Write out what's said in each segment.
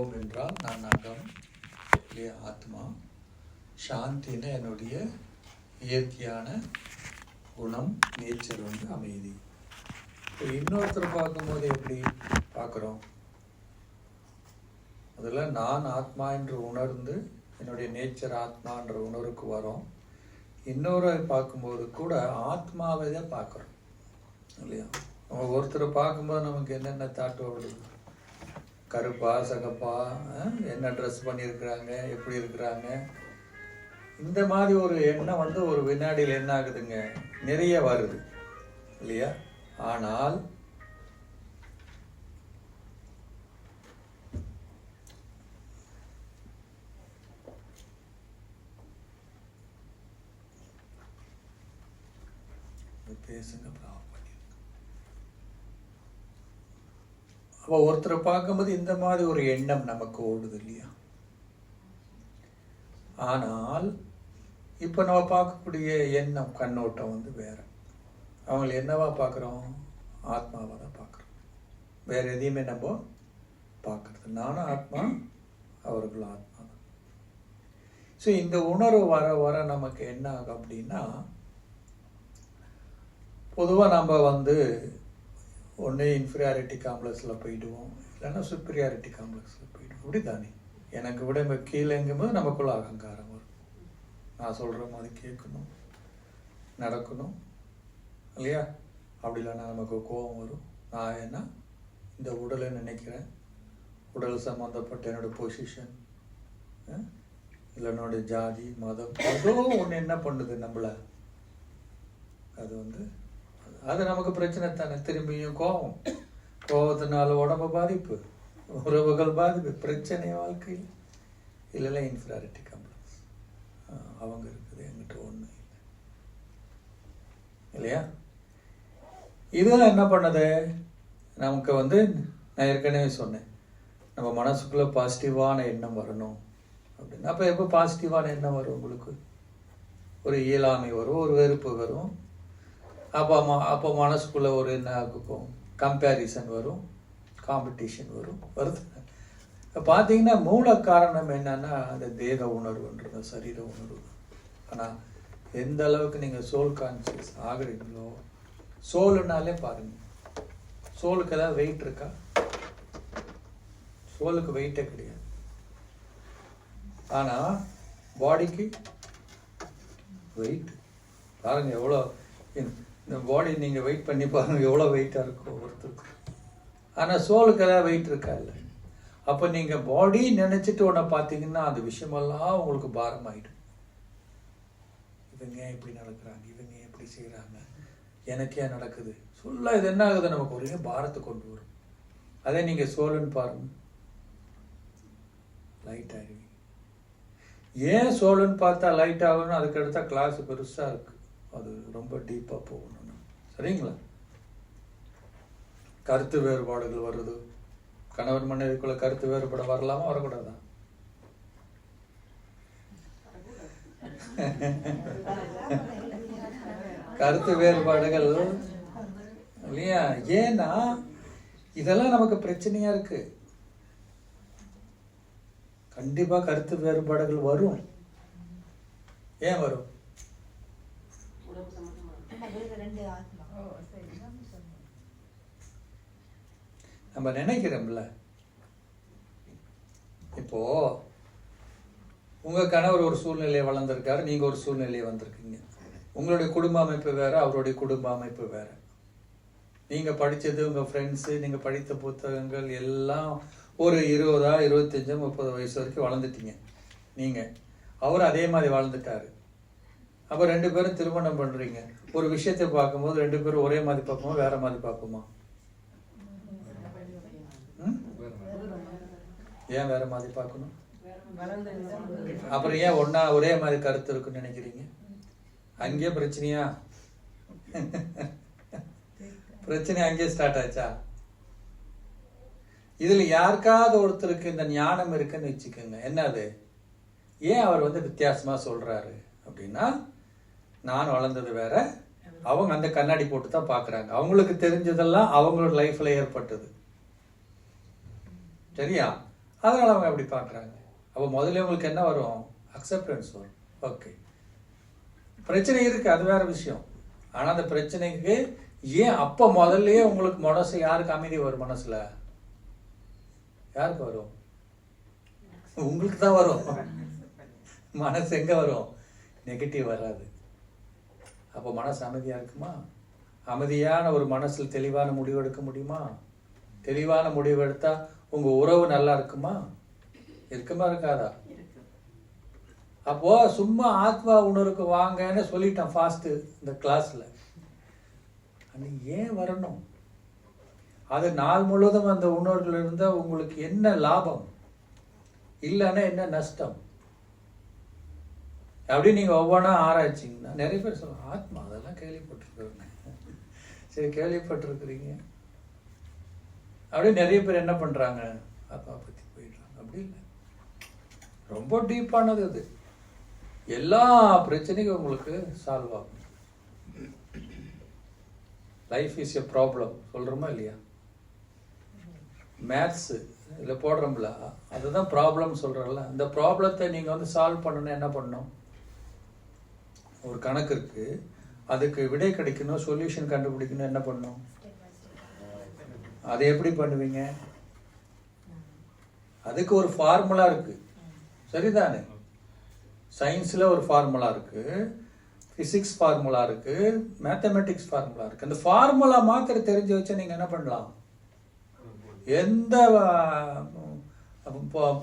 ஓம் என்றால் நான் அகம் இல்லையா, ஆத்மா. சாந்தின்னா என்னுடைய இயற்கையான குணம், நேச்சர் வந்து அமைதி. இப்போ இன்னொருத்தர் பார்க்கும்போது எப்படி பார்க்குறோம்? அதில் நான் ஆத்மா என்று உணர்ந்து என்னுடைய நேச்சர் ஆத்மான்ற உணர்வுக்கு வரோம். இன்னொரு பார்க்கும்போது கூட ஆத்மாவை தான் பார்க்குறோம் இல்லையா. நம்ம ஒருத்தரை பார்க்கும்போது நமக்கு என்னென்ன தாட்டு வருது? கருப்பா, சகப்பா, என்ன ட்ரெஸ் பண்ணியிருக்கிறாங்க, எப்படி இருக்கிறாங்க, இந்த மாதிரி ஒரு எண்ணம் வந்து ஒரு வினாடியில் என்ன ஆகுதுங்க, நிறைய வருது இல்லையா. ஆனால் பேசுங்க. அப்போ ஒருத்தரை பார்க்கும்போது இந்த மாதிரி ஒரு எண்ணம் நமக்கு ஓடுது இல்லையா. ஆனால் இப்போ நம்ம பார்க்கக்கூடிய எண்ணம், கண்ணோட்டம் வந்து வேற. அவங்களை என்னவா பார்க்குறோம்? ஆத்மாவை தான் பார்க்குறோம். வேற எதையுமே நம்ம பார்க்கறது. நானும் ஆத்மா, அவர்களும் ஆத்மா தான். ஸோ இந்த உணர்வு வர வர நமக்கு என்ன ஆகும் அப்படின்னா, பொதுவாக நம்ம வந்து ஒன்று இன்ஃபீரியாரிட்டி காம்ப்ளெக்ஸில் போயிடுவோம், இல்லைன்னா சுப்பீரியாரிட்டி காம்ப்ளெக்ஸில் போயிடுவோம். அப்படி தானே? எனக்கு விட இப்போ கீழேங்கும்போது நமக்குள்ள அகங்காரம் வரும். நான் சொல்கிற மாதிரி கேட்கணும், நடக்கணும் இல்லையா. அப்படி இல்லைன்னா நமக்கு கோபம் வரும். நான் என்ன இந்த உடலை நினைக்கிறேன், உடல் சம்மந்தப்பட்ட என்னோடய பொசிஷன், இல்லை என்னோடய ஜாதி, மதம், ஏதோ ஒன்று என்ன பண்ணுது நம்மளை, அது வந்து அது நமக்கு பிரச்சனை தானே. திரும்பியும் கோபத்தினால உடம்பு பாதிப்பு, உறவுகள் பாதிப்பு, பிரச்சனை வாழ்க்கையில். இல்லைல்ல இன்ஃபீரியாரிட்டி காம்ப்ளெக்ஸ் அவங்க இருக்குது, என்கிட்ட ஒன்றும் இல்லை இல்லையா. இதெல்லாம் என்ன பண்ணுது நமக்கு வந்து, நான் ஏற்கனவே சொன்னேன், நம்ம மனசுக்குள்ளே பாசிட்டிவான எண்ணம் வரணும் அப்படின்னு. அப்போ எப்போ பாசிட்டிவான எண்ணம் வரும் உங்களுக்கு? ஒரு இயலாமை வரும், ஒரு வெறுப்பு வரும். அப்போ மனசுக்குள்ளே ஒரு என்ன ஆகும்? கம்பேரிசன் வரும், காம்படிஷன் வரும், வருது. பார்த்தீங்கன்னா மூல காரணம் என்னன்னா அந்த தேக உணர்வுன்றது, சரீர உணர்வு. ஆனால் எந்த அளவுக்கு நீங்கள் சோல் கான்சியஸ் ஆகுறீங்களோ, சோலுனாலே பாருங்க, சோலுக்கு ஏதாவது வெயிட் இருக்கா? சோலுக்கு வெயிட்டே கிடையாது. ஆனால் பாடிக்கு வெயிட் பாருங்க எவ்வளோ. இந்த பாடி நீங்கள் வெயிட் பண்ணி பாருங்கள் எவ்வளோ வெயிட்டாக இருக்கும் ஒருத்தருக்கு. ஆனால் சோலுக்கு ஏதாவது வெயிட் இருக்கா? இல்லை. அப்போ நீங்கள் பாடி நினச்சிட்டு ஒன்றை பார்த்தீங்கன்னா அந்த விஷயமெல்லாம் உங்களுக்கு பாரமாயிடும். இவங்க ஏன் இப்படி நடக்கிறாங்க, இவங்க ஏன் இப்படி செய்கிறாங்க, எனக்கு ஏன் நடக்குது சொல்ல, இது என்ன ஆகுது நமக்கு ஒரு பாரத்தை கொண்டு வரும். அதே நீங்கள் சோலுன்னு பாருங்க, லைட் ஆகிடுவீங்க. ஏன் சோலுன்னு பார்த்தா லைட் ஆகணும்? அதுக்கு அடுத்தா கிளாஸ் பெருசாக இருக்குது, அது ரொம்ப டீப்பாக போகணும். சரிங்களா? கருத்து வேறுபாடுகள் வருது. கணவன் மனைவிக்குள்ள கருத்து வேறுபாடு வரலாமா, வரக்கூடாதா? கருத்து வேறுபாடுகள் இல்லையா. ஏன்னா இதெல்லாம் நமக்கு பிரச்சனையா இருக்கு. கண்டிப்பா கருத்து வேறுபாடுகள் வரும். ஏன் வரும்? நம்ம நினைக்கிறோம்ல, இப்போ உங்க கணவர் ஒரு சூழ்நிலையை வளர்ந்துருக்காரு, நீங்க ஒரு சூழ்நிலையை வந்திருக்கீங்க. உங்களுடைய குடும்ப அமைப்பு வேற, அவருடைய குடும்ப அமைப்பு வேற. நீங்க படிச்சது, உங்க ஃப்ரெண்ட்ஸு, நீங்க படித்த புத்தகங்கள் எல்லாம் ஒரு 20, 25, 30 வயசு வரைக்கும் வளர்ந்துட்டீங்க நீங்க. அவர் அதே மாதிரி வளர்ந்துட்டாரு. அப்போ 2 பேரும் திருமணம் பண்றீங்க. ஒரு விஷயத்தை பார்க்கும்போது 2 பேரும் ஒரே மாதிரி பார்ப்போமா, வேற மாதிரி பார்ப்போமா? ஏன் வேற மாதிரி பார்க்கணும்? அப்புறம் ஏன் ஒன்னா ஒரே மாதிரி கருத்து இருக்குன்னு நினைக்கிறீங்க? அங்கேயே பிரச்சனையா? பிரச்சனை அங்கேயே ஸ்டார்ட் ஆச்சா? இதுல யாருக்காவது ஒருத்தருக்கு இந்த ஞானம் இருக்குன்னு வச்சுக்கோங்க. என்னது? ஏன் அவர் வந்து வித்தியாசமா சொல்றாரு அப்படின்னா, நான் வளர்ந்தது வேற, அவங்க அந்த கண்ணாடி போட்டு தான் பாக்குறாங்க. அவங்களுக்கு தெரிஞ்சதெல்லாம் அவங்களோட லைஃப்ல ஏற்பட்டது. சரியா? அதனால் அவங்க அப்படி பார்க்குறாங்க. அப்போ முதல்ல உங்களுக்கு என்ன வரும்? அக்செப்டன்ஸ் வரும். ஓகே, பிரச்சனை இருக்குது, அது வேறு விஷயம். ஆனால் அந்த பிரச்சனைக்கு ஏன் அப்போ முதல்லையே உங்களுக்கு மனசு யாருக்கு அமைதி வரும்? மனசில் யாருக்கு வரும்? உங்களுக்கு தான் வரும். மனசு எங்கே வரும்? நெகட்டிவ் வராது. அப்போ மனசு அமைதியாக இருக்குமா? அமைதியான ஒரு மனசில் தெளிவான முடிவு எடுக்க முடியுமா? தெளிவான முடிவு எடுத்தால் உங்கள் உறவு நல்லா இருக்குமா? இருக்குமா இருக்காதா? அப்போது சும்மா ஆத்மா உணர்வுக்கு வாங்கன்னு சொல்லிட்டேன் ஃபாஸ்ட்டு இந்த கிளாஸில். அது ஏன் வரணும்? அது நாள் முழுவதும் அந்த உணர்வுகள் இருந்தால் உங்களுக்கு என்ன லாபம்? இல்லைன்னா என்ன நஷ்டம்? அப்படி நீங்கள் ஒவ்வொன்றா ஆராய்ச்சிங்கன்னா நிறைய பேர் சொல்லுவாங்க, ஆத்மா அதெல்லாம் கேள்விப்பட்டிருக்கிறேன். சரி, கேள்விப்பட்டிருக்கிறீங்க. அப்படியே நிறைய பேர் என்ன பண்ணுறாங்க? ஆத்மா பற்றி போயிடுறாங்க. அப்படி இல்லை, ரொம்ப டீப்பானது அது. எல்லா பிரச்சனைக்கும் உங்களுக்கு சால்வ் ஆகும். லைஃப் இஸ் எ ப்ராப்ளம் சொல்கிறோமா இல்லையா? மேத்ஸு இதில் போடுறோம்ல, அதுதான் ப்ராப்ளம் சொல்கிறோம்ல. அந்த ப்ராப்ளத்தை நீங்கள் வந்து சால்வ் பண்ணணும்னா என்ன பண்ணணும்? ஒரு கணக்கு இருக்குது, அதுக்கு விடை கிடைக்கணும், சொல்யூஷன் கண்டுபிடிக்கணும், என்ன பண்ணணும்? அதை எப்படி பண்ணுவீங்க? அதுக்கு ஒரு ஃபார்முலா இருக்குது, சரிதானே? சயின்ஸில் ஒரு ஃபார்முலா இருக்குது, ஃபிசிக்ஸ் ஃபார்முலா இருக்குது, மேத்தமெட்டிக்ஸ் ஃபார்முலா இருக்குது. அந்த ஃபார்முலா மாத்திரம் தெரிஞ்சு வச்சா நீங்கள் என்ன பண்ணலாம்? எந்த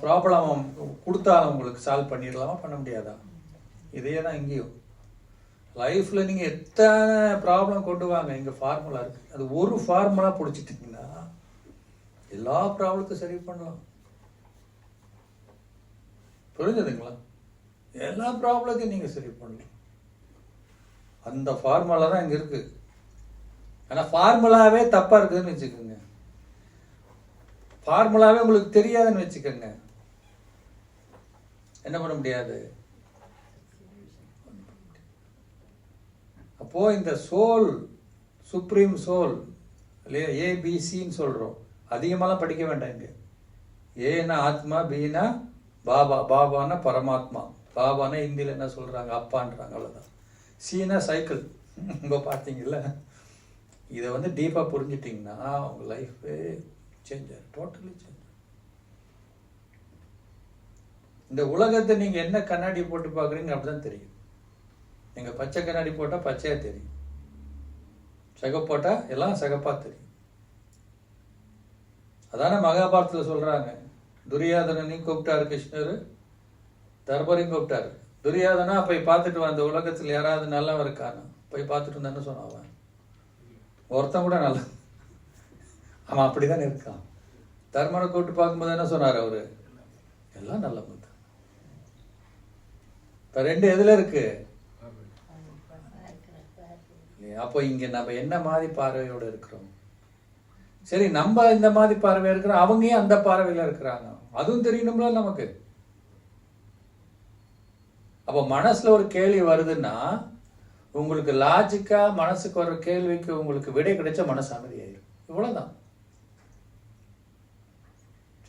ப்ராப்ளம் கொடுத்தாலும் உங்களுக்கு சால்வ் பண்ணிடலாமா? பண்ண முடியாதா? இதே தான் இங்கேயும் லைஃப்பில் நீங்கள் எத்தனை ப்ராப்ளம் கொண்டு வாங்க, இங்கே ஃபார்முலா இருக்குது. அது ஒரு ஃபார்முலா பிடிச்சிட்டிங்கன்னா எல்லா ப்ராப்ளத்தையும் சரி பண்ணலாம். புரிஞ்சதுங்களா? எல்லா ப்ராப்ளத்தையும் நீங்கள் சரி பண்ணலாம். அந்த ஃபார்முலா தான் இங்கே இருக்குது. ஆனால் ஃபார்முலாவே தப்பாக இருக்குதுன்னு வச்சுக்கோங்க, ஃபார்முலாவே உங்களுக்கு தெரியாதுன்னு வச்சுக்கோங்க, என்ன பண்ண முடியாது? அப்போ இந்த சோல், சுப்ரீம் சோல் இல்லையா, ஏபிசின்னு சொல்கிறோம், அதிகமாலாம் படிக்க வேண்டாம். இங்கே ஏன்னா ஆத்மா, பீனா பாபா, பாபானா பரமாத்மா, பாபானா ஹிந்தியில் என்ன சொல்கிறாங்க? அப்பான்றாங்க, அவ்வளோதான். சீனா சைக்கிள், இங்கே பார்த்தீங்கல்ல. இதை வந்து டீப்பாக புரிஞ்சிட்டிங்கன்னா உங்கள் லைஃபே சேஞ்ச் ஆகும், டோட்டலி சேஞ்ச். இந்த உலகத்தை நீங்கள் என்ன கண்ணாடி போட்டு பார்க்குறீங்க அப்படிதான் தெரியும். நீங்கள் பச்சை கண்ணாடி போட்டால் பச்சையாக தெரியும், சிகப்பு போட்டால் எல்லாம் சிகப்பாக தெரியும். அதான மகாபாரதத்தில் சொல்கிறாங்க, துரியாதனையும் கூப்பிட்டாரு கிருஷ்ணர், தர்பரையும் கூப்பிட்டாரு. துரியாதனா போய் பார்த்துட்டு வந்த உலகத்தில் யாராவது நல்லவன் இருக்கான்னு போய் பார்த்துட்டு வந்தான்னு சொன்னான். அவன் ஒருத்தன் கூட நல்ல, அவன் அப்படிதான் இருக்கான். தர்மனை கூப்பிட்டு பார்க்கும்போது என்ன சொன்னார் அவரு? எல்லாம் நல்லவன் தான். இப்போ ரெண்டு எதில் இருக்கு? அப்போ இங்க நம்ம என்ன மாதிரி பார்வையோட இருக்கிறோம்? சரி, நம்ம இந்த மாதிரி பார்வையா இருக்கிறோம், அவங்க ஏன் அந்த பார்வையில இருக்கிறாங்க? அதுவும் தெரியணும்ல நமக்கு. அப்போ மனசுல ஒரு கேள்வி வருதுன்னா, உங்களுக்கு லாஜிக்கா மனசுக்கு வர கேள்விக்கு உங்களுக்கு விடை கிடைச்ச மனசு அமைதியாயிரும். இவ்வளவுதான்,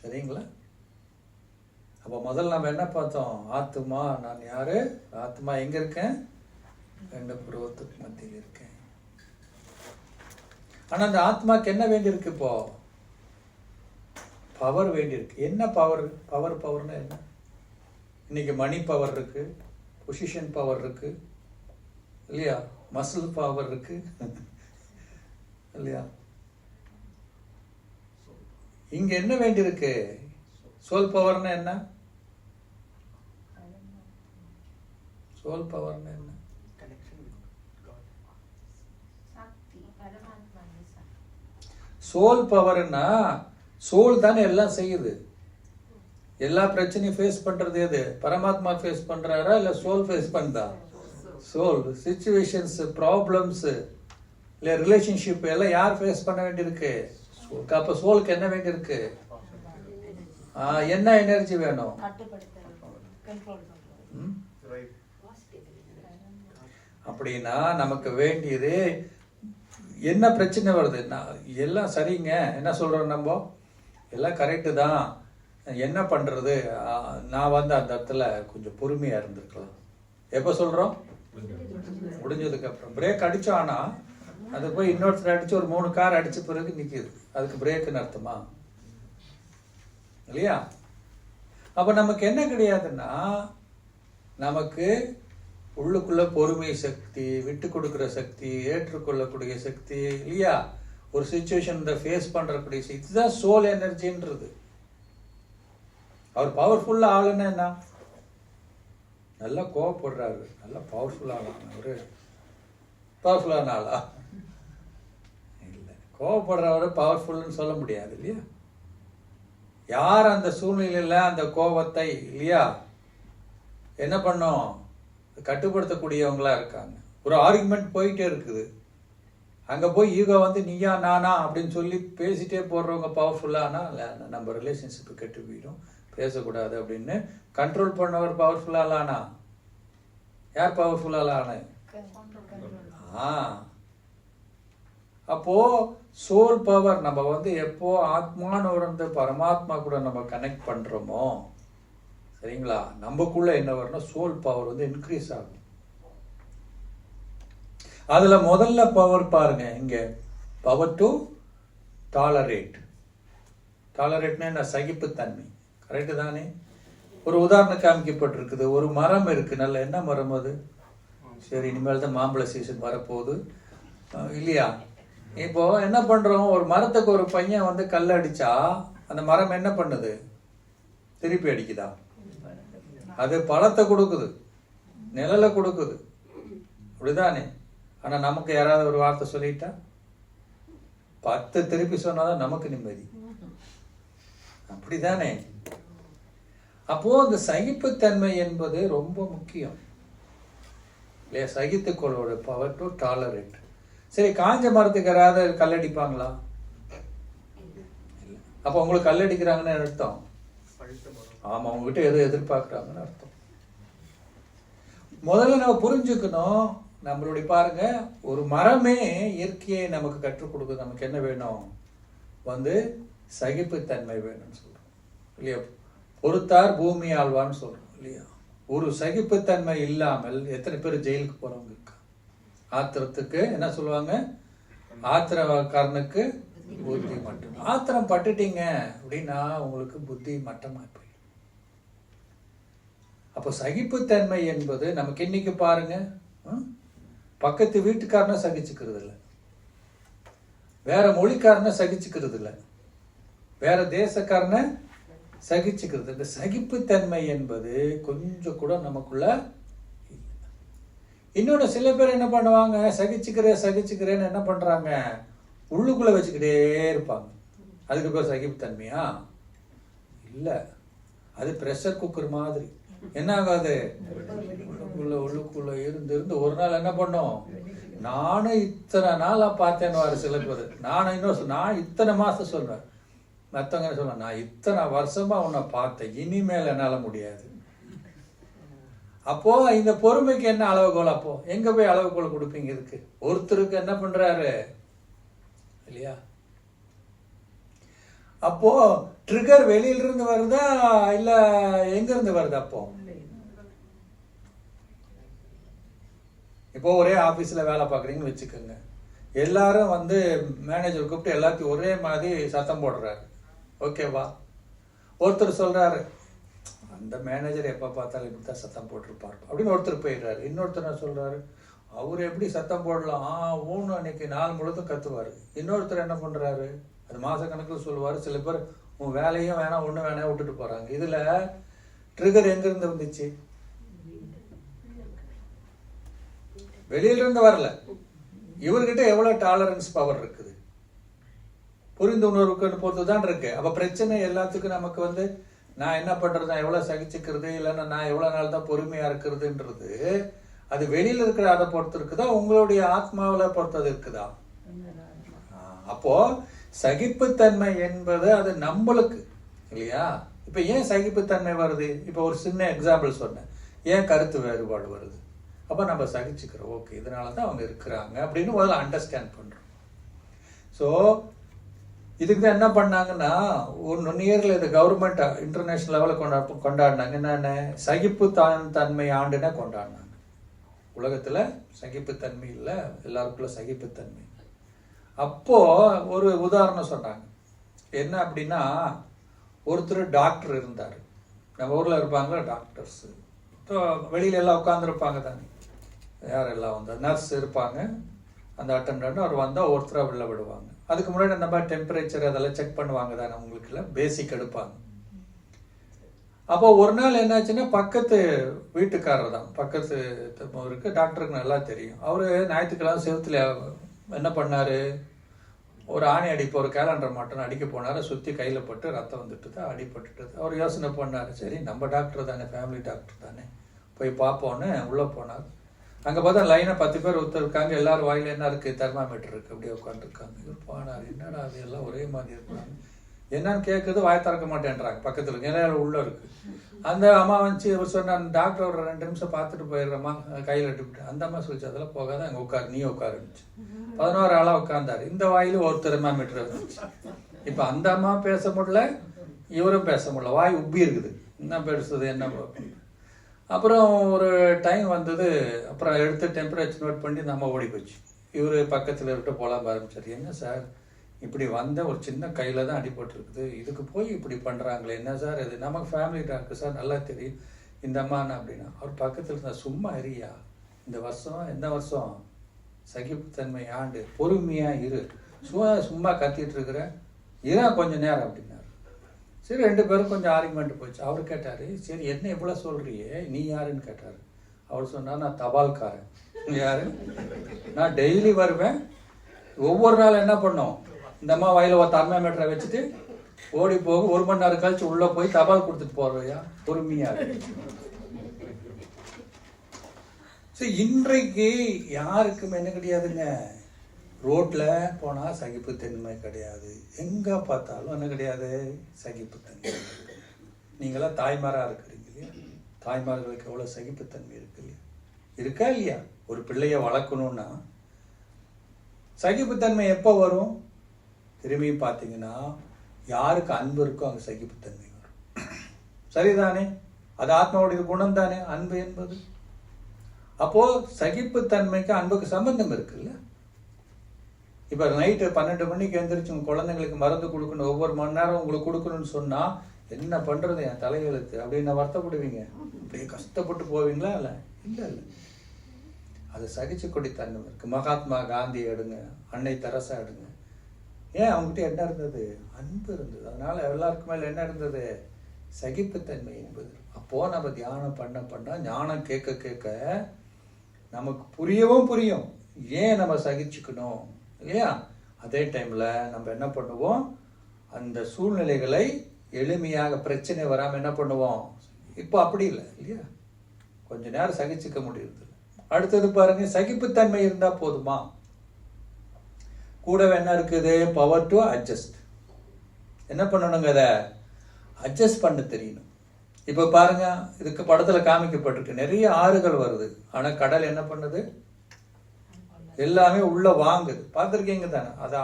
சரிங்களா? அப்போ முதல்ல நம்ம என்ன பார்த்தோம்? ஆத்மா, நான் யாரு? ஆத்மா எங்க இருக்கேன்? ரெண்டு புருவத்துக்கு மத்தியில் இருக்கேன். ஆனா அந்த ஆத்மாக்கு என்ன வேண்டியிருக்கு? இப்போ பவர் வேண்டியிருக்கு. என்ன பவர்? பவர்னா என்ன? இன்னைக்கு மணி பவர் இருக்கு, பொசிஷன் பவர் இருக்கு இல்லையா, மசில் பவர் இருக்கு இல்லையா. இங்க என்ன வேண்டியிருக்கு? சோல் பவர்னா என்ன? சோல் பவர்னா என்ன? சோல் பவர்னா சோல் தானே எல்லாம் செய்யுது. எல்லா பிரச்சனையும் ஃபேஸ் பண்றது எது? பரமாத்மா ஃபேஸ் பண்றாரா இல்ல சோல் ஃபேஸ் பண்ணுதா? சோல். சிச்சுவேஷன்ஸ், ப்ராப்ளம்ஸ் இல்ல ரிலேஷன்ஷிப் எல்லாம் யார் ஃபேஸ் பண்ண வேண்டியிருக்கு? அப்ப சோலுக்கு என்ன வேண்டியிருக்கு? என்ன எனர்ஜி வேணும்? அப்படின்னா நமக்கு வேண்டியது என்ன? பிரச்சனை வருது, எல்லாம் சரிங்க, என்ன சொல்றோம் நம்ம? எல்லாம் கரெக்டு தான், என்ன பண்ணுறது, நான் வந்து அந்த இடத்துல கொஞ்சம் பொறுமையாக இருந்திருக்கலாம். எப்போ சொல்கிறோம்? முடிஞ்சதுக்கப்புறம். பிரேக் அடித்தோம், ஆனால் அது போய் இன்னொருத்தர் அடித்து ஒரு 3 கார் அடித்த பிறகு நிற்கிது. அதுக்கு பிரேக்குன்னு அர்த்தமா இல்லையா? அப்போ நமக்கு என்ன கிடையாதுன்னா, நமக்கு உள்ளுக்குள்ள பொறுமை சக்தி, விட்டு கொடுக்குற சக்தி, ஏற்றுக்கொள்ளக்கூடிய சக்தி இல்லையா, ஒரு சுச்சுவேஷன் ஃபேஸ் பண்ணுறக்கூடிய சக்தி, இதுதான் சோல் எனர்ஜின்றது. அவர் பவர்ஃபுல்லாக ஆளுன்னா என்ன? நல்லா கோவப்படுறாரு, நல்லா பவர்ஃபுல்லாக அவரு பவர்ஃபுல்லான ஆளா? இல்லை, கோவப்படுறவரை பவர்ஃபுல்னு சொல்ல முடியாது இல்லையா? யார் அந்த சூழ்நிலையில் அந்த கோபத்தை இல்லையா என்ன பண்ணும், கட்டுப்படுத்தக்கூடியவங்களா இருக்காங்க. ஒரு ஆர்குமெண்ட் போயிட்டே இருக்குது, அங்கே போய் ஈகோ வந்து நீயா நானா அப்படின்னு சொல்லி பேசிட்டே போடுறவங்க பவர்ஃபுல்லானா நம்ம ரிலேஷன்ஷிப்பு கெட்டு போயிடும், பேசக்கூடாது அப்படின்னு கண்ட்ரோல் பண்ணவர் பவர்ஃபுல்லானா? யார் பவர்ஃபுல்லான? அப்போ சோல் பவர் நம்ம வந்து எப்போ ஆத்மான்னு உணர்ந்து பரமாத்மா கூட நம்ம கனெக்ட் பண்றோமோ சரிங்களா, நமக்குள்ள என்ன வரணும், சோல் பவர் வந்து இன்க்ரீஸ் ஆகும். அதுல முதல்ல பவர் பாருங்க, இங்க பவர் டு டாலரேட். டாலரேட்னா என்ன? சகிப்புத்தன்மை. கரெக்டு தானே? ஒரு உதாரணம் காமிக்கப்பட்டிருக்குது. ஒரு மரம் இருக்கு, நல்ல என்ன மரம் அது? சரி, இனிமேல் தான் மாம்பழ சீசன் வரப்போகுது இல்லையா? இப்போ என்ன பண்றோம், ஒரு மரத்துக்கு ஒரு பையன் வந்து கல் அடிச்சா அந்த மரம் என்ன பண்ணுது? திருப்பி அடிக்குதா? அது பழத்தை கொடுக்குது, நிழலை கொடுக்குது, அப்படிதானே? ஆனா நமக்கு யாராவது ஒரு வார்த்தை சொல்லிட்டா 10 திருப்பி சொன்னாதான் நமக்கு நிம்மதி, அப்படிதானே? அப்போ அந்த சகிப்புத்தன்மை என்பது ரொம்ப முக்கியம் இல்லையா? சகித்துக்கொள்ளோட பவர் டு டாலரேட். சரி, காஞ்ச மரத்துக்கு யாராவது கல்லடிப்பாங்களா? இல்லை. அப்போ உங்களுக்கு கல்லடிக்கிறாங்கன்னு அர்த்தம்? ஆமா, உங்ககிட்ட எது எதிர்பார்க்குறாங்கன்னு அர்த்தம். முதல்ல நம்ம புரிஞ்சுக்கணும், நம்மளுடைய பாருங்க, ஒரு மரமே இயற்கையை நமக்கு கற்றுக் கொடுக்குது. நமக்கு என்ன வேணும்? வந்து சகிப்புத்தன்மை வேணும்னு சொல்றோம் இல்லையா? பொறுத்தார் பூமி ஆழ்வான்னு சொல்றோம் இல்லையா? ஒரு சகிப்புத்தன்மை இல்லாமல் எத்தனை பேர் ஜெயிலுக்கு போறவங்க இருக்கா? ஆத்திரத்துக்கு என்ன சொல்லுவாங்க? ஆத்திரக்காரனுக்கு புத்தி மட்டும். ஆத்திரம் பட்டுட்டீங்க அப்படின்னா உங்களுக்கு புத்தி மட்டமா போயிடும். அப்போ சகிப்புத்தன்மை என்பது நமக்கு இன்னைக்கு பாருங்க, பக்கத்து வீட்டுக்காரனை சகிச்சுக்கிறது இல்லை, வேற மொழிக்காரனை சகிச்சுக்கிறது இல்லை, வேற தேசக்காரனை சகிச்சுக்கிறது. இந்த சகிப்புத்தன்மை என்பது கொஞ்சம் கூட நமக்குள்ள. இன்னொன்று, சில பேர் என்ன பண்ணுவாங்க, சகிச்சுக்கிறேன்னு என்ன பண்றாங்க, உள்ளுக்குள்ள வச்சுக்கிட்டே இருப்பாங்க. அதுக்கு பேர் சகிப்புத்தன்மையா? இல்லை, அது ப்ரெஷர் குக்கர் மாதிரி. என்ன ஆகாது, உள்ளுக்குள்ள இருந்து ஒரு நாள் என்ன பண்ணும், நானும் இத்தனை நாளா பார்த்தேன்னு சில பேர். நான் இத்தனை மாசம் சொல்றேன், மற்றவங்க என்ன சொல்ல, நான் இத்தனை வருஷமா உன்னை பார்த்தேன், இனிமேல் என்னால முடியாது. அப்போ இந்த பொறுமைக்கு என்ன அளவுகோல்? அப்போ எங்க போய் அளவுகோல் கொடுப்பீங்க? இதுக்கு ஒருத்தருக்கு என்ன பண்றாரு இல்லையா? அப்போ ட்ரிகர் வெளியிலிருந்து வருதா இல்ல எங்க இருந்து வருது? அப்போ இப்போ ஒரே ஆபீஸ்ல வேலை பாக்குறீங்கன்னு வச்சுக்கோங்க, எல்லாரும் வந்து மேனேஜர் கூப்பிட்டு எல்லாத்தையும் ஒரே மாதிரி சத்தம் போடுறாரு, ஓகேவா? ஒருத்தர் சொல்றாரு, அந்த மேனேஜர் எப்ப பார்த்தாலும் இப்படித்தான் சத்தம் போட்டிருப்பாரு அப்படின்னு ஒருத்தர் போயிடுறாரு. இன்னொருத்தர் என்ன சொல்றாரு, அவர் எப்படி சத்தம் போடலாம், ஊன்னு அன்னைக்கு நாள் முழுதும் கத்துவாரு. இன்னொருத்தர் என்ன பண்றாரு, அது மாச கணக்கில் சொல்லுவாரு. சில பேர் உன் வேலையும் வேணாம் ஒண்ணு வேணா விட்டுட்டு போறாங்க. இதுல ட்ரிகர் எங்க இருந்து வந்துச்சு? வெளியில இருந்து வரல. இவர்கிட்ட எவ்வளவு டாலரன்ஸ் பவர் இருக்குது, புரிந்து உணர்வுக்கு பொறுத்துதான் இருக்கு. அப்ப பிரச்சனை எல்லாத்துக்கும் நமக்கு வந்து நான் என்ன பண்றது, நான் எவ்வளவு சகிச்சுக்கிறது, இல்லைன்னா நான் எவ்வளவு நாள் தான் பொறுமையா இருக்கிறதுன்றது அது வெளியில இருக்கிற அதை பொறுத்து இருக்குதா, உங்களுடைய ஆத்மாவில பொறுத்தது இருக்குதா? அப்போ சகிப்புத்தன்மை என்பது அது நம்மளுக்கு இல்லையா? இப்ப ஏன் சகிப்புத்தன்மை வருது? இப்ப ஒரு சின்ன எக்ஸாம்பிள் சொன்னேன், ஏன் கருத்து வேறுபாடு வருது? அப்ப நம்ம சகிச்சுக்கிறோம், ஓகே இதனாலதான் அவங்க இருக்கிறாங்க அப்படின்னு முதல்ல அண்டர்ஸ்டாண்ட் பண்றோம். ஸோ இதுக்கு தான் என்ன பண்ணாங்கன்னா, ஒரு 1 இயர்ல இது கவர்மெண்ட் இன்டர்நேஷனல் லெவலில் கொண்டாடினாங்க. என்னென்ன, சகிப்புத்தன்மை ஆண்டுன்னா கொண்டாடினாங்க. உலகத்துல சகிப்புத்தன்மை இல்லை, எல்லாருக்குள்ள சகிப்புத்தன்மை. அப்போ ஒரு உதாரணம் சொன்னாங்க. என்ன அப்படின்னா, ஒருத்தர் டாக்டர் இருந்தார். நம்ம ஊர்ல இருப்பாங்களா டாக்டர்ஸ், இப்போ வெளியில எல்லாம் உட்காந்துருப்பாங்க தானே, யாரெல்லாம் வந்து நர்ஸ் இருப்பாங்க, அந்த அட்டெண்டன்ட் அவர் வந்தால் ஒருத்தராக வெளில விடுவாங்க. அதுக்கு முன்னாடி அந்த மாதிரி டெம்பரேச்சர் அதெல்லாம் செக் பண்ணுவாங்க தானே, உங்களுக்கு பேசிக் எடுப்பாங்க. அப்போ ஒரு நாள் என்னாச்சுன்னா, பக்கத்து வீட்டுக்காரர் தான், பக்கத்து இருக்கு, டாக்டருக்கு நல்லா தெரியும். அவரு ஞாயிற்றுக்கிழமை செவத்துல என்ன பண்ணாரு, ஒரு ஆணி அடிப்பு, ஒரு கேலண்டர் மட்டும் அடிக்க போனாரு. சுற்றி கையில் பட்டு ரத்தம் வந்துட்டு அடிபட்டுட்டு அவர் யோசனை பண்ணார், சரி நம்ம டாக்டர் தானே, ஃபேமிலி டாக்டர் தானே, போய் பார்ப்போன்னு உள்ளே போனார். அங்கே பார்த்தா லைனாக 10 பேர் ஒருத்தருக்காங்க. எல்லாரும் வாயில் என்ன இருக்குது, தெர்மாமீட்டர் இருக்குது, அப்படியே உட்காந்துருக்காங்க. இவர் போனார், என்னடா அது எல்லாம் ஒரே மாதிரி இருக்கிறாங்க, என்னன்னு கேட்குறது, வாய் திறக்க மாட்டேன்றாங்க. பக்கத்தில் இருக்கு, நிறைய உள்ள இருக்கு. அந்த அம்மா வந்து இவர் சொன்னார், டாக்டர் ஒரு 2 நிமிஷம் பார்த்துட்டு போயிடுறம்மா, கையில் எடுத்துக்கிட்டு. அந்த அம்மா சொல்லிச்சு, அதெல்லாம் போகாத, அங்கே உட்காரு, நீ உட்காருச்சு. 11 ஆளாக உட்காந்தாரு. இந்த வாயிலும் ஒரு தெர்மாமீட்டர் இருந்துச்சு. இப்போ அந்த அம்மா பேச முடியல, இவரும் பேச முடியல, வாய் உப்பி இருக்குது, என்ன பேசுறது என்ன. அப்புறம் ஒரு டைம் வந்தது. அப்புறம் எடுத்து டெம்பரேச்சர் நோட் பண்ணி நம்ம ஓடி போச்சு. இவர் பக்கத்தில் இருக்க போலாம் ஆரம்பிச்சார். என்ன சார் இப்படி வந்த ஒரு சின்ன கையில் தான் அடிபட்டுருக்குது, இதுக்கு போய் இப்படி பண்ணுறாங்களே என்ன சார் இது, நமக்கு ஃபேமிலி டாக்டர் சார், நல்லா தெரியும் இந்த அம்மானா அப்படின்னா. அவர் பக்கத்தில் இருந்தால், சும்மா அறியா, இந்த வருஷம் என்ன வருஷம், சகிப்புத்தன்மை ஆண்டு, பொறுமையாக இரு, சும்மா கத்திட்டு இருக்கிற, இதான் கொஞ்சம் நேரம் அப்படின்னாரு. சரி 2 பேரும் கொஞ்சம் ஆர்குமெண்ட் போச்சு. அவர் கேட்டார், சரி என்ன இவ்வளோ சொல்கிறியே, நீ யாருன்னு கேட்டார். அவர் சொன்னார், நான் தபால்காரன். யாரு, நான் டெய்லி வருவேன், ஒவ்வொரு நாள் என்ன பண்ணோம், இந்த அம்மா வாயில ஒரு தெர்மாமீட்டரை வச்சுட்டு ஓடி போகும், 1 மணி நேரம் கழிச்சு உள்ள போய் தபால் கொடுத்துட்டு போறியா, பொறுமையா. சரி, இன்றைக்கு யாருக்கும் என்ன கிடையாதுங்க, ரோட்ல போனா சகிப்புத்தன்மை கிடையாது, எங்க பார்த்தாலும் என்ன கிடையாது, சகிப்புத்தன்மை. நீங்களாம் தாய்மாரா இருக்கிறீங்க இல்லையா, தாய்மார்களுக்கு எவ்வளவு சகிப்புத்தன்மை இருக்கு இல்லையா, இருக்கா இல்லையா. ஒரு பிள்ளைய வளர்க்கணும்னா சகிப்புத்தன்மை எப்போ வரும், திரும்பியும் பார்த்தீங்கன்னா யாருக்கு அன்பு இருக்கோ அங்கே சகிப்புத்தன்மை வரும். சரிதானே, அது ஆத்மாவுடைய குணம் தானே அன்பு என்பது. அப்போ சகிப்புத்தன்மைக்கு அன்புக்கு சம்பந்தம் இருக்குல்ல. இப்போ நைட்டு 12 மணிக்கு எழுந்திரிச்சு உங்கள் குழந்தைங்களுக்கு மருந்து கொடுக்கணும், ஒவ்வொரு மணி நேரம் உங்களுக்கு கொடுக்கணும்னு சொன்னால் என்ன பண்ணுறது, என் தலையெழுத்து அப்படின்னு வருத்தப்படுவீங்க, அப்படியே கஷ்டப்பட்டு போவீங்களா? இல்லை இல்லை இல்லை, அது சகிச்சுக்கொடி தன்மை இருக்கு. மகாத்மா காந்தி எடுங்க, அன்னை தெரசா எடுங்க, ஏன் அவங்ககிட்ட என்ன இருந்தது, அன்பு இருந்தது. அதனால எல்லாருக்கும் மேல என்ன இருந்தது, சகிப்புத்தன்மை என்பது. அப்போ நம்ம தியானம் பண்ண ஞானம் கேட்க கேட்க நமக்கு புரியும் ஏன் நம்ம சகிச்சுக்கணும் இல்லையா. அதே டைம்ல நம்ம என்ன பண்ணுவோம், அந்த சூழ்நிலைகளை எளிமையாக பிரச்சனை வராம என்ன பண்ணுவோம். இப்போ அப்படி இல்லை இல்லையா, கொஞ்ச நேரம் சகிச்சுக்க முடியுது. அடுத்தது பாருங்க, சகிப்புத்தன்மை இருந்தா போதுமா, கூடவே என்ன இருக்குது, பவர் டு அட்ஜஸ்ட். என்ன பண்ணணுங்க, அதை அட்ஜஸ்ட் பண்ண தெரியணும். இப்ப பாருங்க, இதுக்கு படத்துல காமிக்கப்பட்டிருக்கு, நிறைய ஆறுகள் வருது, ஆனா கடல் என்ன பண்ணுது, எல்லாமே உள்ள வாங்குது. பார்த்துருக்கீங்க தானே, அது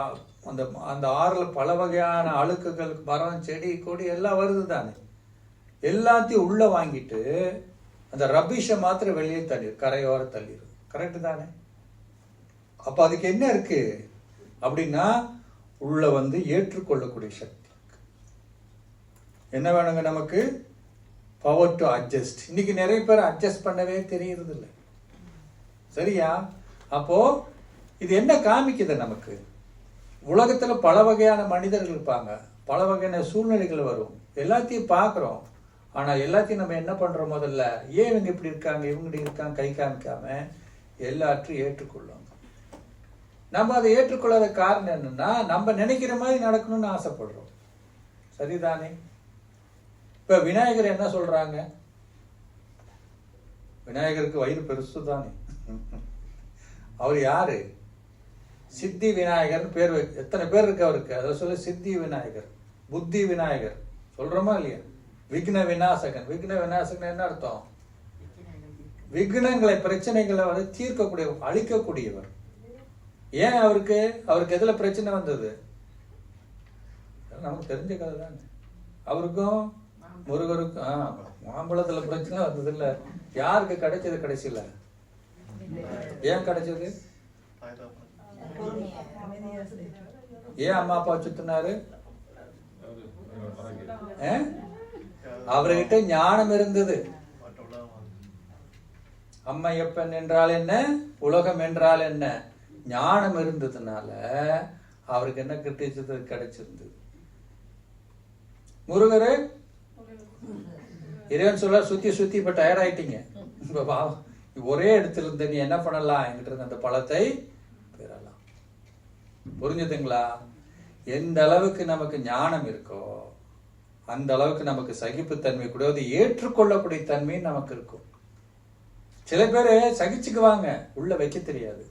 அந்த அந்த ஆறுல பல வகையான அழுக்குகள், மரம் செடி கொடி எல்லாம் வருது தானே, எல்லாத்தையும் உள்ள வாங்கிட்டு அந்த ரபிஷை மாத்திரம் வெளியே தள்ளிடும், கரையோர தள்ளிடும். கரெக்டு தானே. அப்ப அதுக்கு என்ன இருக்கு அப்படின்னா, உள்ள வந்து ஏற்றுக்கொள்ளக்கூடிய சக்தி இருக்கு. என்ன வேணுங்க நமக்கு, பவர் டு அட்ஜஸ்ட். இன்னைக்கு நிறைய பேர் அட்ஜஸ்ட் பண்ணவே தெரியறது இல்லை, சரியா. அப்போ இது என்ன காமிக்குது நமக்கு, உலகத்துல பல வகையான மனிதர்கள் இருப்பாங்க, பல வகையான சூழ்நிலைகள் வரும், எல்லாத்தையும் பார்க்குறோம். ஆனா எல்லாத்தையும் நம்ம என்ன பண்றோம், முதல்ல ஏன் இவங்க இப்படி இருக்காங்க இவங்க இருக்காங்க கை காமிக்காம எல்லாத்தையும் ஏற்றுக்கொள்ளும். நம்ம அதை ஏற்றுக்கொள்ளாத காரணம் என்னன்னா, நம்ம நினைக்கிற மாதிரி நடக்கணும்னு ஆசைப்படுறோம், சரிதானே. இப்ப விநாயகர் என்ன சொல்றாங்க, விநாயகருக்கு வயிறு பெருசு தானே, அவர் யாரு, சித்தி விநாயகர்னு பேர். எத்தனை பேர் இருக்கு அவருக்கு, அதை சொல்ல சித்தி விநாயகர், புத்தி விநாயகர் சொல்றோமா இல்லையா. விக்ன விநாசகன், விக்ன விநாசகன் என்ன அர்த்தம், விக்னங்களை பிரச்சனைகளை வந்து தீர்க்கக்கூடிய, அழிக்கக்கூடியவர். ஏன் அவருக்கு எதுல பிரச்சனை வந்தது, நமக்கு தெரிஞ்ச கதை தானே. அவருக்கும் முருகருக்கும் மாம்பழத்துல பிரச்சனை வந்தது இல்ல. யாருக்கு கிடைச்சது கடைசியில? ஏன் கிடைச்சது? ஏன் அம்மா அப்பா சுத்தினாரு? அவர்கிட்ட ஞானம் இருந்தது. அம்மையப்பன் என்றால் என்ன, உலகம் என்றால் என்ன, ஞானம் இருந்ததுனால அவருக்கு என்ன கிடைச்சிருந்தது. முருகரு இறைவன் சொல்ல சுத்தி சுத்தி இப்ப டயர்ட் ஆயிட்டீங்க, ஒரே இடத்துல இருந்து நீ என்ன பண்ணலாம், என்கிட்ட அந்த பழத்தை பெறலாம். புரிஞ்சுதுங்களா? எந்த அளவுக்கு நமக்கு ஞானம் இருக்கோ அந்த அளவுக்கு நமக்கு சகிப்புத்தன்மை கூட ஏற்றுக்கொள்ளக்கூடிய தன்மை நமக்கு இருக்கும். சில பேரு சகிச்சுக்குவாங்க, உள்ள வைக்க தெரியாது.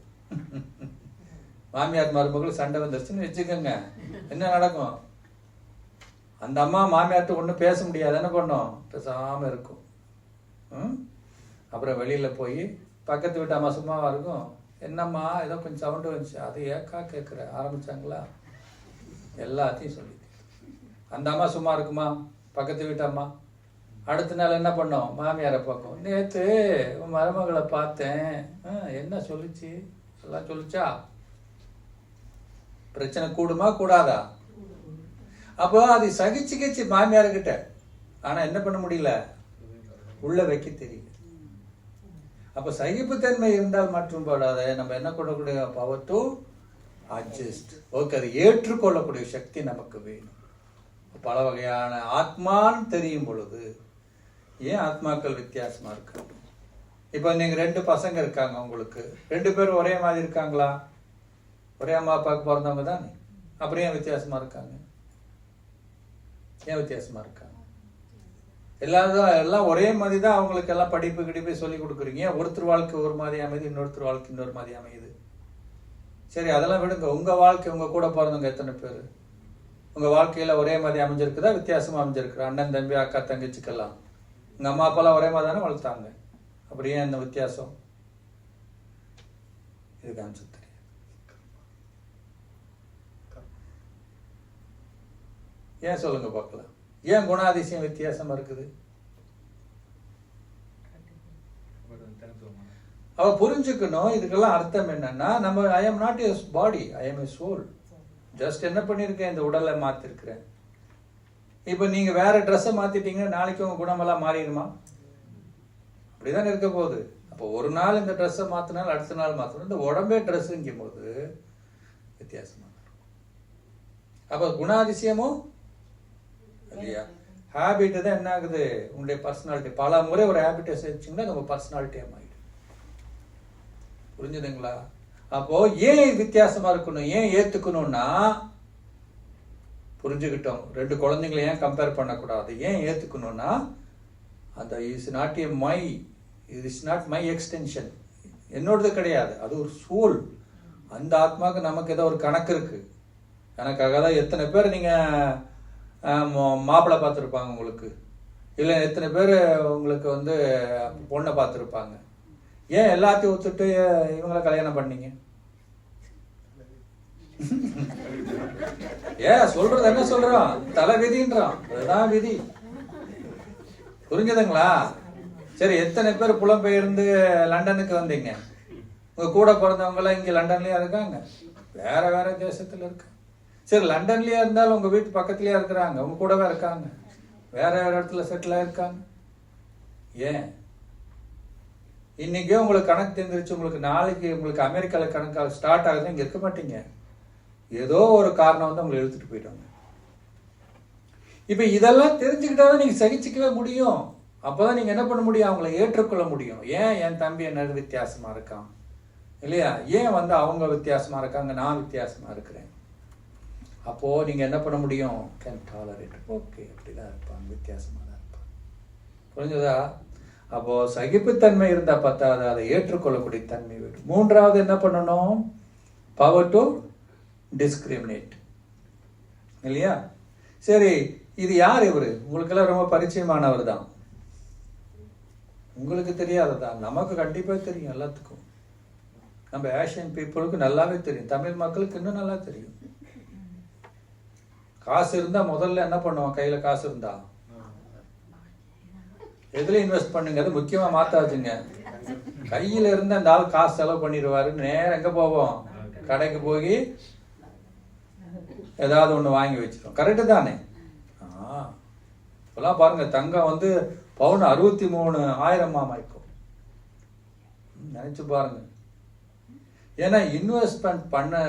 மாமியார் மருமகள் சண்டை வந்துருச்சுன்னு வச்சுக்கோங்க, என்ன நடக்கும்? அந்த அம்மா மாமியார்ட்ட ஒன்றும் பேச முடியாது, என்ன பண்ணும்? பேசாம இருக்கும். அப்புறம் வெளியில போய் பக்கத்து வீட்டு அம்மா சும்மாவா இருக்கும், என்னம்மா ஏதோ கொஞ்சம் சவுண்டு வந்துச்சு, அது ஏக்கா கேட்குற ஆரம்பிச்சாங்களா, எல்லாத்தையும் சொல்லி. அந்த அம்மா சும்மா இருக்குமா? பக்கத்து வீட்டு அம்மா அடுத்த நாள் என்ன பண்ணோம்? மாமியாரை பார்க்கும், நேற்று உன் மருமகளை பார்த்தேன், என்ன சொல்லிச்சு, எல்லாம் சொல்லிச்சா? பிரச்சனை கூடுமா கூடாதா? அப்போ அது சகிச்சுக்கிச்சு மாமியார்கிட்ட, ஆனா என்ன பண்ண முடியல, உள்ள வைக்க தெரியல. அப்ப சகிப்புத்தன்மை இருந்தால் மற்றும் படாத நம்ம என்ன பண்ணக்கூடிய பவர் டு அட்ஜஸ்ட். ஓகே, அதை ஏற்றுக்கொள்ளக்கூடிய சக்தி நமக்கு வேணும். பல வகையான ஆத்மான்னு தெரியும் பொழுது ஏன் ஆத்மாக்கள் வித்தியாசமா இருக்காங்க? இப்ப நீங்க 2 பசங்க இருக்காங்க, உங்களுக்கு 2 பேரும் ஒரே மாதிரி இருக்காங்களா? ஒரே அம்மா அப்பாவுக்கு பிறந்தவங்க தானே, அப்புறம் ஏன் வித்தியாசமா இருக்காங்க? ஏன் வித்தியாசமா இருக்காங்க? எல்லாம் ஒரே மாதிரி தான். அவங்களுக்கு எல்லாம் படிப்பு கிடிப்பு சொல்லி கொடுக்குறீங்க. ஒருத்தர் வாழ்க்கை ஒரு மாதிரி அமையுது, இன்னொருத்தர் வாழ்க்கை இன்னொரு மாதிரி அமையுது. சரி, அதெல்லாம் விடுங்க. உங்க வாழ்க்கை, உங்க கூட பிறந்தவங்க எத்தனை பேர் உங்க வாழ்க்கையில ஒரே மாதிரி அமைஞ்சிருக்குதா, வித்தியாசமா அமைஞ்சிருக்குற? அண்ணன் தம்பி அக்கா தங்கச்சிக்கெல்லாம் உங்க அம்மா அப்பாலாம் ஒரே மாதிரி தானே வளர்த்தாங்க. அப்படி ஏன் இந்த வித்தியாசம்? இதுக்கு ஆன்சர் தெரியும். ஏன் சொல்லுங்க பார்க்கலாம், ஏன் குணாதிசயம் வித்தியாசமா இருக்குது? அவ புரிஞ்சுக்கணும். இதுக்கெல்லாம் அர்த்தம் என்னன்னா, நம்ம I am not a body, I am a soul. Just என்ன பண்ணிருக்கேன், இந்த உடலை மாத்திருக்கிறேன். இப்ப நீங்க வேற ட்ரெஸ்ஸை மாத்திட்டீங்கன்னா நாளைக்கு உங்க குணமெல்லாம் மாறிடுமா? அப்படிதான் இருக்க போகுது. அப்போ ஒரு நாள் இந்த ட்ரெஸ்ஸை மாத்தினாலும் அடுத்த நாள் மாத்தணும். இந்த உடம்பே ட்ரெஸ்ஸுங்கும் போது வித்தியாசமா இருக்கும். அப்ப குணாதிசயமும் இல்லையா? ஹேபிட் தான் என்ன ஆகுது, உங்களுடைய பர்சனாலிட்டி. பல முறை ஒரு ஹேபிட்டை செஞ்சீங்கன்னா நம்ம பர்சனாலிட்டியா மாறிடும். புரிஞ்சுதுங்களா? அப்போ ஏன் வித்தியாசமா இருக்கணும், ஏன் ஏத்துக்கணும்னா, புரிஞ்சுக்கிட்டோம். 2 குழந்தைங்களை ஏன் கம்பேர் பண்ணக்கூடாது, ஏன் ஏத்துக்கணும்னா, அந்த is not a my, is not my extension, என்னோடது கிடையாது, அது ஒரு சோல். அந்த ஆத்மாவுக்கு நமக்கு ஏதோ ஒரு கணக்கு இருக்கு. எனக்காக தான் எத்தனை பேர் நீங்க மாப்பிள்ளை பார்த்துருப்பாங்க உங்களுக்கு, இல்லை எத்தனை பேர் உங்களுக்கு பொண்ணை பார்த்துருப்பாங்க. ஏன் எல்லாத்தையும் ஒத்துட்டு இவங்களை கல்யாணம் பண்ணீங்க? சொல்றது என்ன சொல்றான், தலை விதின்றான். அதுதான் விதி. புரிஞ்சுதுங்களா? சரி, எத்தனை பேர் புலம்பெயர்ந்து லண்டனுக்கு வந்தீங்க? உங்க கூட பிறந்தவங்க எல்லாம் இங்க லண்டன்லயே இருக்காங்க, வேற வேற தேசத்துல இருக்காங்க. சரி, லண்டன்லயே இருந்தாலும் உங்க வீட்டு பக்கத்துலயே இருக்கிறாங்க, உங்க கூடவே இருக்காங்க, வேற வேற இடத்துல செட்டில் ஆயிருக்காங்க. ஏன்? இன்னைக்கே உங்களுக்கு கணக்கு தெரிஞ்சிருச்சு, உங்களுக்கு நாளைக்கு உங்களுக்கு அமெரிக்கால கணக்கு ஸ்டார்ட் ஆகுது, இங்க இருக்க மாட்டீங்க. ஏதோ ஒரு காரணம் உங்களை இழுத்துட்டு போயிட்டாங்க. இப்ப இதெல்லாம் தெரிஞ்சுக்கிட்டாதான் நீங்க சகிச்சுக்கவே முடியும். அப்பதான் நீங்க என்ன பண்ண முடியும், அவங்களை ஏற்றுக்கொள்ள முடியும். ஏன் என் தம்பி என்ன வித்தியாசமா இருக்கான் இல்லையா, ஏன் அவங்க வித்தியாசமா இருக்காங்க, நான் வித்தியாசமா இருக்கிறேன். அப்போ நீங்க என்ன பண்ண முடியும், கேன் டாலரேட். ஓகே, அப்படிதான் இருப்பாங்க, வித்தியாசமா தான் இருப்பாங்க. புரிஞ்சதா? அப்போ சகிப்புத்தன்மை இருந்தா பத்தாது, அதை ஏற்றுக்கொள்ளக்கூடிய தன்மை வேணும். 3வது என்ன பண்ணணும், பவர் டு டிஸ்கிரிமினேட் இல்லையா? சரி, இது யார் இவரு? உங்களுக்கெல்லாம் ரொம்ப பரிச்சயமானவர் தான், உங்களுக்கு தெரியாததான், நமக்கு கண்டிப்பா தெரியும். எல்லாத்துக்கும் நம்ம ஏஷியன் பீப்புளுக்கு நல்லாவே தெரியும், தமிழ் மக்களுக்கு இன்னும் நல்லா தெரியும். காசு இருந்தா முதல்ல என்ன பண்ணுவோம்? கையில காசு இருந்தா எதுல இன்வெஸ்ட் பண்ணுங்க, அது முக்கியமா மாத்தாச்சுங்க. கையில இருந்து அந்த ஆள் காசு செலவு பண்ணிடுவாரு, நேரம் எங்க போவோம்? கடைக்கு போய் ஏதாவது ஒண்ணு வாங்கி வச்சிடும். கரெக்டு தானே? இப்பெல்லாம் பாருங்க, தங்கம் வந்து பவுன் 63,000 இப்போ. நினைச்சு பாருங்க. ஏன்னா இன்வெஸ்ட்மெண்ட் பண்ண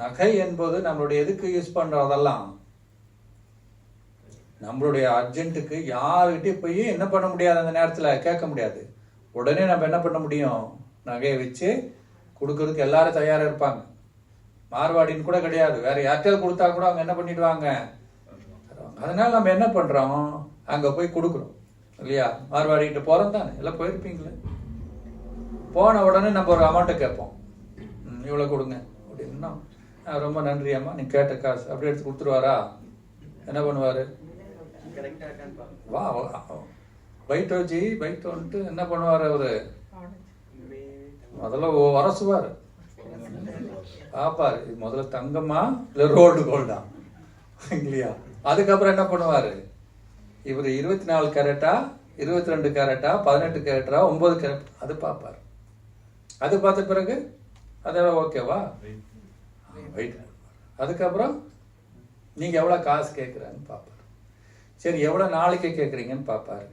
நகை என்பது நம்மளுடைய எதுக்கு யூஸ் பண்றதெல்லாம் நம்மளுடைய அர்ஜென்ட்டுக்கு. யாருக்கிட்டே போய் என்ன பண்ண முடியாது, அந்த நேரத்தில் கேட்க முடியாது. உடனே நம்ம என்ன பண்ண முடியும்? நகையை வச்சு கொடுக்கறதுக்கு எல்லாரும் தயாரா இருப்பாங்க. மார்வாடின்னு கூட கிடையாது, வேற யார்கிட்டயாவது கொடுத்தா கூட அவங்க என்ன பண்ணிடுவாங்க. அதனால நம்ம என்ன பண்றோம்? அங்க போய் கொடுக்குறோம் இல்லையா? மார்வாடிக்கிட்ட போறோம் தானே, எல்லாம் போயிருப்பீங்களே. போன உடனே நம்ம ஒரு அமௌண்ட்டை கேட்போம், இவ்வளவு கொடுங்க அப்படின்னா, ரொம்ப நன்றி அம்மா, நீ கேட்ட காசு அப்படி எடுத்து கொடுத்துருவாரா? என்ன பண்ணுவாரு? வா பைட் வச்சு பைட் வந்துட்டு என்ன பண்ணுவாரு அவரு? முதல்ல வரசுவாரு, பாப்பாரு இது முதல்ல தங்கமா இல்ல ரோல்டு கோல்டா இல்லையா? அதுக்கப்புறம் என்ன பண்ணுவாரு? இவர் 24 கேரட்டா 22 கேரட்டா 18 கேரட்டா 9 கேரட் அது பார்ப்பாரு. அது பார்த்த பிறகு அதெல்லாம் ஓகேவா? அதுக்கப்புறம் நீங்க எவ்வளவு காசு கேட்குறான்னு பார்ப்பாரு. சரி எவ்வளவு நாளைக்கு கேட்குறீங்கன்னு பார்ப்பாரு.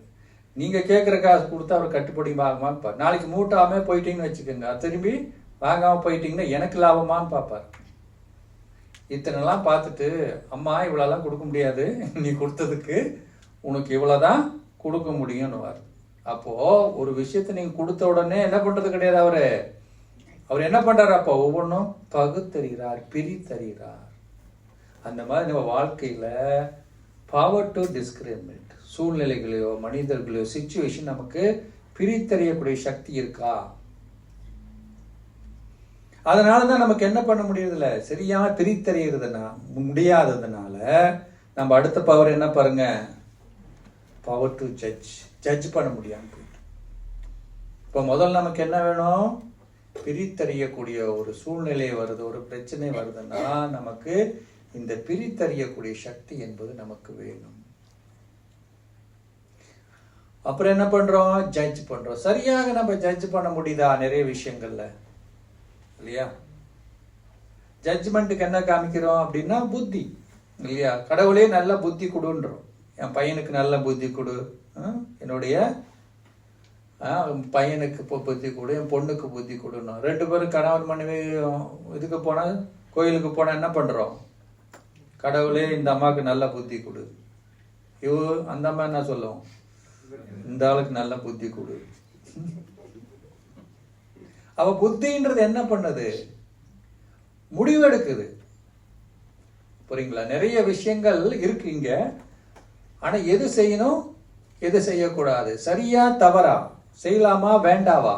நீங்க கேட்குற காசு கொடுத்தா அவர் கட்டுப்படி ஆகுமான்னு பார்ப்பாரு. நாளைக்கு மூட்டாமே போயிட்டீங்கன்னு வச்சுக்கோங்க, திரும்பி வாங்காம போயிட்டீங்கன்னா எனக்கு லாபமான்னு பார்ப்பாரு. இத்தனைலாம் பார்த்துட்டு, அம்மா இவ்வளோலாம் கொடுக்க முடியாது, நீ கொடுத்ததுக்கு உனக்கு இவ்வளோதான் கொடுக்க முடியும்னுவார். அப்போ ஒரு விஷயத்தை நீங்க கொடுத்த உடனே என்ன பண்றது கிடையாது. அவர் என்ன பண்றாரு? அப்போ ஒவ்வொன்றும் பகுத்தறிகிறார், பிரித்தறிகிறார். அந்த மாதிரி நம்ம வாழ்க்கையில பவர் டு டிஸ்கிரிமினேட், சூழ்நிலைகளையோ மனிதர்களையோ சிச்சுவேஷன் நமக்கு பிரித்தறியக்கூடிய சக்தி இருக்கா? அதனாலதான் நமக்கு என்ன பண்ண முடியறதில்ல, சரியா பிரித்தறியறதுனா முடியாததுனால நம்ம அடுத்த பவர் என்ன பாருங்க, பவர் டு ஜட்ஜ் பண்ண முடியாம போயிட்டு. இப்ப முதல்ல நமக்கு என்ன வேணும்? பிரித்தறியக்கூடிய ஒரு சூழ்நிலை வருது, ஒரு பிரச்சனை வருதுன்னா நமக்கு இந்த பிரித்தறியக்கூடிய சக்தி என்பது நமக்கு வேணும். அப்புறம் என்ன பண்றோம்? ஜட்ஜ் பண்றோம். சரியாக நம்ம ஜட்ஜ் பண்ண முடியுதா நிறைய விஷயங்கள்ல இல்லையா? ஜட்ஜ்மெண்ட்டுக்கு என்ன காமிக்கிறோம் அப்படின்னா புத்தி இல்லையா? கடவுளே நல்ல புத்தி கொடுன்றோம். என் பையனுக்கு நல்ல புத்தி கொடு, என்னுடைய பையனுக்கு புத்தி கொடு, என் பொண்ணுக்கு புத்தி கொடுணும். 2 பேரும் கணவன் மனைவி இதுக்கு போனா, கோயிலுக்கு போனா என்ன பண்றோம்? கடவுளே இந்த அம்மாவுக்கு நல்ல புத்தி கொடு. அந்த அம்மா என்ன சொல்லும்? இந்த ஆளுக்கு நல்ல புத்தி கொடு. அவ புத்தின்றது என்ன பண்ணுது? முடிவெடுக்குது. புரியுங்களா? நிறைய விஷயங்கள் இருக்கு இங்க. ஆனா எது செய்யணும், எது செய்யக்கூடாது, சரியா தவறா, செய்யலாமா வேண்டாவா,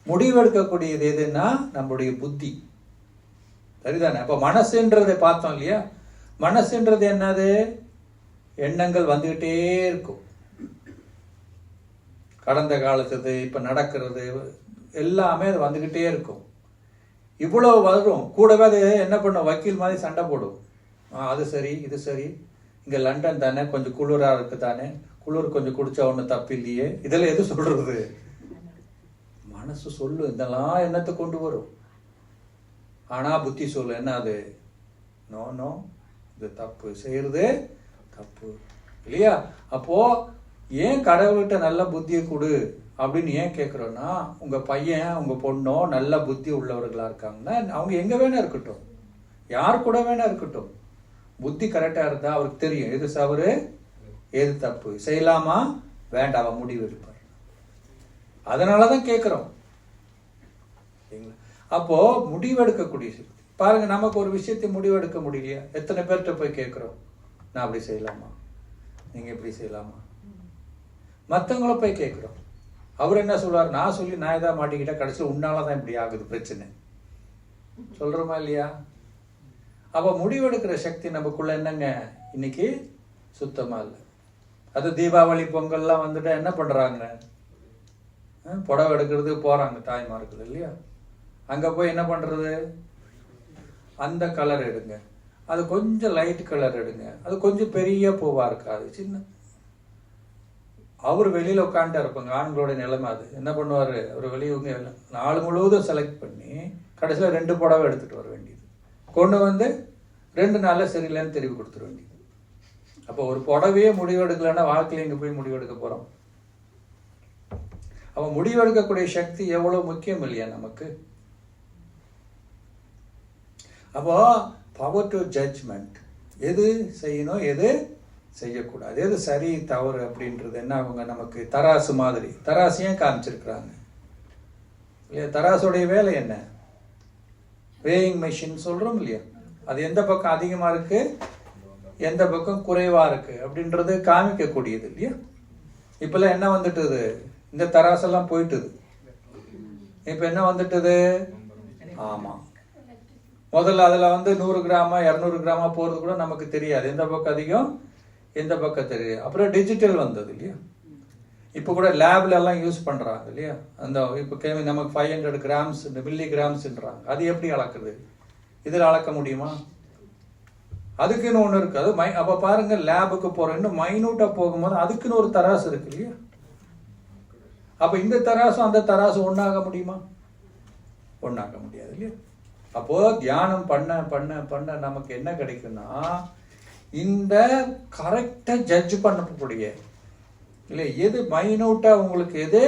முடிவெடுக்கக்கூடியது எதுன்னா நம்மளுடைய புத்தி. சரிதானே? அப்ப மனசுன்றதை பார்த்தோம் இல்லையா? மனசுன்றது என்னது? எண்ணங்கள் வந்துகிட்டே இருக்கும். கடந்த காலத்துது, இப்ப நடக்கிறது எல்லாமே அது வந்துகிட்டே இருக்கும். இவ்வளவு வரும். கூடவே அது என்ன பண்ணும்? வக்கீல் மாதிரி சண்டை போடும். அது சரி, இது சரி, இங்க லண்டன் தானே, கொஞ்சம் குளிரா இருக்கு தானே, குளிர் கொஞ்சம் குடிச்சா ஒன்றும் தப்பு இல்லையே, இதெல்லாம் எது சொல்றது? மனசு சொல்லு, இதெல்லாம் என்னத்தை கொண்டு வரும். ஆனா புத்தி சொல்லு என்ன? அது நோ நோ, இது தப்பு, செய்யறது தப்பு இல்லையா? அப்போ ஏன் கடவுள்கிட்ட நல்ல புத்தியை கொடு அப்படின்னு ஏன் கேட்குறோன்னா, உங்க பையன் உங்க பொண்ணோ நல்ல புத்தி உள்ளவர்களா இருக்காங்கன்னா அவங்க எங்க வேணா இருக்கட்டும், யார் கூட வேணா இருக்கட்டும், புத்தி கரெக்டா இருந்தா அவருக்கு தெரியும் எது தவறு எது தப்பு, செய்யலாமா வேண்டாமா முடிவு எடுப்பார். அதனாலதான் கேட்கிறோம். அப்போ முடிவெடுக்கக்கூடிய சக்தி பாருங்க. நமக்கு ஒரு விஷயத்தை முடிவெடுக்க முடியலையா? எத்தனை பேர்கிட்ட போய் கேட்கிறோம், நான் அப்படி செய்யலாமா, நீங்க எப்படி செய்யலாமா? மற்றவங்கள போய் கேட்கிறோம். அவர் என்ன சொல்றாரு? நான் சொல்லி நான் ஏதாவது மாட்டிக்கிட்டா கடைசியில் உன்னாலதான் இப்படி ஆகுது பிரச்சனை, சொல்றோமா இல்லையா? அப்ப முடிவெடுக்கிற சக்தி நமக்குள்ள என்னங்க இன்னைக்கு சுத்தமா இல்லை. அது தீபாவளி பொங்கல்லாம் வந்துட்டா என்ன பண்றாங்க? புடவை எடுக்கிறது போறாங்க தாய்மார்கள் இல்லையா? அங்க போய் என்ன பண்றது? அந்த கலர் எடுங்க, அது கொஞ்சம் லைட் கலர் எடுங்க, அது கொஞ்சம் பெரிய பூவா இருக்காது, சின்ன. அவர் வெளியில உட்காந்துட்டா இருப்பாங்க, ஆண்களோட நிலைமை அது. என்ன பண்ணுவாரு, அவர் வெளியே நாலு முழுவதும் செலக்ட் பண்ணி கடைசியில் 2 புடவை எடுத்துட்டு வர வேண்டியது, கொண்டு வந்து 2 நாள்ல சரியில்லைன்னு திருப்பி கொடுத்துட வேண்டியது. அப்போ ஒரு புடவையே முடிவெடுக்கலன்னா வாழ்க்கையில இங்க போய் முடிவெடுக்க போறோம்? அவன் முடிவெடுக்கக்கூடிய சக்தி எவ்வளவு முக்கியம் இல்லையா நமக்கு? அப்போ பவர் டு ஜட்ஜ்மெண்ட், எது செய்யணும் எது செய்யக்கூடாது, எது சரி தவறு அப்படின்றது என்ன அவங்க நமக்கு தராசு மாதிரி. தராசையும் காமிச்சிருக்கிறாங்க இல்லையா? தராசுடைய வேலை என்ன? வேயிங் மெஷின் சொல்றோம் இல்லையா? அது எந்த பக்கம் அதிகமா இருக்கு, எந்த பக்கம் குறைவா இருக்கு அப்படின்றது காமிக்கக்கூடியது இல்லையா? இப்பெல்லாம் என்ன வந்துட்டுது, இந்த தராசெல்லாம் போயிட்டுது. இப்ப என்ன வந்துட்டுது? ஆமா, முதல்ல அதுல 100 கிராமா 200 கிராமா போறது கூட நமக்கு தெரியாது, எந்த பக்கம் அதிகம் எந்த பக்கம் தெரியாது. அப்புறம் டிஜிட்டல் வந்தது இல்லையா? இப்ப கூட லேப்ல எல்லாம் யூஸ் பண்றாங்க இல்லையா? அந்த இப்ப நமக்கு 500 கிராம்ஸ் மில்லி கிராம்ஸ்ன்றாங்க. அது எப்படி அளக்குது? இதுல அளக்க முடியுமா? அதுக்குன்னு ஒண்ணு இருக்கு. அது அப்ப பாருங்க, லேபுக்கு போறோம், இன்னும் மைனூட்டா போகும்போது அதுக்குன்னு ஒரு தராசு இருக்கு இல்லையா? அப்ப இந்த தராசும் அந்த தராசு ஒண்ணாக முடியுமா? ஒண்ணாக முடியாது இல்லையா? அப்போ தியானம் பண்ண பண்ண பண்ண நமக்கு என்ன கிடைக்கும்னா, இந்த கரெக்டா ஜட்ஜ் பண்ணக்கூடிய இல்ல, எது மைனூட்டா உங்களுக்கு எது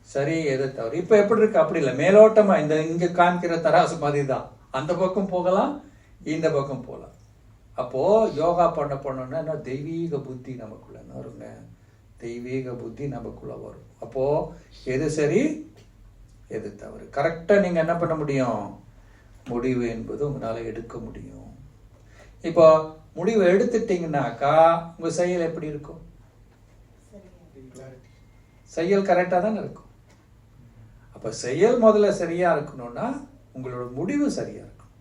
சரி எது தவறு. இப்ப எப்படி இருக்கு அப்படி இல்லை, மேலோட்டமா இந்த இங்க காமிக்கிற தராசு மாதிரி தான். அந்த பக்கம் போகலாம், இந்த பக்கம் போகலாம். அப்போ யோகா பண்ணணும்னா தெய்வீக புத்தி நமக்குள்ள வருங்க, தெய்வீக புத்தி நமக்குள்ள வரும். அப்போ எது சரி எது தவறு கரெக்டா நீங்க என்ன பண்ண முடியும், முடிவு என்பது உங்களால எடுக்க முடியும். இப்போ முடிவு எடுத்துட்டீங்கன்னாக்கா உங்க செயல் எப்படி இருக்கும்? செயல் கரெக்டா தானே இருக்கும். அப்ப செயல் முதல்ல சரியா இருக்கணும்னா உங்களோட முடிவு சரியா இருக்கும்.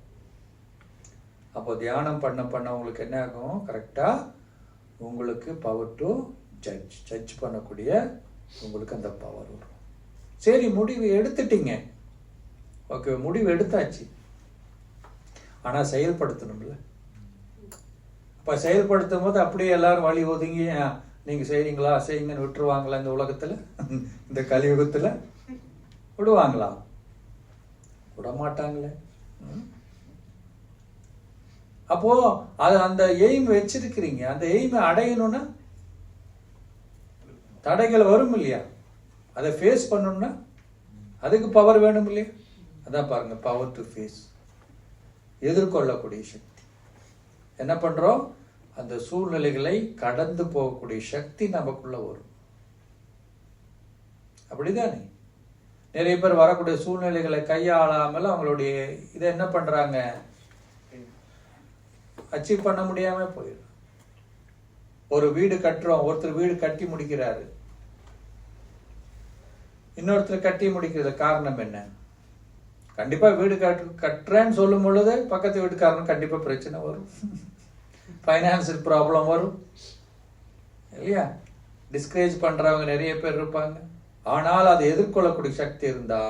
அப்போ தியானம் பண்ண பண்ண உங்களுக்கு என்ன ஆகும், கரெக்டா உங்களுக்கு பவர் டு ஜட்ஜ் பண்ணக்கூடிய உங்களுக்கு அந்த பவர் வரும். சரி, முடிவு எடுத்துட்டீங்க, ஓகே, முடிவு எடுத்தாச்சு, ஆனா செயல்படுத்தணும்ல. அப்ப செயல்படுத்தும் போது அப்படியே எல்லாரும் வழி ஒதுங்கி நீங்க செய்றீங்களா செய்யுங்கன்னு விட்டுருவாங்களா? இந்த உலகத்துல இந்த கலியுகத்துல விடுவாங்களா? விடமாட்டாங்களே. அப்போ அது அந்த எய்ம் வச்சிருக்கிறீங்க, அந்த எய்மை அடையணும்னா தடைகள் வரும் இல்லையா? அதை ஃபேஸ் பண்ணணும்னா அதுக்கு பவர் வேணும் இல்லையா? அதான் பாருங்க, பவர் டு ஃபேஸ், எதிர்கொள்ளக்கூடிய சக்தி. என்ன பண்றோம், அந்த சூழ்நிலைகளை கடந்து போகக்கூடிய சக்தி நமக்குள்ள வரும். அப்படிதானே? நிறைய பேர் வரக்கூடிய சூழ்நிலைகளை கையாளாமல் அவங்களுடைய இதை என்ன பண்றாங்க, அச்சீவ் பண்ண முடியாம போயிடும். ஒரு வீடு கட்டுறோம், ஒருத்தர் வீடு கட்டி முடிக்கிறாரு, இன்னொருத்தர் கட்டி முடிக்கிறது காரணம் என்ன? கண்டிப்பா வீடு கட்டுறேன்னு சொல்லும் பொழுது பக்கத்து வீட்டுக்காரனுக்கு கண்டிப்பா பிரச்சனை வரும், பைனான்சியல் ப்ராப்ளம் வரும் இல்லையா? டிஸ்கரேஜ் பண்றவங்க நிறைய பேர் இருப்பாங்க. ஆனால் அதை எதிர்கொள்ளக்கூடிய சக்தி இருந்தா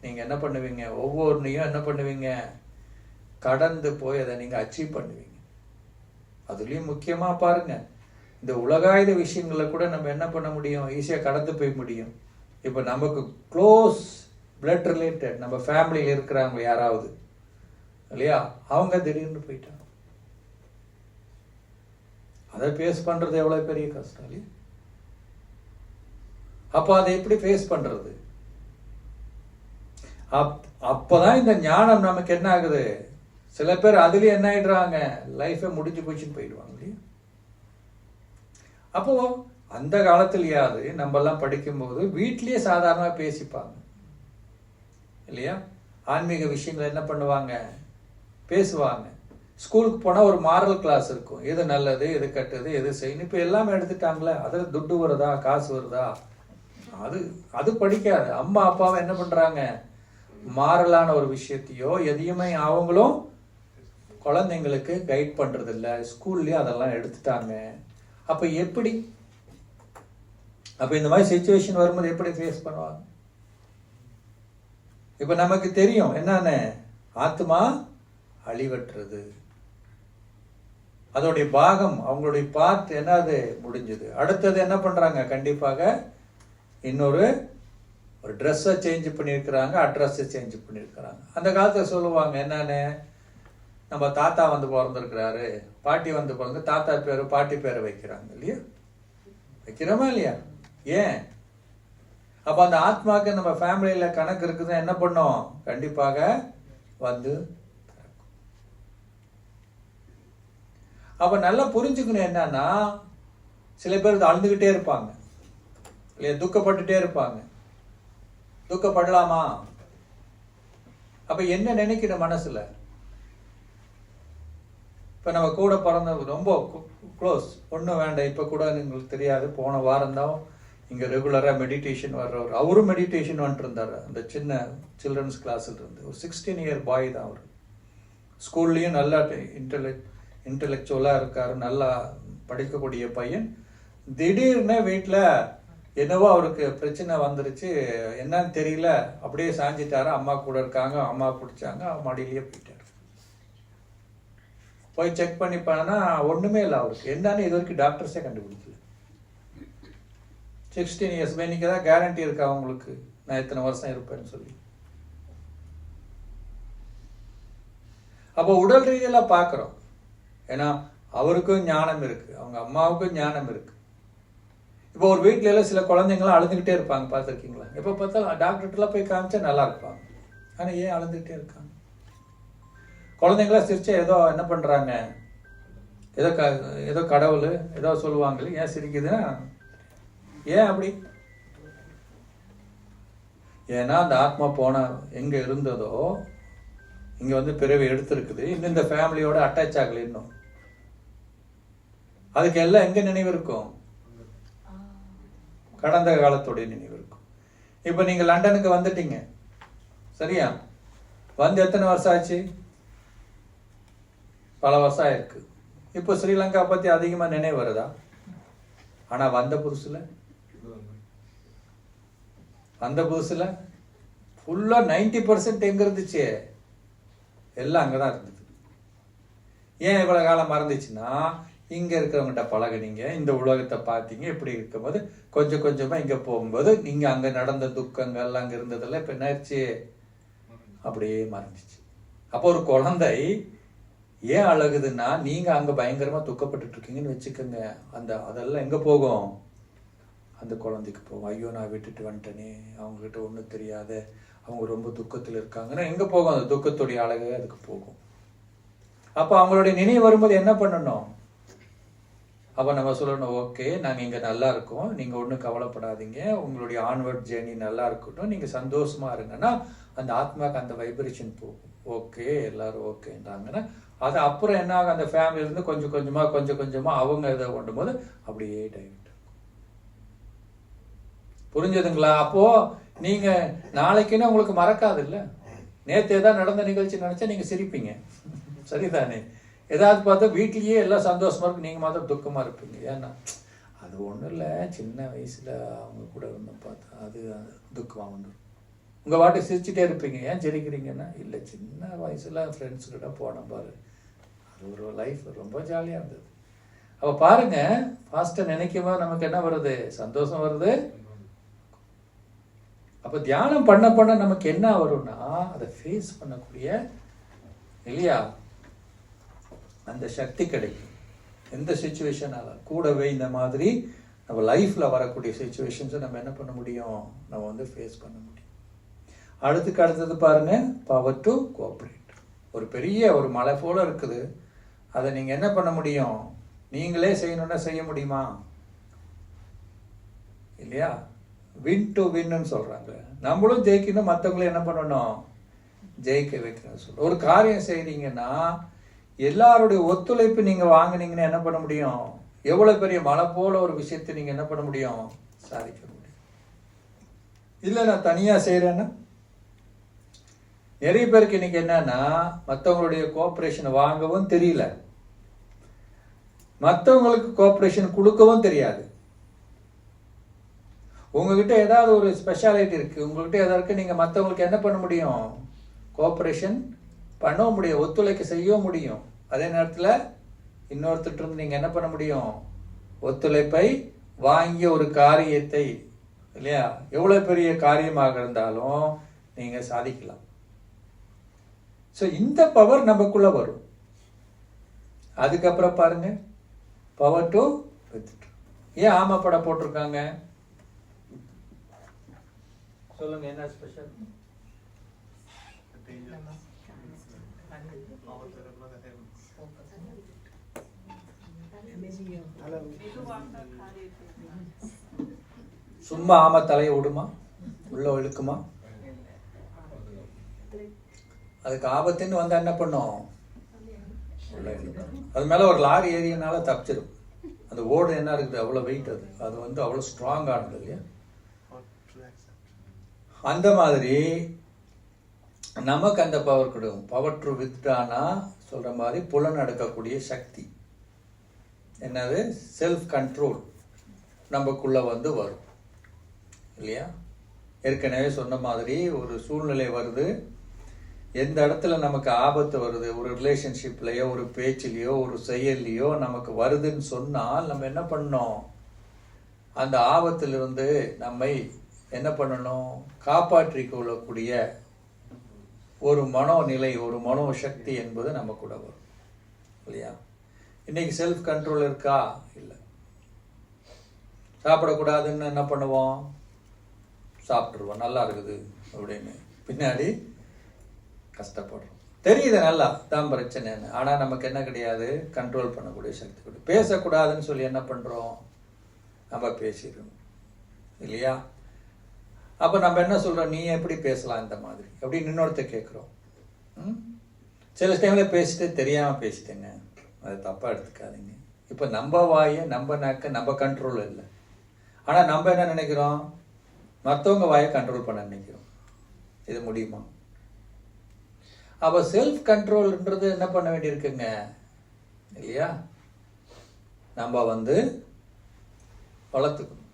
நீங்க என்ன பண்ணுவீங்க, ஒவ்வொன்றையும் என்ன பண்ணுவீங்க, கடந்து போய் அதை நீங்க அச்சீவ் பண்ணுவீங்க. அதுலயும் முக்கியமா பாருங்க, இந்த உலகாயுத விஷயங்களை கூட நம்ம என்ன பண்ண முடியும், ஈஸியா கடந்து போய் முடியும். இப்ப நமக்கு க்ளோஸ் பிளட் ரிலேட்டட் நம்ம ஃபேமிலியில் இருக்கிறாங்க யாராவது இல்லையா, அவங்க திடீர்னு போயிட்டாங்க, அதை ஃபேஸ் பண்றது எவ்வளவு பெரிய கஷ்டம் இல்லையா? அப்ப அதை எப்படி ஃபேஸ் பண்றது? அப்பதான் இந்த ஞானம் நமக்கு என்ன ஆகுது. சில பேர் அதுலயே என்ன ஆயிடுறாங்க, லைஃபே முடிஞ்சு போச்சுன்னு போயிடுவாங்க இல்லையா? அப்போ அந்த காலத்திலேயாவது நம்ம எல்லாம் படிக்கும்போது வீட்லயே சாதாரணமா பேசிப்பாங்க இல்லையா? ஆன்மீக விஷயங்கள் என்ன பண்ணுவாங்க, பேசுவாங்க. ஸ்கூலுக்கு போனா ஒரு மாரல் கிளாஸ் இருக்கும், எது நல்லது எது கெட்டது எது செய்யணும். இப்ப எல்லாமே எடுத்துட்டாங்களே, அதுல துட்டு வருதா காசு வருதா, அது படிக்காது. அம்மா அப்பாவை என்ன பண்றாங்க, மாறலான ஒரு விஷயத்தையோ எதையுமே அவங்களும் குழந்தைங்களுக்கு கைட் பண்றது இல்ல. ஸ்கூல்லயே அதெல்லாம் எடுத்துட்டாங்க. அப்ப எப்படி, அப்ப இந்த மாதிரி சிச்சுவேஷன் வரும்போது எப்படி ஃபேஸ் பண்ணுவாங்க? இப்ப நமக்கு தெரியும் என்னன்னு, ஆத்மா அழிவற்றது, அதோடைய பாகம், அவங்களுடைய பார்ட் என்னது முடிஞ்சது. அடுத்தது என்ன பண்றாங்க, கண்டிப்பாக இன்னொரு ட்ரெஸ்ஸை சேஞ்ச் பண்ணியிருக்கிறாங்க, அட்ரஸை சேஞ்ச் பண்ணியிருக்கிறாங்க. அந்த காலத்தில் சொல்லுவாங்க என்னன்னு, நம்ம தாத்தா வந்து பிறந்திருக்கிறாரு, பாட்டி வந்து பிறந்து தாத்தா பேரு பாட்டி பேரை வைக்கிறாங்க இல்லையா, வைக்கிறோமா இல்லையா? ஏன்? அப்ப அந்த ஆத்மாக்கு நம்ம ஃபேமிலியில கணக்கு இருக்குதுன்னு என்ன பண்ணோம், கண்டிப்பாக வந்து. அப்ப நல்லா புரிஞ்சுக்கணும் என்னன்னா, சில பேர் அழுதுகிட்டே இருப்பாங்க இல்லையா, துக்கப்பட்டுட்டே இருப்பாங்க. துக்கப்படலாமா? அப்ப என்ன நினைக்கிற மனசுல? இப்ப நம்ம கூட பிறந்த ரொம்ப க்ளோஸ், ஒன்றும் வேண்டாம், இப்ப கூட உங்களுக்கு தெரியாது, போன வாரம் தான் இங்க ரெகுலரா மெடிடேஷன் வர்றவர், அவரும் மெடிடேஷன் வந்துட்டு இருந்தாரு. அந்த சின்ன சில்ட்ரன்ஸ் கிளாஸ்ல இருந்து ஒரு 16 இயர் பாய் தான் அவர். ஸ்கூல்லையும் நல்லா இன்டெலெக்சுவலா இருக்காரு, நல்லா படிக்கக்கூடிய பையன். திடீர்னு வீட்டில் என்னவோ அவருக்கு பிரச்சனை வந்துருச்சு, என்னன்னு தெரியல, அப்படியே சாஞ்சிட்டாரு. அம்மா கூட இருக்காங்க, அம்மா பிடிச்சாங்க, மடியிலேயே போயிட்டாரு. போய் செக் பண்ணி பண்ணா ஒண்ணுமே இல்லை அவருக்கு. என்னன்னு இது வரைக்கும் டாக்டர்ஸே கண்டுபிடிக்கல. 16 இயர்ஸ். இன்னைக்கு தான் கேரண்டி இருக்கா அவங்களுக்கு நான் எத்தனை வருஷம் இருப்பேன்னு சொல்லி. அப்போ உடல் ரீதியில பாக்குறோம். ஏன்னா அவருக்கும் ஞானம் இருக்கு, அவங்க அம்மாவுக்கும் ஞானம் இருக்கு. இப்போ ஒரு வீட்டுல எல்லாம் சில குழந்தைங்களாம் அழுதுகிட்டே இருப்பாங்க, பார்த்துருக்கீங்களா? எப்போ பார்த்தாலும் டாக்டர்கிட்டலாம் போய் காமிச்சா நல்லா இருப்பாங்க, ஆனா ஏன் அழுதுகிட்டே இருக்காங்க? குழந்தைங்களா சிரிச்சா ஏதோ என்ன பண்றாங்க, ஏதோ கடவுள் ஏதோ சொல்லுவாங்களே, ஏன் சிரிக்குதுன்னா ஏன் அப்படி? ஏன்னா அந்த ஆத்மா போன எங்க இருந்ததோ இங்க வந்து பிறவி எடுத்திருக்குது, இன்னும் இந்த ஃபேமிலியோட அட்டாச் ஆகல. இன்னும் அதுக்கு எல்லாம் எங்க நினைவு இருக்கும், கடந்த காலத்துடைய நினைவு இருக்கும். இப்ப நீங்க லண்டனுக்கு வந்துட்டீங்க, சரியா? வந்து எத்தனை வருஷம் ஆச்சு? பல வருஷம் ஆயிருக்கு. இப்போ ஸ்ரீலங்கா பத்தி அதிகமா நினைவு வருதா? ஆனா வந்த புதுசுல ஃபுல்லா 90% எங்க இருந்துச்சு? எல்லாம் அங்கதான் இருந்தது. ஏன் இவ்வளவு காலம் மறந்துச்சுன்னா, இங்க இருக்கிறவங்கிட்ட பழகுனீங்க, இந்த உலகத்தை பார்த்தீங்க. இப்படி இருக்கும்போது கொஞ்சம் கொஞ்சமா இங்க போகும்போது நீங்க அங்க நடந்த துக்கங்கள் அங்க இருந்ததெல்லாம் இப்ப என்னாச்சு, அப்படியே மறந்துச்சு. அப்போ ஒரு குழந்தை ஏன் அழகுதுன்னா, நீங்க அங்க பயங்கரமா துக்கப்பட்டு இருக்கீங்கன்னு வச்சுக்கோங்க, அதெல்லாம் எங்க போகும், அந்த குழந்தைக்கு போகும். ஐயோ நான் விட்டுட்டு வந்துட்டேனே, அவங்க கிட்ட ஒண்ணும் தெரியாத, அவங்க ரொம்ப துக்கத்தில் இருக்காங்கன்னா எங்க போகும், அந்த துக்கத்துடைய அழகு அதுக்கு போகும். அப்ப அவங்களுடைய நினைவு வரும்போது என்ன பண்ணணும், அப்ப நம்ம சொல்லணும், ஓகே நாங்க இங்க நல்லா இருக்கோம், நீங்க ஒண்ணும் கவலைப்படாதீங்க, உங்களுடைய ஆன்வர்ட் ஜேர்னி நல்லா இருக்கட்டும், நீங்க சந்தோஷமா இருங்கன்னா அந்த ஆத்மாக்கு அந்த வைப்ரேஷன் போகும். ஓகே எல்லாரும் ஓகேன்றாங்கன்னா அது அப்புறம் என்ன ஆகும், அந்த ஃபேமிலில இருந்து கொஞ்சம் கொஞ்சமா அவங்க இதை கொண்டும் போது அப்படியே டைவர்ட். புரிஞ்சதுங்களா? அப்போ நீங்க நாளைக்குன்னு உங்களுக்கு மறக்காது இல்ல, நேற்று ஏதாவது நடந்த நிகழ்ச்சி நினைச்சா நீங்க சிரிப்பீங்க, சரிதானே? ஏதாவது பார்த்தா வீட்லயே எல்லாம் சந்தோஷமா இருக்கு, நீங்க மாத்திரம் துக்கமா இருப்பீங்க. ஏன்னா அது ஒண்ணும் இல்லை, சின்ன வயசுல அவங்க கூட இருந்தோம் பார்த்தா அது துக்கமா வந்துடும். உங்க வாட்டி சிரிச்சுட்டே இருப்பீங்க, ஏன் சிரிக்கிறீங்கன்னா, இல்லை சின்ன வயசுல ஃப்ரெண்ட்ஸ் கிட்ட போனோம் பாரு, அது ஒரு லைஃப் ரொம்ப ஜாலியா இருந்தது. அப்ப பாருங்க, ஃபாஸ்டா நினைக்கும் போது நமக்கு என்ன வருது, சந்தோஷம் வருது. அப்ப தியானம் பண்ண பண்ண நமக்கு என்ன வரும்னா, அதை ஃபேஸ் பண்ணக்கூடிய இல்லையா அந்த சக்தி கிடைக்கும். எந்த சுச்சுவேஷனால கூடவே இந்த மாதிரி நம்ம லைஃப்ல வரக்கூடிய சுச்சுவேஷன்ஸை நம்ம என்ன பண்ண முடியும், நம்ம வந்து ஃபேஸ் பண்ண முடியும். அடுத்தது பாருங்க, பவர் டு கோஆபரேட். ஒரு பெரிய ஒரு மலை போல இருக்குது, அதை நீங்க என்ன பண்ண முடியும், நீங்களே செய்யணும்னா செய்ய முடியுமா இல்லையா? வின் டு வின்னு சொல்றாங்க. நம்மளும் ஜெயிக்கணும், மற்றவங்களும் என்ன பண்ணணும், ஜெயிக்க வைக்கணும்னு சொல்ற. ஒரு காரியம் செய்றீங்கன்னா எல்லாருடைய ஒத்துழைப்பு நீங்க வாங்கினீங்கன்னா என்ன பண்ண முடியும், எவ்வளவு பெரிய மலை போல ஒரு விஷயத்தை நீங்க என்ன பண்ண முடியும், சாதிக்க முடியும். இல்ல நான் தனியா செய்யறேன்னா, நிறைய பேருக்கு இன்னைக்கு என்னன்னா மற்றவங்களுடைய கோஆபரேஷன் வாங்கவும் தெரியல, மற்றவங்களுக்கு கோஆபரேஷன் கொடுக்கவும் தெரியாது. உங்ககிட்ட ஏதாவது ஒரு ஸ்பெஷாலிட்டி இருக்கு, உங்ககிட்ட ஏதாவது இருக்கு, நீங்க மற்றவங்களுக்கு என்ன பண்ண முடியும், கோஆபரேஷன் பண்ணவும் முடியும், ஒத்துழைக்க செய்யவும் முடியும். அதே நேரத்தில் இன்னொருத்தர் இருந்து நீங்க என்ன பண்ண முடியும்? ஒத்துழைப்பை வாங்கிய ஒரு காரியத்தை, இல்லையா, எவ்வளவு பெரிய காரியமாக இருந்தாலும் நீங்க சாதிக்கலாம். ஸோ இந்த பவர் நமக்குள்ள வரும். அதுக்கப்புறம் பாருங்க, பவர் டு வித்ட்ரா. ஏன் ஆமா படம் போட்டிருக்காங்க சொல்லுங்க, என்ன ஸ்பெஷல்? சும்மா ஆமா தலையை விடுமா, உள்ள இழுக்குமா? அதுக்கு ஆபத்துன்னு வந்தா என்ன பண்ணும்? உள்ள இழுக்கும். அது மேல ஒரு லாரி ஏரியனால தப்பிச்சிடும். அந்த ஓடு என்ன இருக்குது, அவ்வளவு வெயிட், அது வந்து அவ்வளவு ஸ்ட்ராங் ஆனது இல்லையா? அந்த மாதிரி நமக்கு அந்த பவர் கொடுக்கும். பவர் டு வித்ட்ரானா சொல்ற மாதிரி புலன் அடக்கக்கூடிய சக்தி, என்னது, செல்ஃப் கண்ட்ரோல் நமக்குள்ள வந்து வரும் இல்லையா? ஏற்கனவே சொன்ன மாதிரி ஒரு சூழ்நிலை வருது, எந்த இடத்துல நமக்கு ஆபத்து வருது, ஒரு ரிலேஷன்ஷிப்லயோ ஒரு பேச்சிலையோ ஒரு செயல்லையோ நமக்கு வருதுன்னு சொன்னால் நம்ம என்ன பண்ணணும்? அந்த ஆபத்திலிருந்து நம்மை என்ன பண்ணணும்? காப்பாற்றி கொள்ளக்கூடிய ஒரு மனோநிலை, ஒரு மனோசக்தி என்பது நம்ம கூட வரும் இல்லையா? இன்னைக்கு செல்ஃப் கண்ட்ரோல் இருக்கா? இல்லை. சாப்பிடக்கூடாதுன்னு என்ன பண்ணுவோம்? சாப்பிட்டுருவோம், நல்லா இருக்குது அப்படின்னு. பின்னாடி கஷ்டப்படுறோம். தெரியுது நல்லா தான் பிரச்சனைன்னு. ஆனா நமக்கு என்ன கிடையாது? கண்ட்ரோல் பண்ணக்கூடிய சக்தி கிடையாது. பேசக்கூடாதுன்னு சொல்லி என்ன பண்றோம்? நம்ம பேசிடுறோம் இல்லையா? அப்ப நம்ம என்ன சொல்றோம்? நீ எப்படி பேசலாம் இந்த மாதிரி அப்படின்னு இன்னொருத்த கேட்கிறோம். சில டைம்ல பேசிட்டு தெரியாம பேசிட்டேங்க, அதை தப்பா எடுத்துக்காதீங்க. இப்ப நம்ம வாயை, நம்ம நாக்க நம்ம கண்ட்ரோல் இல்லை. ஆனா நம்ம என்ன நினைக்கிறோம்? மற்றவங்க வாயை கண்ட்ரோல் பண்ண நினைக்கிறோம். இது முடியுமா? அப்ப செல்ஃப் கண்ட்ரோல்ன்றது என்ன பண்ண வேண்டியிருக்குங்க இல்லையா? நம்ம வந்து வளர்த்துக்கணும்.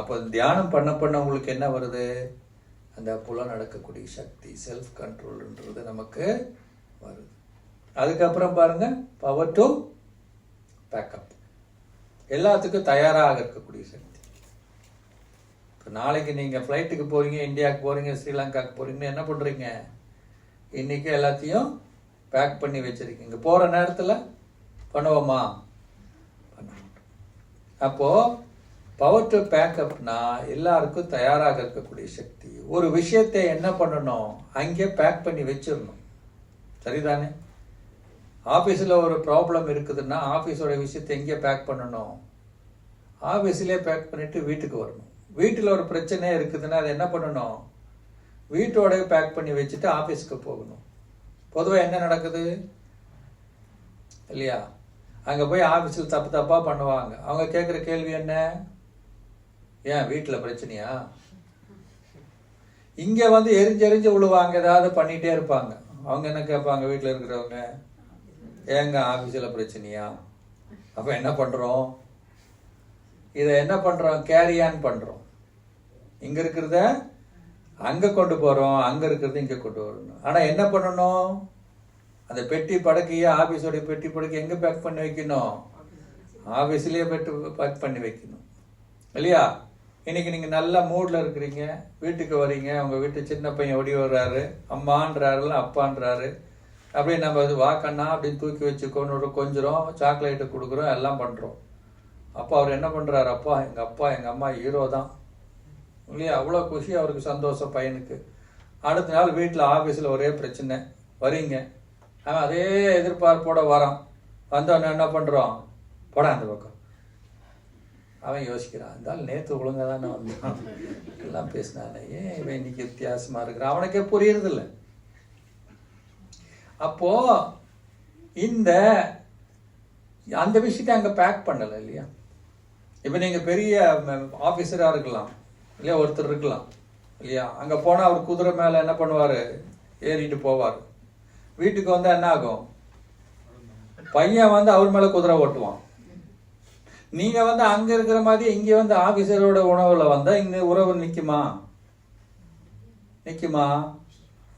அப்போ தியானம் பண்ண உங்களுக்கு என்ன வருது? அந்த புலன் நடக்கக்கூடிய சக்தி, செல்ஃப் கண்ட்ரோல்ன்றது நமக்கு வருது. அதுக்கப்புறம் பாருங்க, பவர் டு பேக்கப், எல்லாத்துக்கும் தயாராக இருக்கக்கூடிய சக்தி. இப்போ நாளைக்கு நீங்க ஃப்ளைட்டுக்கு போறீங்க, இந்தியாவுக்கு போறீங்க, ஸ்ரீலங்காவுக்கு போறீங்கன்னு என்ன பண்றீங்க? இன்னைக்கு எல்லாத்தையும் பேக் பண்ணி வச்சிருக்கீங்க. போற நேரத்துல பண்ணுவோமா? பண்ண மாட்டோம். அப்போ பவர் டு பேக்கப்னா எல்லாருக்கும் தயாராக இருக்கக்கூடிய சக்தி. ஒரு விஷயத்தை என்ன பண்ணணும்? அங்கே பேக் பண்ணி வச்சிடணும். சரிதானே? ஆபீஸ்ல ஒரு ப்ராப்ளம் இருக்குதுன்னா ஆபீஸோட விஷயத்தை எங்கே பேக் பண்ணணும்? ஆபீஸ்லயே பேக் பண்ணிட்டு வீட்டுக்கு வரணும். வீட்டில் ஒரு பிரச்சனை இருக்குதுன்னா அதை என்ன பண்ணணும்? வீட்டோட பேக் பண்ணி வச்சுட்டு ஆபீஸ்க்கு போகணும். பொதுவாக என்ன நடக்குது இல்லையா? அங்க போய் ஆபீஸில் தப்பு தப்பா பண்ணுவாங்க. அவங்க கேட்குற கேள்வி என்ன? ஏன் வீட்டில் பிரச்சனையா? இங்க வந்து எரிஞ்செறிஞ்சு விழுவாங்க, ஏதாவது பண்ணிட்டே இருப்பாங்க. அவங்க என்ன கேட்பாங்க? வீட்டில் இருக்கிறவங்க, ஏங்க ஆபீஸில் பிரச்சனையா? அப்ப என்ன பண்றோம்? இதை என்ன பண்றோம்? கேரியான் பண்றோம். இங்க இருக்கிறத அங்க கொண்டு போறோம், அங்க இருக்கிறது இங்க கொண்டு வரணும். ஆனா என்ன பண்ணணும்? அந்த பெட்டி படுக்கைய, ஆபீஸோட பெட்டி படுக்கை எங்க பேக் பண்ணி வைக்கணும்? ஆபீஸ்லயே பேக் பண்ணி வைக்கணும் இல்லையா? இன்னைக்கு நீங்க நல்ல மூட்ல இருக்கிறீங்க, வீட்டுக்கு வரீங்க, உங்க வீட்டு சின்ன பையன் ஓடி வர்றாரு, அம்மான்றாரு, அப்பான்றாரு. அப்படியே நம்ம அது வாக்கண்ணா அப்படின்னு தூக்கி வச்சுக்கோன்னு கொஞ்சம் சாக்லேட்டு கொடுக்குறோம், எல்லாம் பண்றோம். அப்பா அவர் என்ன பண்றாரு? அப்பா எங்க அம்மா ஹீரோ தான் இல்லையா? அவ்வளோ குஷி, அவருக்கு சந்தோஷம் பையனுக்கு. அடுத்த நாள் வீட்டில் ஆஃபீஸில் ஒரே பிரச்சனை, வரீங்க, அவன் அதே எதிர்பார்ப்போட வரான். வந்தவொடனே என்ன பண்ணுறோம்? போடா அந்த பக்கம். அவன் யோசிக்கிறான், இருந்தாலும் நேற்று ஒழுங்காக தானே வந்தான், எல்லாம் பேசினானே, ஏன் இவன் இன்னைக்கு வித்தியாசமா இருக்கிறான்? அவனுக்கே புரியுறது இல்லை. அப்போ இந்த அந்த விஷயத்தை அங்கே பேக் பண்ணலை இல்லையா? இப்போ நீங்கள் பெரிய ஆஃபீஸராக இருக்கலாம் இல்லையா, ஒருத்தர் இருக்கலாம் இல்லையா? அங்கே போனால் அவர் குதிரை மேலே என்ன பண்ணுவார்? ஏறிட்டு போவார். வீட்டுக்கு வந்தால் என்ன ஆகும்? பையன் வந்து அவர் மேலே குதிரை ஓட்டுவான். நீங்கள் வந்து அங்கே இருக்கிற மாதிரி இங்கே வந்து ஆஃபீஸரோட உணவில் வந்தால் இங்கே உறவு நிற்குமா?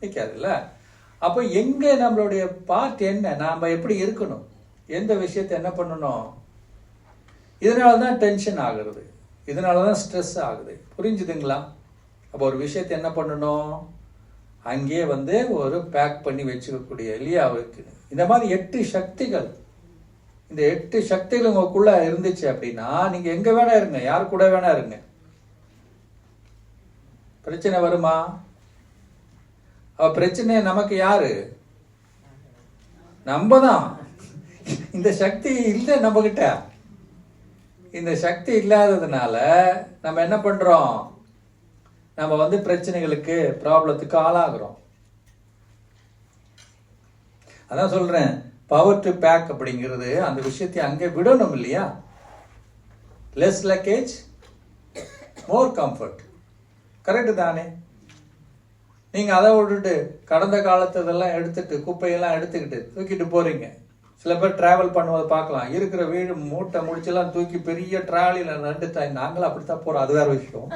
நிற்காதுல்ல. அப்போ எங்கே நம்மளுடைய பார்ட் என்ன? நாம் எப்படி இருக்கணும்? எந்த விஷயத்தை என்ன பண்ணணும்? இதனால தான் டென்ஷன் ஆகுறது, இதனால தான் ஸ்ட்ரெஸ் ஆகுது. புரிஞ்சுதுங்களா? அப்போ ஒரு விஷயத்தை என்ன பண்ணணும்? அங்கேயே ஒரு பேக் பண்ணி வச்சுக்கக்கூடிய இல்லையா அவருக்கு. இந்த மாதிரி 8 சக்திகள், இந்த 8 சக்திகள் உங்களுக்குள்ள இருந்துச்சு அப்படின்னா நீங்க எங்க வேணா இருங்க, யாரு கூட வேணா இருங்க, பிரச்சனை வருமா? பிரச்சனை நமக்கு யாரு? நம்ம தான். இந்த சக்தி இல்லை நம்ம கிட்ட. இந்த சக்தி இல்லாததுனால நம்ம என்ன பண்றோம்? நம்ம பிரச்சனைகளுக்கு, ப்ராப்ளத்துக்கு ஆளாகிறோம். அதான் சொல்றேன், பவர் டு பேக் அப்படிங்கிறது அந்த விஷயத்தை அங்கே விடணும் இல்லையா? லெஸ் லக்கேஜ் மோர் கம்ஃபர்ட். கரெக்டு தானே? நீங்க அதை விட்டுட்டு கடந்த காலத்து இதெல்லாம் எடுத்துட்டு, குப்பையெல்லாம் எடுத்துக்கிட்டு தூக்கிட்டு போறீங்க. சில பேர் டிராவல் பண்ணுவதை பார்க்கலாம், இருக்கிற வீடு மூட்டை முடிச்செல்லாம் தூக்கி பெரிய டிராவலில நண்டுட்டாங்க. நாங்களும் அப்படித்தான் போறோம், அது வேற விஷயம்.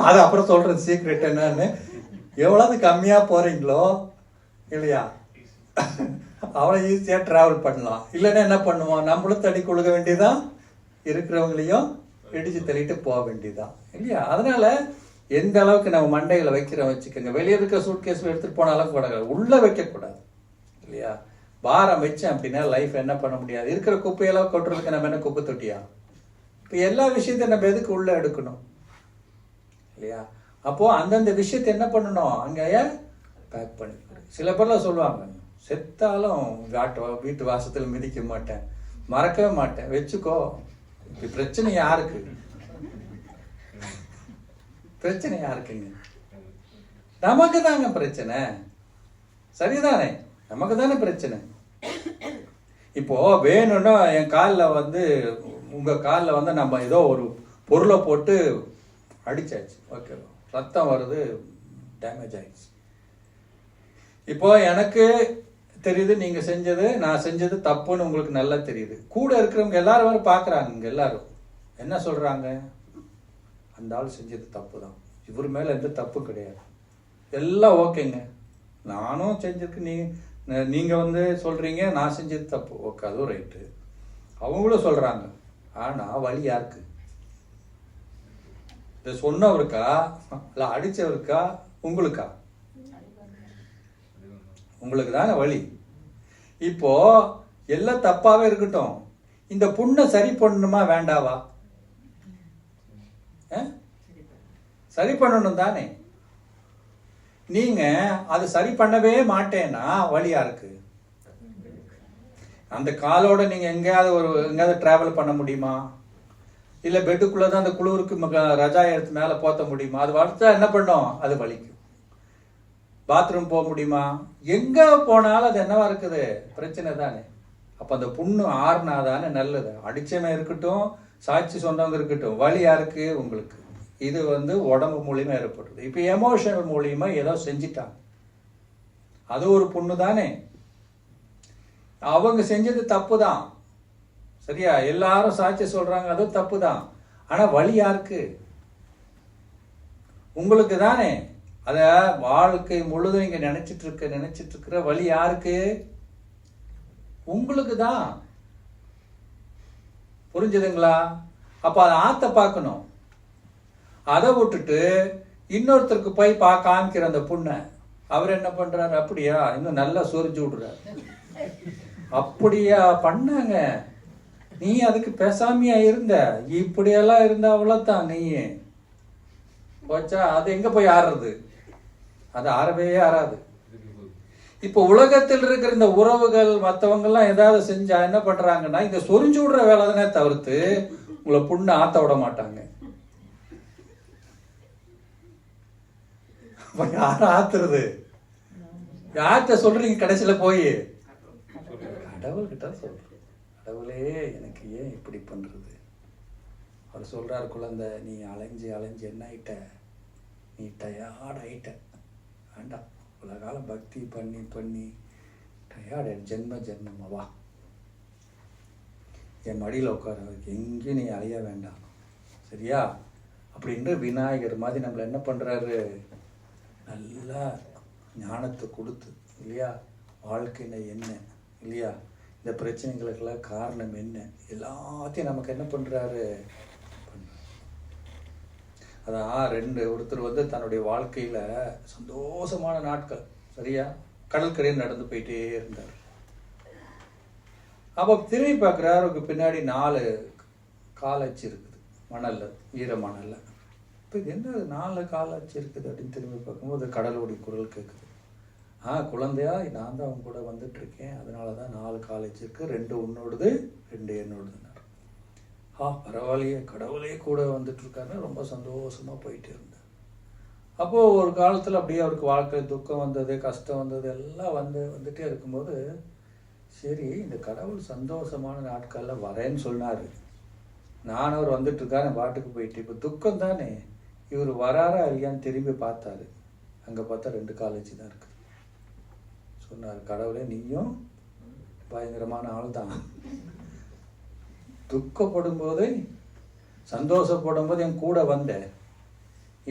அது அப்புறம் சொல்றது சீக்ரெட் என்னன்னு. எவ்வளவு கம்மியா போறீங்களோ இல்லையா, அவ்வளோ ஈஸியா டிராவல் பண்ணலாம். இல்லைன்னா என்ன பண்ணுவோம்? நம்மளும் தடி கொடுக்க வேண்டியதான், இருக்கிறவங்களையும் இடிச்சு தள்ளிட்டு போக வேண்டியதான் இல்லையா? அதனால எந்த அளவுக்கு நம்ம மண்டையில வைக்கிறோம் வச்சுக்கோங்க. வெளியே இருக்க சூட்கேஸ் எடுத்துட்டு போனாலும் கூட உள்ள வைக்கக்கூடாது இல்லையா? பாரம் வச்சேன் அப்படின்னா லைஃப் என்ன பண்ண முடியாது. இருக்கிற குப்பையெல்லாம் கொட்டுறதுக்கு நம்ம என்ன குப்பை தொட்டியா? இப்போ எல்லா விஷயத்தையும் நம்ம எதுக்கு உள்ள எடுக்கணும் இல்லையா? அப்போ அந்தந்த விஷயத்தை என்ன பண்ணணும்? அங்கேயே பேக் பண்ணி. சில பேர்லாம் சொல்லுவாங்க, செத்தாலும் வீட்டு வாசத்தில் மிதிக்க மாட்டேன், மறக்கவே மாட்டேன், வச்சுக்கோ. பிரச்சனை யாருக்கு? பிரச்சனை யாருக்குங்க? நமக்கு தாங்க பிரச்சனை. சரிதானே? நமக்கு தானே பிரச்சனை. இப்போ வேணும்னா என் காலில் உங்க காலில் நம்ம ஏதோ ஒரு பொருளை போட்டு அடிச்சாச்சு, ஓகே, ரத்தம் வருது, டேமேஜ் ஆயிடுச்சு. இப்போ எனக்கு தெரியுது நீங்க செஞ்சது, நான் செஞ்சது தப்புன்னு உங்களுக்கு நல்லா தெரியுது. கூட இருக்கிறவங்க எல்லாரும் வர பாக்குறாங்க. இங்க எல்லாரும் என்ன சொல்றாங்க? அந்த ஆள் செஞ்சது தப்பு தான், இவர் மேல எந்த தப்பு கிடையாது, எல்லாம் ஓகேங்க. நானும் செஞ்சிருக்கு, நீங்க சொல்றீங்க நான் செஞ்சது தப்பு, ஓகே, அதுவும் ரைட்டு. அவங்களும் சொல்றாங்க. ஆனா வலி யாருக்கு? இதை சொன்னவருக்கா இல்ல அடிச்சவருக்கா? உங்களுக்கா? உங்களுக்கு தானே வலி. இப்போ எல்லாம் தப்பாவே இருக்கட்டும், இந்த புண்ணை சரி பண்ணணுமா வேண்டாவா? சரி பண்ணணும் தானே. நீங்க அது சரி பண்ணவே மாட்டேன்னா வலியா இருக்கு. அந்த காலோட நீங்க எங்கேயாவது டிராவல் பண்ண முடியுமா? இல்ல பெட்டுக்குள்ளதான் அந்த குளிருக்கு ரஜா எடுத்து மேல போத்த முடியுமா? அது வளர்த்தா என்ன பண்ணும்? அது வலிக்கும். பாத்ரூம் போக முடியுமா? எங்க போனாலும் அது என்னவா இருக்குது? பிரச்சனை தானே. அப்ப அந்த புண்ணு ஆறுனாதானே நல்லது. அடிச்சவன் இருக்கட்டும், சாட்சி சொன்னவங்க இருக்கட்டும், வலி யாருக்கு? உங்களுக்கு. இது உடம்பு மூலியமா ஏற்படுது. இப்ப எமோஷனல் மூலியமா ஏதோ செஞ்சிட்டாங்க, அது ஒரு புண்ணு தானே. அவங்க செஞ்சது தப்பு தான், சரியா? எல்லாரும் சாட்சி சொல்றாங்க, அது தப்பு தான். ஆனா வலி யாருக்கு? உங்களுக்கு தானே. அத வாழ்க்கை முழுதும் நீங்க நினைச்சிட்டு இருக்கிற வலி யாருக்கு? உங்களுக்கு தான். புரிஞ்சுதுங்களா? அப்ப அதை ஆத்த பார்க்கணும். அதை விட்டுட்டு இன்னொருத்தருக்கு போய் காமிக்கிற அந்த புண்ணை அவர் என்ன பண்றாரு? அப்படியா, இன்னும் நல்லா சொரிஞ்சு விடுறாரு. அப்படியா பண்ணாங்க, நீ அதுக்கு பேசாமையா இருந்த, இப்படியெல்லாம் இருந்த அவ்வளவுதான், நீ போச்சா. அது எங்க போய் ஆறுறது? அது ஆறவே ஆறாது. இப்ப உலகத்தில் இருக்கிற இந்த உறவுகள் மற்றவங்க எல்லாம் ஏதாவது செஞ்சா என்ன பண்றாங்கன்னா, இந்த சொரிஞ்சு விடுற வேலை தானே தவிர்த்து உங்களை புண்ணு ஆத்த விட மாட்டாங்க. யார ஆத்துறது? யார்கிட்ட சொல்றீங்க? கடைசியில போய் கடவுள்கிட்ட சொல்ற. கடவுளே எனக்கு ஏன் இப்படி பண்றது? அவர் சொல்றாரு, குழந்தை நீ அலைஞ்சு அலைஞ்சு என்ன ஆயிட்ட? நீ டயர்ட் ஆயிட்ட. வேண்டாம், இவ்வளோ காலம் பக்தி பண்ணி பண்ணி டயர்டு, ஜென்மமா வா, என் மடியில் உட்கார, எங்கேயும் நீ அலைய வேண்டாம், சரியா? அப்படின்ற விநாயகர் மாதிரி நம்மளை என்ன பண்ணுறாரு? நல்லா ஞானத்தை கொடுத்து இல்லையா, வாழ்க்கைன்னா என்ன இல்லையா, இந்த பிரச்சனைகளுக்கெல்லாம் காரணம் என்ன, எல்லாத்தையும் நமக்கு என்ன பண்ணுறாரு. அதான் ஒருத்தர் தன்னுடைய வாழ்க்கையில் சந்தோஷமான நாட்கள் சரியா கடற்கரையில் நடந்து போயிட்டே இருந்தார். அப்போ திரும்பி பார்க்குறாரு, அவருக்கு பின்னாடி 4 காலச்சு இருக்குது மணல்ல, ஈர மணல்ல. இப்போ இது என்ன 4 காலாச்சு இருக்குது அப்படின்னு திரும்பி பார்க்கும்போது கடலுடைய குரல் கேட்குது. குழந்தையா, நான் தான் அவங்க கூட வந்துட்டுருக்கேன், அதனால தான் 4 காலேஜ் இருக்குது, 2 உன்னோடுது 2 என்னோடுதுன்னாரு. பரவாயில்லையே, கடவுளே கூட வந்துட்டுருக்காருன்னு ரொம்ப சந்தோஷமாக போயிட்டு இருந்தார். அப்போது ஒரு காலத்தில் அப்படியே அவருக்கு வாழ்க்கையில் துக்கம் வந்தது, கஷ்டம் வந்தது, எல்லாம் வந்துட்டே இருக்கும்போது, சரி இந்த கடவுள் சந்தோஷமான நாட்களில் வரேன்னு சொன்னார், நான் அவர் வந்துட்டுருக்காரு பாட்டுக்கு போயிட்டு, இப்போ துக்கம் தானே, இவர் வராரா இல்லையான்னு திரும்பி பார்த்தாரு. அங்கே பார்த்தா 2 காலேஜ் தான் இருக்குது. சொன்னார், கடவுளே நீயும் பயங்கரமான ஆள் தான், துக்கப்படும் போது சந்தோஷப்படும் போது என் கூட வந்த,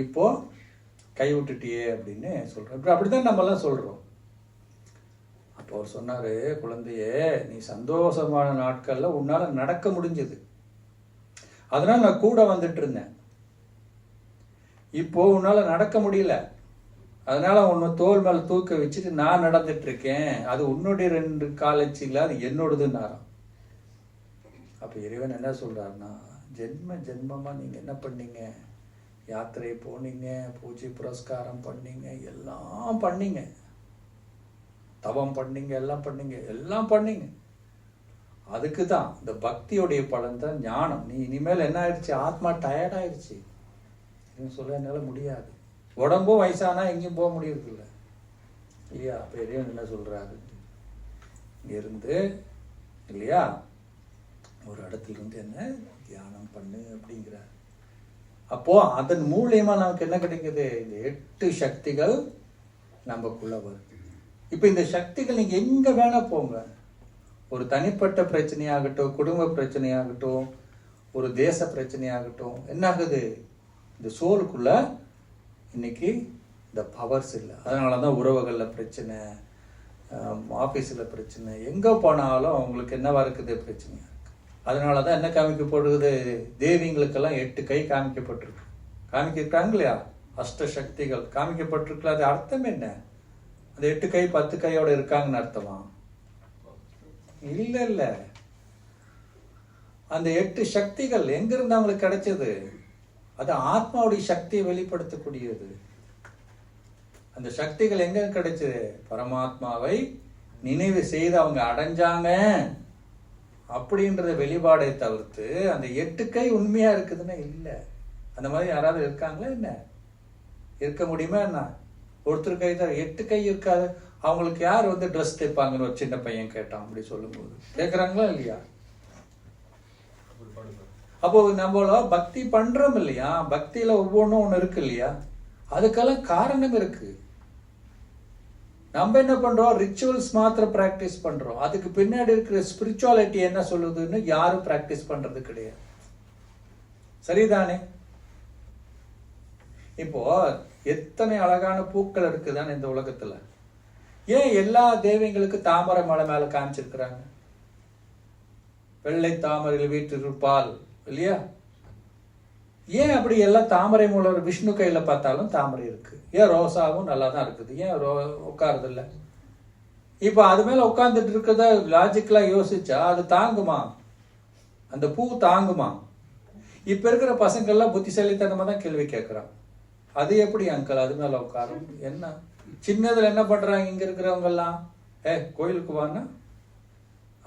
இப்போ கைவிட்டுட்டியே அப்படின்னு சொல்கிறேன். இப்போ அப்படித்தான் நம்மலாம் சொல்கிறோம். அப்போ அவர் சொன்னார், குழந்தையே நீ சந்தோஷமான நாட்களில் உன்னால் நடக்க முடிஞ்சது, அதனால் நான் கூட வந்துட்டு இருந்தேன். இப்போ உன்னால் நடக்க முடியல, அதனால உன்னை தோல் மேலே தூக்க வச்சுட்டு நான் நடந்துட்டு இருக்கேன், அது உன்னுடைய 2 காலேஜ் இல்லை, அது என்னோடதுன்னாராம். அப்போ இறைவன் என்ன சொல்கிறாருன்னா, ஜென்மமாக நீங்கள் என்ன பண்ணீங்க, யாத்திரை போனீங்க, பூஜை புரஸ்காரம் பண்ணீங்க, எல்லாம் பண்ணீங்க, தவம் பண்ணீங்க, எல்லாம் பண்ணீங்க. அதுக்கு தான் இந்த பக்தியோடைய பலன் தான் ஞானம். நீ இனிமேல் என்ன ஆயிடுச்சு, ஆத்மா டயர்டாயிடுச்சு, சொல்ல என்னால் முடியாது, உடம்பும் வயசானா எங்கேயும் போக முடியறதில்ல இல்லையா. அப்போ இறைவன் என்ன சொல்கிறாரு, இருந்து இல்லையா ஒரு இடத்துல இருந்து என்ன தியானம் பண்ணு அப்படிங்கிறார். அப்போ அதன் மூலியமா நமக்கு என்ன கிடைக்குது, இந்த 8 சக்திகள் நமக்குள்ள வருது. இப்போ இந்த சக்திகள் நீங்க எங்க வேணா போங்க, ஒரு தனிப்பட்ட பிரச்சனையாகட்டும், குடும்ப பிரச்சனையாகட்டும், ஒரு தேச பிரச்சனையாகட்டும், என்ன ஆகுது, இந்த சோலுக்குள்ள இன்னைக்கு இந்த பவர்ஸ் இல்லை. அதனால தான் உறவுகளில் பிரச்சனை, ஆஃபீஸில் பிரச்சனை, எங்கே போனாலும் அவங்களுக்கு என்னவா இருக்குது, பிரச்சனையாக இருக்குது. அதனால தான் என்ன காமிக்கப்படுது, தேவிங்களுக்கெல்லாம் 8 கை காமிக்கப்பட்டிருக்கு, காமிக்கிறாங்க இல்லையா, அஷ்டசக்திகள் காமிக்கப்பட்டிருக்குல்ல. அது அர்த்தம் என்ன, அந்த 8 கை 10 கையோட இருக்காங்கன்னு அர்த்தமா? இல்லை. அந்த 8 சக்திகள் எங்கிருந்து அவங்களுக்கு கிடைச்சது, அது ஆத்மாவுடைய சக்தியை வெளிப்படுத்தக்கூடியது. அந்த சக்திகள் எங்க கிடைச்சது, பரமாத்மாவை நினைவு செய்து அவங்க அடைஞ்சாங்க அப்படின்றத வெளிப்பாடை தவிர்த்து அந்த 8 கை உண்மையா இருக்குதுன்னா இல்லை. அந்த மாதிரி யாராவது இருக்காங்களா, என்ன இருக்க முடியுமா என்ன? ஒருத்தர் கை தான் 8 கை இருக்காது. அவங்களுக்கு யார் ட்ரெஸ் தைப்பாங்கன்னு ஒரு சின்ன பையன் கேட்டான். அப்படி சொல்லும்போது கேட்குறாங்களா இல்லையா? அப்போ நம்மள பக்தி பண்றோம் இல்லையா, பக்தியில ஒவ்வொன்றும் ஒன்று இருக்கு இல்லையா, அதுக்கெல்லாம் காரணம் இருக்கு. நம்ம என்ன பண்றோம், ரிச்சுவல்ஸ் மாத்திரம் பிராக்டிஸ் பண்றோம், அதுக்கு பின்னாடி இருக்கிற ஸ்பிரிச்சுவாலிட்டி என்ன சொல்லுதுன்னு யாரும் பிராக்டிஸ் பண்றது கிடையாது. சரிதானே? இப்போ எத்தனை அழகான பூக்கள் இருக்குதானே இந்த உலகத்துல. ஏன் எல்லா தெய்வங்களுக்கு தாமரை மலை மேல காமிச்சிருக்கிறாங்க? வெள்ளை தாமரையில் வீற்றிருப்பால் இல்லையா? ஏன் அப்படி எல்லாம் தாமரை மூலம் விஷ்ணு கையில பார்த்தாலும் தாமரை இருக்கு, ஏன் ரோசாவும் நல்லா தான் இருக்குது, ஏன் உட்காருது இல்லை? இப்போ அது மேல உட்கார்ந்துட்டு இருக்கிறத லாஜிக்கலா யோசிச்சா அது தாங்குமா, அந்த பூ தாங்குமா? இப்ப இருக்கிற பசங்கள்லாம் புத்திசாலித்தனமா தான் கேள்வி கேட்கறான், அது எப்படி அங்கிள் அது மேல உட்காரும்? என்ன சின்னதுல என்ன பண்றாங்க இங்க இருக்கிறவங்க எல்லாம், கோயிலுக்கு வான்னா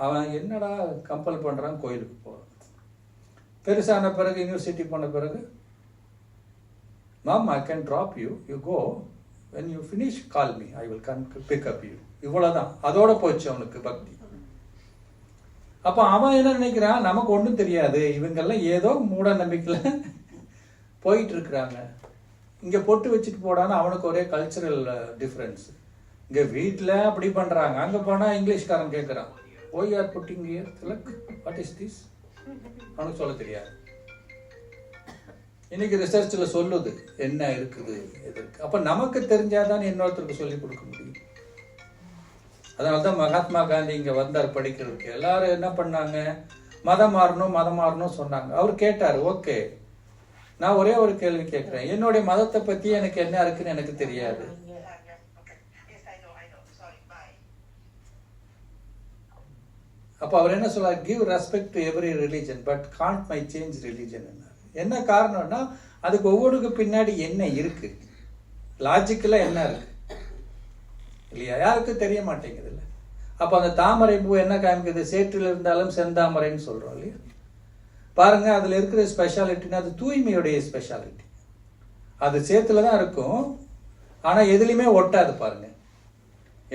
அவன் என்னடா கம்பல் பண்றான், கோயிலுக்கு போறான். பெருசான பிறகு யூனிவர்சிட்டி போன பிறகு, mom I can drop you, you go, when you finish call me, I will come pick up you. இவ்வளவுதான், அதோட போச்சு அவனுக்கு பக்தி. அப்ப அவன் என்ன நினைக்கிறான், நமக்கு ஒன்றும் தெரியாது, இவங்கெல்லாம் ஏதோ மூட நம்பிக்கையில போயிட்டு இருக்கிறாங்க. இங்க பொட்டு வச்சுட்டு போடான்னு அவனுக்கு ஒரே கல்ச்சரல் டிஃபரன்ஸ். இங்க வீட்டில் அப்படி பண்றாங்க, அங்க போனா இங்கிலீஷ்காரன் கேட்கறான், why you are putting here, tilak, what is this? அவனுக்கு சொல்ல தெரியாது. இன்னைக்கு ரிசர்ச்சில் சொல்லுது என்ன இருக்குது எதற்கு. அப்போ நமக்கு தெரிஞ்சாதான் இன்னொருத்தருக்கு சொல்லி கொடுக்க முடியும். அதனால தான் மகாத்மா காந்தி இங்கே வந்தார் படிக்கிறதுக்கு. எல்லாரும் என்ன பண்ணாங்க, மதம் மாறணும் சொன்னாங்க. அவர் கேட்டார், ஓகே நான் ஒரே ஒரு கேள்வி கேட்குறேன், என்னுடைய மதத்தை பற்றி எனக்கு என்ன இருக்குன்னு எனக்கு தெரியாது. அப்போ அவர் என்ன சொல்றார், give respect to every religion but can't my change religion. என்ன காரணம்னா அதுக்கு ஒவ்வொருக்கு பின்னாடி என்ன இருக்கு, லாஜிக்கலா என்ன இருக்கு இல்லையா, யாருக்கும் தெரிய மாட்டேங்குது இல்லை. அப்போ அந்த தாமரை பூ என்ன காமிக்குது, சேற்றில் இருந்தாலும் செந்தாமரைன்னு சொல்றோம் இல்லையா. பாருங்க அதுல இருக்கிற ஸ்பெஷாலிட்டின்னா அது தூய்மையுடைய ஸ்பெஷாலிட்டி. அது சேத்துல தான் இருக்கும், ஆனா எதுலையுமே ஒட்டாது. பாருங்க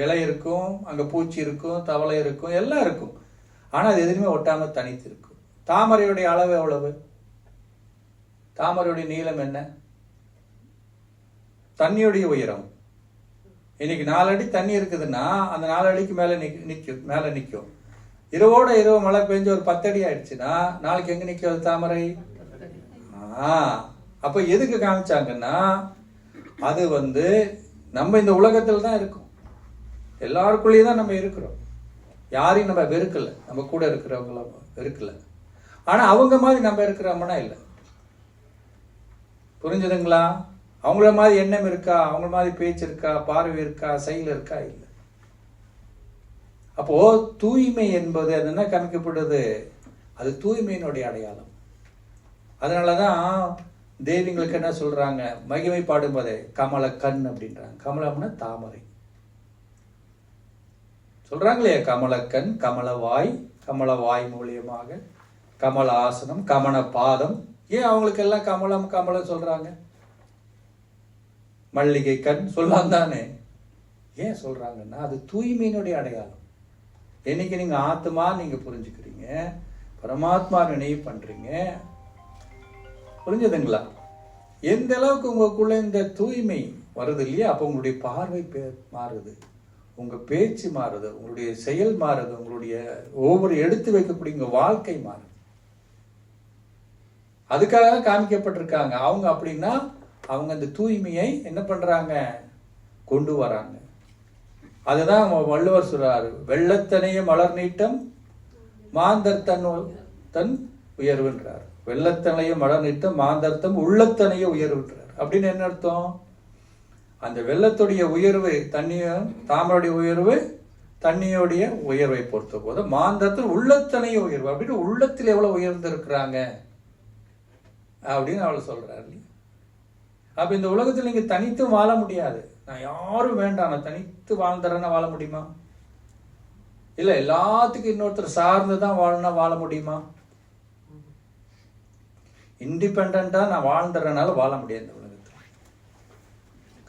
இலை இருக்கும், அங்க பூச்சி இருக்கும், தவளை இருக்கும், எல்லாம் இருக்கும், ஆனா அது எதுலையுமே ஒட்டாம தனித்து இருக்கும். தாமரையுடைய அளவு எவ்வளவு, தாமரையுடைய நீளம் என்ன, தண்ணியுடைய உயரம். இன்னைக்கு 4 அடி தண்ணி இருக்குதுன்னா அந்த 4 அடிக்கு மேல நிற்கும். இரவோட இரவு மழை பெஞ்சு ஒரு 10 அடி ஆயிடுச்சுன்னா நாளைக்கு எங்க நிற்கும் தாமரை. அப்ப எதுக்கு காமிச்சாங்கன்னா அது நம்ம இந்த உலகத்துல தான் இருக்கும், எல்லாருக்குள்ளேயும் தான் நம்ம இருக்கிறோம். யாரையும் நம்ம வெறுக்கல, நம்ம கூட இருக்கிறவங்கள வெறுக்கல, ஆனா அவங்க மாதிரி நம்ம இருக்கிறோம்னா இல்லை. புரிஞ்சுதுங்களா? அவங்கள மாதிரி எண்ணம் இருக்கா, அவங்கள மாதிரி பேச்சு இருக்கா, பார்வை இருக்கா, செயல் இருக்கா, இல்லை. அப்போ தூய்மை என்பது அது என்ன காமிக்கப்படுது, அது தூய்மையினுடைய அடையாளம். அதனாலதான் தேவிங்களுக்கு என்ன சொல்றாங்க, மகிமை பாடும்போதே கமல கண் அப்படின்றாங்க. கமலம்னா தாமரை சொல்றாங்க இல்லையா, கமலக்கண், கமலவாய், கமலவாய் மூலியமாக கமல ஆசனம், கமல பாதம். ஏன் அவங்களுக்கு எல்லாம் கமலம் சொல்றாங்க, மல்லிகை கண் சொல்லலாம் தானே. ஏன் சொல்றாங்கன்னா அது தூய்மையினுடைய அடையாளம். என்னைக்கு நீங்க ஆத்மா நீங்க புரிஞ்சுக்கிறீங்க, பரமாத்மா நினைவு பண்றீங்க, புரிஞ்சதுங்களா, எந்த அளவுக்கு உங்களுக்குள்ள இந்த தூய்மை வருது இல்லையா, அப்போ உங்களுடைய பார்வை மாறுது, உங்க பேச்சு மாறுது, உங்களுடைய செயல் மாறுது, உங்களுடைய ஒவ்வொரு எடுத்து வைக்கக்கூடிய உங்க வாழ்க்கை மாறுது. அதுக்காக காமிக்கப்பட்டிருக்காங்க அவங்க. அப்படின்னா அவங்க அந்த தூய்மையை என்ன பண்றாங்க, கொண்டு வராங்க. அதுதான் வள்ளுவர் சொல்றாரு, வெள்ளத்தனைய மலர் நீட்டம் மாந்தர் தன் உயர்வுன்றார். வெள்ளத்தனைய மலர் நீட்டம் மாந்தர்த்தம் உள்ளத்தனைய உயர்வுன்றார். அப்படின்னு என்ன அர்த்தம், அந்த வெள்ளத்துடைய உயர்வு தாமரையுடைய உயர்வு தண்ணியோடைய உயர்வை பொறுத்த போது மாந்தத்தில் உள்ளத்தனைய உயர்வு. அப்படின்னு உள்ளத்தில் எவ்வளவு உயர்ந்து இருக்கிறாங்க அப்படின்னு அவள் சொல்றாரு. அப்ப இந்த உலகத்தில் நீங்க தனித்து வாழ முடியாது. நான் யாரும் வேண்டாம், நான் தனித்து வாழ்ந்துறேன்னா வாழ முடியுமா? இல்ல எல்லாத்துக்கும் இன்னொருத்தர் சார்ந்துதான் வாழ முடியுமா? இண்டிபெண்டா நான் வாழ்ந்துறனால வாழ முடியாது இந்த உலகத்தில்.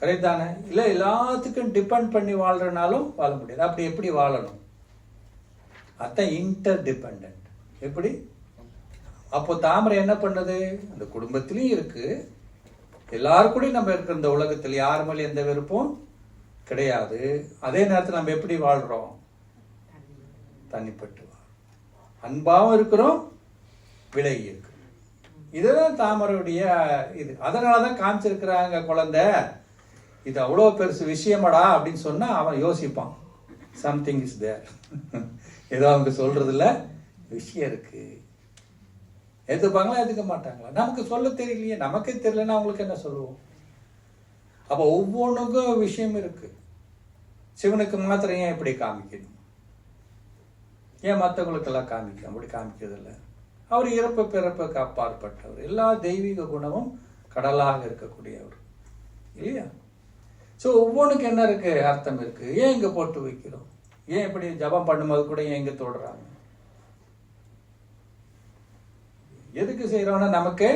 கரெக்ட் தானே? இல்ல எல்லாத்துக்கும் டிபெண்ட் பண்ணி வாழ்றனாலும் வாழ முடியாது. அப்படி எப்படி வாழணும்? அதான் இன்டர் டிபெண்ட். எப்படி? அப்போ தாமரை என்ன பண்ணது, அந்த குடும்பத்திலையும் இருக்கு, எல்லாருக்கூடையும் நம்ம இருக்கிற இந்த உலகத்தில் யார் மேலே எந்த விருப்பம் கிடையாது. அதே நேரத்தில் நம்ம எப்படி வாழ்றோம், தனிப்பட்டு அன்பாவும் இருக்கிறோம், விலகி இருக்கிறோம். இதுதான் தாமரையுடைய இது. அதனாலதான் காமிச்சிருக்கிறாங்க, குழந்தை இது அவ்வளோ பெருசு விஷயமாடா அப்படின்னு சொன்னா அவன் யோசிப்பான், சம்திங் இஸ் தேர், ஏதோ அவங்க சொல்றதுல விஷயம் இருக்கு. ஏற்றுப்பாங்களா ஏற்றுக்க மாட்டாங்களா? நமக்கு சொல்ல தெரியலையே, நமக்கே தெரியலன்னா அவங்களுக்கு என்ன சொல்லுவோம்? அப்போ ஒவ்வொன்றுக்கும் விஷயம் இருக்கு. சிவனுக்கு மாத்திரம் ஏன் இப்படி காமிக்கணும், ஏன் மற்றவங்களுக்கெல்லாம் காமிக்கணும்? அப்படி காமிக்கிறது இல்லை. அவர் இறப்பு பிறப்புக்கு அப்பாற்பட்டவர், எல்லா தெய்வீக குணமும் கடலாக இருக்கக்கூடியவர் இல்லையா? ஸோ ஒவ்வொன்றுக்கு என்ன இருக்கு, அர்த்தம் இருக்கு. ஏன் இங்க போட்டு வைக்கிறோம், ஏன் இப்படி ஜபம் பண்ணும்போது கூட ஏன் இங்க தொடுறாங்க, எதுக்கு செய்யறோம்னா நமக்கு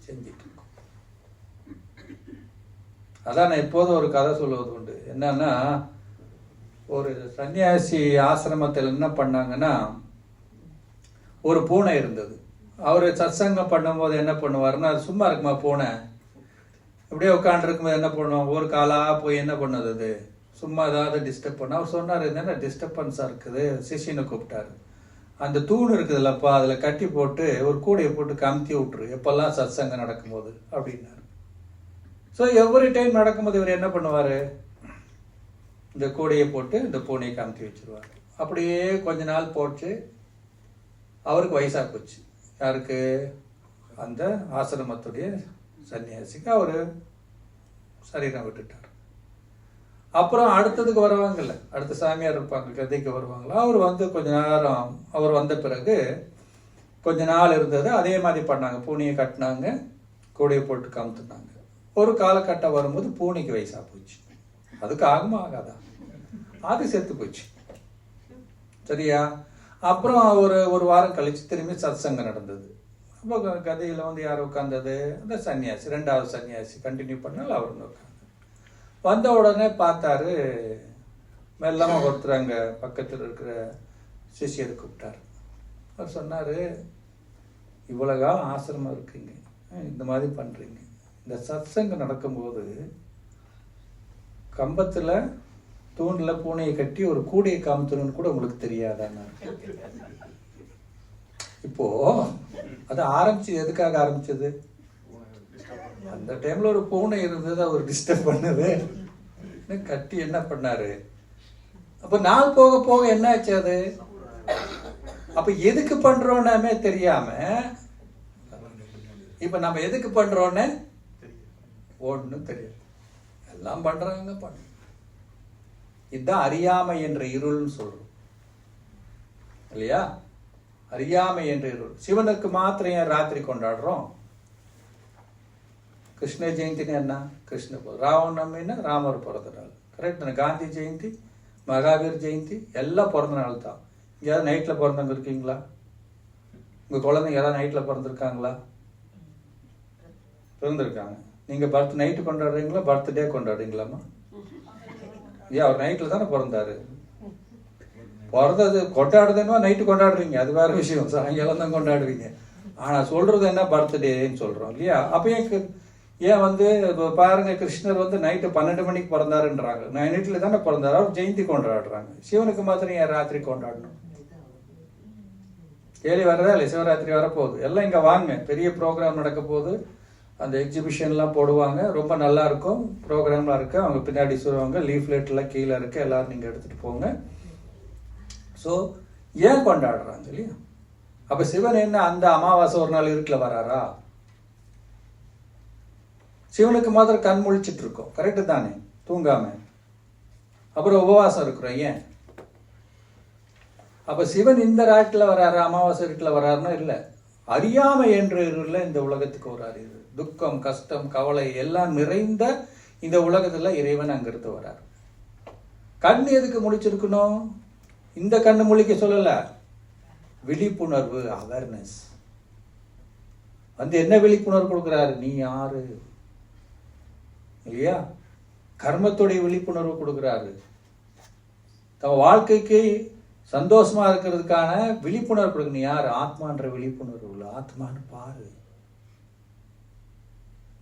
செஞ்சிட்டு இருக்கோம். அதான் நான் எப்போதும் ஒரு கதை சொல்லுவது உண்டு. என்னன்னா, ஒரு சன்னியாசி ஆசிரமத்தில் என்ன பண்ணாங்கன்னா, ஒரு பூனை இருந்தது. அவர் சத்சங்கம் பண்ணும்போது என்ன பண்ணுவாருன்னா, அது சும்மா இருக்குமா பூனை, இப்படியே உட்காந்து இருக்கும்போது என்ன பண்ணுவோம், ஒரு காலா போய் என்ன பண்ணது, அது சும்மா ஏதாவது டிஸ்டர்ப் பண்ண. அவர் சொன்னார், என்னென்ன டிஸ்டர்பன்ஸா இருக்குது. சிஷியனை கூப்பிட்டாரு, அந்த தூண் இருக்குதுல்லப்பா, அதில் கட்டி போட்டு ஒரு கூடையை போட்டு கமுத்தி விட்டுரு எப்பெல்லாம் சத்சங்கம் நடக்கும்போது அப்படின்னாரு. ஸோ எவ்ரி டைம் நடக்கும்போது இவர் என்ன பண்ணுவார், இந்த கூடையை போட்டு இந்த பூனையை கமுத்தி வச்சுருவார். அப்படியே கொஞ்ச நாள் போச்சு. அவருக்கு வயசாக போச்சு. யாருக்கு? அந்த ஆசிரமத்துடைய சன்னியாசிக்கு. அவர் சரீரம் விட்டுட்டார். அப்புறம் அடுத்ததுக்கு வருவாங்கல்ல, அடுத்த சாமியார் இருப்பாங்க, கதைக்கு வருவாங்களா, அவர் வந்து கொஞ்ச நேரம், அவர் வந்த பிறகு கொஞ்ச நாள் இருந்தது. அதே மாதிரி பண்ணாங்க. பூனையை கட்டினாங்க, கூடையை போட்டு கமுத்துனாங்க. ஒரு காலகட்டம் வரும்போது பூனைக்கு வயசாக போச்சு. அதுக்கு ஆகுமா ஆகாதா? அது செத்து போச்சு. சரியா? அப்புறம் ஒரு வாரம் கழிச்சு திரும்பி சத்சங்கம் நடந்தது. அப்போ கதையில் வந்து யார் உட்காந்தது? அந்த சன்னியாசி, 2வது சன்னியாசி கண்டினியூ பண்ணால் அவர் உட்காந்து வந்த உடனே பார்த்தாரு, மெல்லமாக ஒருத்தர் அங்கே பக்கத்தில் இருக்கிற சிஷியரை கூப்பிட்டார். அவர் சொன்னார், இவ்வளோ காலம் ஆசிரமம் இருக்கீங்க, இந்த மாதிரி பண்ணுறீங்க, இந்த சத்சங்கம் நடக்கும்போது கம்பத்தில் தூணில் பூனையை கட்டி ஒரு கூடையை காமித்தணும்னு கூட உங்களுக்கு தெரியாதான்னு. இப்போ அது ஆரம்பிச்சது எதுக்காக ஆரம்பிச்சது? அந்த டைம்ல ஒரு பூனை இருந்தது, அவர் டிஸ்டர்ப் பண்ணது, கட்டி என்ன பண்ணாரு. அப்ப நாள் போக போக என்ன ஆச்சு அது? அப்ப எதுக்கு பண்றோன்னே தெரியாம, இப்ப நம்ம எதுக்கு பண்றோன்னு ஒன்னும் தெரியாது, எல்லாம் பண்றாங்க. இதுதான் அறியாமை என்ற இருள்னு சொல்றோம் இல்லையா? அறியாமை என்ற இருள். சிவனுக்கு மாத்திரம் ஏன் ராத்திரி கொண்டாடுறோம்? கிருஷ்ண ஜெயந்தின்னு என்ன? கிருஷ்ண ராமநவமின்னா ராமர் பிறந்த நாள். கரெக்ட் தானே? காந்தி ஜெயந்தி, மகாவீர் ஜெயந்தி எல்லாம் பிறந்த நாள் தான். எங்கேயாவது நைட்டில் பிறந்தவங்க இருக்கீங்களா? உங்கள் குழந்தைங்க யாராவது நைட்டில் பிறந்திருக்காங்களா? பிறந்திருக்காங்க. நீங்கள் நைட்டு கொண்டாடுறீங்களா, பர்த்டே கொண்டாடுறீங்களாம்மா? ஏன், அவர் நைட்டில் தானே பிறந்தாரு. பிறந்தது கொண்டாடுதுன்னா நைட்டு கொண்டாடுறீங்க, அது வேற விஷயம், சாயங்காலம் தான் கொண்டாடுவீங்க. ஆனால் சொல்றது என்ன, பர்த்டேன்னு சொல்கிறோம் இல்லையா? அப்போ ஏன் வந்து பாருங்க, கிருஷ்ணர் வந்து நைட்டு 12 மணிக்கு பிறந்தாருன்றாங்க, நைட்டில் தானே பிறந்தாரு, அவர் ஜெயந்தி கொண்டாடுறாங்க. சிவனுக்கு மாத்திரம் ஏன் ராத்திரி கொண்டாடணும்? கேள்வி வரதா இல்லை? சிவராத்திரி வரப்போகுது, எல்லாம் இங்கே வாங்க, பெரிய ப்ரோக்ராம் நடக்க போகுது, அந்த எக்ஸிபிஷன்லாம் போடுவாங்க, ரொம்ப நல்லா இருக்கும், ப்ரோக்ராம்லாம் இருக்குது, அவங்க பின்னாடி சொல்லுவாங்க, லீஃப்லெட்லாம் கீழே இருக்குது, எல்லோரும் நீங்கள் எடுத்துகிட்டு போங்க. ஸோ ஏன் கொண்டாடுறாங்க இல்லையா? அப்போ சிவன் என்ன அந்த அமாவாசை ஒரு நாள் இருட்டில் வராரா? சிவனுக்கு மாத்திரம் கண் முழிச்சிட்டு இருக்கோம், கரெக்டு தானே, தூங்காம. அப்புறம் உபவாசம் இருக்கிறோம், ஏன்? அப்போ சிவன் இந்த ராட்டில் வராரு, அமாவாசை இருட்டில் வராருன்னா இல்லை, அறியாமை என்ற இருளில் இந்த உலகத்துக்கு வராரு. துக்கம், கஷ்டம், கவலை எல்லாம் நிறைந்த இந்த உலகத்துல இறைவன் அங்கிருந்து வராரு. கண் எதுக்கு முழிச்சிருக்கணும்? இந்த கண்ணு முழிக்க சொல்லல, விழிப்புணர்வு, அவேர்னஸ். வந்து என்ன விழிப்புணர்வு கொடுக்குறாரு? நீ யாரு இல்லையா? கர்மத்துடைய விழிப்புணர்வு கொடுக்குறாரு. தன் வாழ்க்கைக்கு சந்தோஷமா இருக்கிறதுக்கான விழிப்புணர்வு கொடுக்க. நீ யாரு? ஆத்மான்ற விழிப்புணர்வு இல்லை, ஆத்மான்னு பாரு.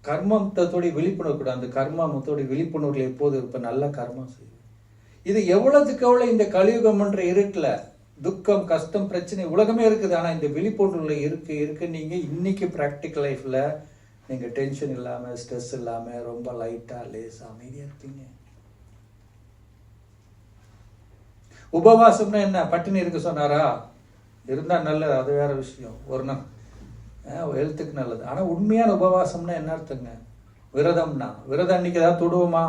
கர்மத்தோடைய விழிப்புணர்வு கூட, அந்த கர்மத்தோடைய விழிப்புணர்வுல எப்போது இப்ப நல்ல கர்மம் செய்யும். இது எவ்வளவுக்கு எவ்வளவு இந்த கலியுகம்ன்ற இருட்டுல துக்கம், கஷ்டம், பிரச்சனை உலகமே இருக்குது. ஆனா இந்த விழிப்புணர்வுல இருக்கு நீங்க இன்னைக்கு பிராக்டிக்கல் லைஃப்ல நீங்க டென்ஷன் இல்லாம, ஸ்ட்ரெஸ் இல்லாம, ரொம்ப லைட்டா லேசா அமைதியா இருப்பீங்க. உபவாசம்னா என்ன? பட்டினி இருக்க சொன்னாரா? இருந்தா நல்லது, அது வேற விஷயம், ஒரு நாள் ஹெல்த்துக்கு நல்லது. ஆனா உண்மையான உபவாசம்னா என்ன அர்த்தங்க? விரதம்னா, விரதம் அன்னைக்கு ஏதாவது தொடுவோமா?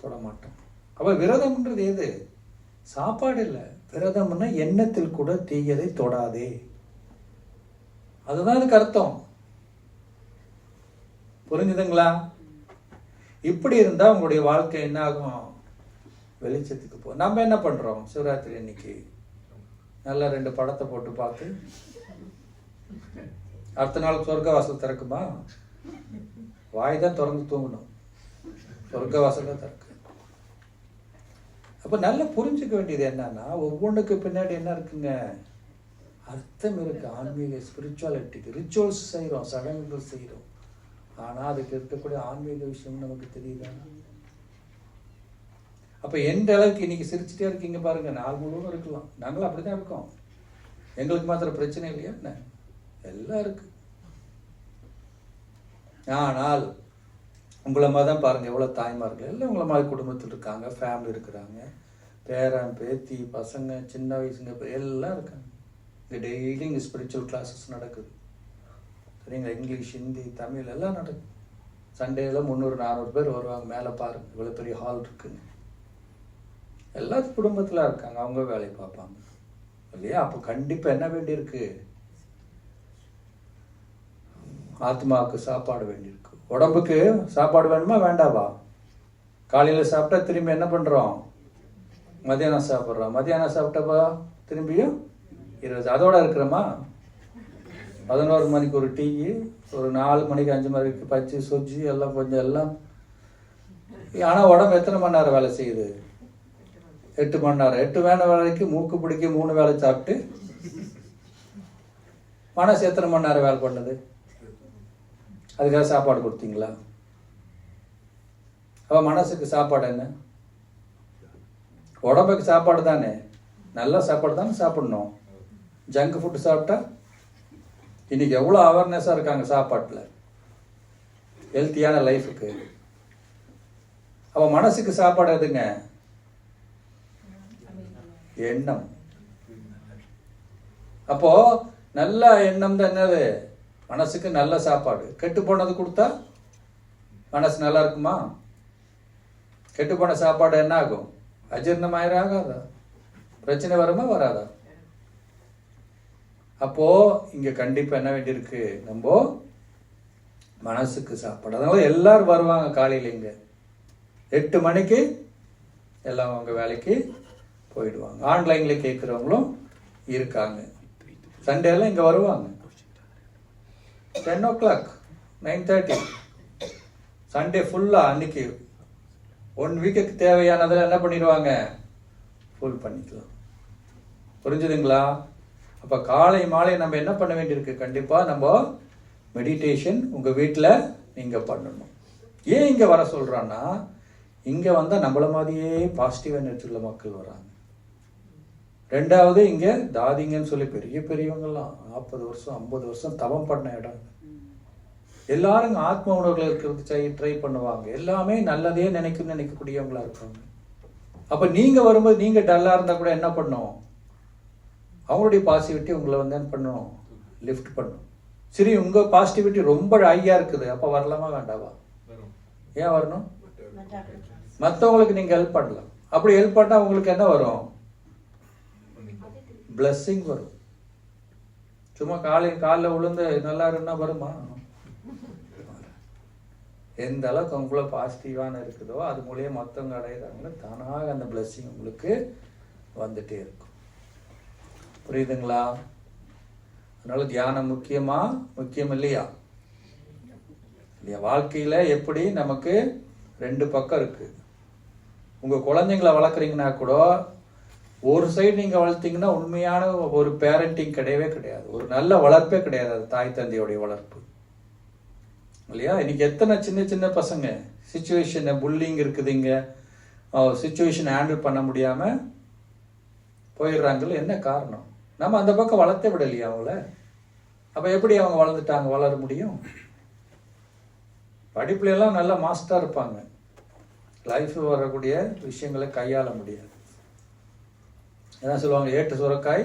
தொட மாட்டோம். அப்ப விரதம்ன்றது எது? சாப்பாடு இல்லை. விரதம்னா எண்ணத்தில் கூட தீயதை தொடாதே, அதுதான் அதுக்கு அர்த்தம். புரிஞ்சுதுங்களா? இப்படி இருந்தா உங்களுடைய வாழ்க்கை என்ன ஆகும்? வெளிச்சத்துக்கு போ. நம்ம என்ன பண்றோம்? சிவராத்திரி அன்னைக்கு நல்லா 2 படத்தை போட்டு பார்த்து அடுத்த நாள் சொர்க்க வாசல் திறக்குமா? வாய் தான் திறந்து தூங்கணும், சொர்க்க வாசல் தான் திறக்கு. அப்ப நல்லா புரிஞ்சுக்க வேண்டியது என்னன்னா, ஒவ்வொன்றுக்கு பின்னாடி என்ன இருக்குங்க? அர்த்தம் இருக்கு. ஆன்மீக ஸ்பிரிச்சுவாலிட்டிக்கு ரிச்சுவல்ஸ் செய்யறோம், சடங்குகள் செய்யறோம். ஆனா அதுக்கு இருக்கக்கூடிய ஆன்மீக விஷயம் நமக்கு தெரியுதா? அப்ப எந்த அளவுக்கு இன்னைக்கு சிரிச்சுட்டே இருக்கீங்க பாருங்க, நாள் முழுவதும் இருக்கலாம். நாங்களும் அப்படிதான் இருக்கோம். எங்களுக்கு மாத்திரம் பிரச்சனை இல்லையா என்ன? எல்லாம் இருக்கு. ஆனால் உங்களை மாதிரி தான் பாருங்கள், எவ்வளோ தாய்மார்கள் எல்லாம் உங்களை மாதிரி குடும்பத்தில் இருக்காங்க, ஃபேமிலி இருக்கிறாங்க, பேரன் பேத்தி பசங்க சின்ன வயசுங்க எல்லாம் இருக்காங்க. இங்கே டெய்லி இங்கே ஸ்பிரிச்சுவல் கிளாஸஸ் நடக்குது சரிங்களா. இங்கிலீஷ் ஹிந்தி தமிழ் எல்லாம் நடக்குது. சண்டேயில் 300-400 பேர் வருவாங்க. மேலே பாருங்கள் இவ்வளோ பெரிய ஹால் இருக்குங்க. எல்லா குடும்பத்தில் இருக்காங்க, அவங்க வேலையை பார்ப்பாங்க இல்லையா. அப்போ கண்டிப்பாக என்ன வேண்டியிருக்கு? ஆத்மாவுக்கு சாப்பாடு வேண்டியிருக்கு. உடம்புக்கு சாப்பாடு வேணுமா வேண்டாவா? காலையில் சாப்பிட்டா திரும்பி என்ன பண்ணுறோம்? மதியானம் சாப்பிட்றோம். மதியானம் சாப்பிட்டப்பா திரும்பியும் 20 அதோட இருக்கிறோமா? 11 மணிக்கு ஒரு டீ, ஒரு 4 மணிக்கு 5 மணிக்கு பச்சி சொஜ்ஜி எல்லாம் கொஞ்சம் எல்லாம். ஆனால் உடம்பு எத்தனை மணி நேரம் வேலை செய்யுது? 8 மணி நேரம். 8 மணி நேரம் வேலைக்கு மூக்கு பிடிக்க 3 வேலை சாப்பிட்டு மனசு எத்தனை மணி நேரம் வேலை பண்ணுது? அதுக்காக சாப்பாடு கொடுத்தீங்களா? அப்போ மனசுக்கு சாப்பாடு என்ன? உடம்புக்கு சாப்பாடு தானே, நல்ல சாப்பாடு தானே சாப்பிடணும். ஜங்க் ஃபுட்டு சாப்பிட்டா இன்னைக்கு எவ்வளோ அவேர்னஸாக இருக்காங்க சாப்பாட்டில், ஹெல்த்தியான லைஃபுக்கு. அப்போ மனசுக்கு சாப்பாடு எதுங்க? எண்ணம். அப்போ நல்ல எண்ணம் தான் என்னது? மனசுக்கு நல்ல சாப்பாடு. கெட்டு போனது கொடுத்தா மனசு நல்லா இருக்குமா? கெட்டு போன சாப்பாடு என்ன ஆகும்? அஜீர்ணமாயிரம் ஆகாதா? பிரச்சனை வருமா வராதா? அப்போ இங்க கண்டிப்பா என்ன வேண்டியிருக்கு? நம்ம மனசுக்கு சாப்பாடு. அதனால எல்லாரும் வருவாங்க காலையில. இங்க 8 மணிக்கு எல்லாம் அவங்க வேலைக்கு போயிடுவாங்க. ஆன்லைன்ல கேட்குறவங்களும் இருக்காங்க. சண்டேல இங்க வருவாங்க 10 o'clock 9:30. சண்டே ஃபுல்லா அன்னைக்கு 1 வீக்குக்கு தேவையானதில் என்ன பண்ணிடுவாங்க? ஃபுல் பண்ணிக்கலாம். புரிஞ்சுதுங்களா? அப்போ காலை மாலை நம்ம என்ன பண்ண வேண்டியிருக்கு? கண்டிப்பாக நம்ம மெடிடேஷன் உங்கள் வீட்டில் நீங்கள் பண்ணணும். ஏன் இங்கே வர சொல்கிறான்னா, இங்கே வந்தால் நம்மள மாதிரியே பாசிட்டிவ் எனர்ஜி உள்ள மக்கள் வராங்க. ரெண்டாவது இங்கே தாதிங்கன்னு சொல்லி பெரிய பெரியவங்கெல்லாம் 40 வருஷம் 50 வருஷம் தவம் பண்ண இடம். எல்லாரும் ஆத்ம உணர்வுகள் இருக்கிறது ட்ரை பண்ணுவாங்க. எல்லாமே நல்லதே நினைக்கக்கூடியவங்களா இருப்பாங்க. அப்போ நீங்கள் வரும்போது நீங்கள் டல்லாக இருந்தால் கூட என்ன பண்ணும்? அவங்களுடைய பாசிட்டிவிட்டி உங்களை வந்து என்ன பண்ணணும்? லிஃப்ட் பண்ணும். சரி, உங்கள் பாசிட்டிவிட்டி ரொம்ப ஹையாக இருக்குது, அப்போ வரலாமா வேண்டாவா? ஏன் வரணும்? மற்றவங்களுக்கு நீங்கள் ஹெல்ப் பண்ணலாம். அப்படி ஹெல்ப் பண்ணால் உங்களுக்கு என்ன வரும்? பிளஸ்ஸிங் வரும். சும்மா காலில் விழுந்து நல்லா இருந்தா வருமா? எந்த அளவுக்கு உங்களை பாசிட்டிவான இருக்குதோ அது மூலியம் மற்றவங்க அடையிறாங்களோ தானாக அந்த பிளஸ்ஸிங் உங்களுக்கு வந்துட்டே இருக்கும். புரியுதுங்களா? அதனால தியானம் முக்கியம் இல்லையா? வாழ்க்கையில எப்படி நமக்கு 2 பக்கம் இருக்கு. உங்க குழந்தைங்களை வளர்க்குறீங்கன்னா கூட ஒரு சைடு நீங்க வளர்த்தீங்கன்னா உண்மையான ஒரு பேரண்டிங் கிடையவே கிடையாது. ஒரு நல்ல வளர்ப்பே கிடையாது. அது தாய் தந்தையோடைய வளர்ப்பு இல்லையா? இன்னைக்கு எத்தனை சின்ன சின்ன பசங்க சிச்சுவேஷன் புல்லிங் இருக்குதுங்க, சிச்சுவேஷன் ஹேண்டில் பண்ண முடியாம போயிடுறாங்கல்ல. என்ன காரணம்? நம்ம அந்த பக்கம் வளர்த்த விடலையா அவங்கள? அப்ப எப்படி அவங்க வளர்ந்துட்டாங்க? வளர முடியும்? படிப்புல எல்லாம் நல்ல மாஸ்டரா இருப்பாங்க, லைஃப் வரக்கூடிய விஷயங்களை கையாள முடியாது. என்ன சொல்லுவாங்க? ஏட்டு சுரக்காய்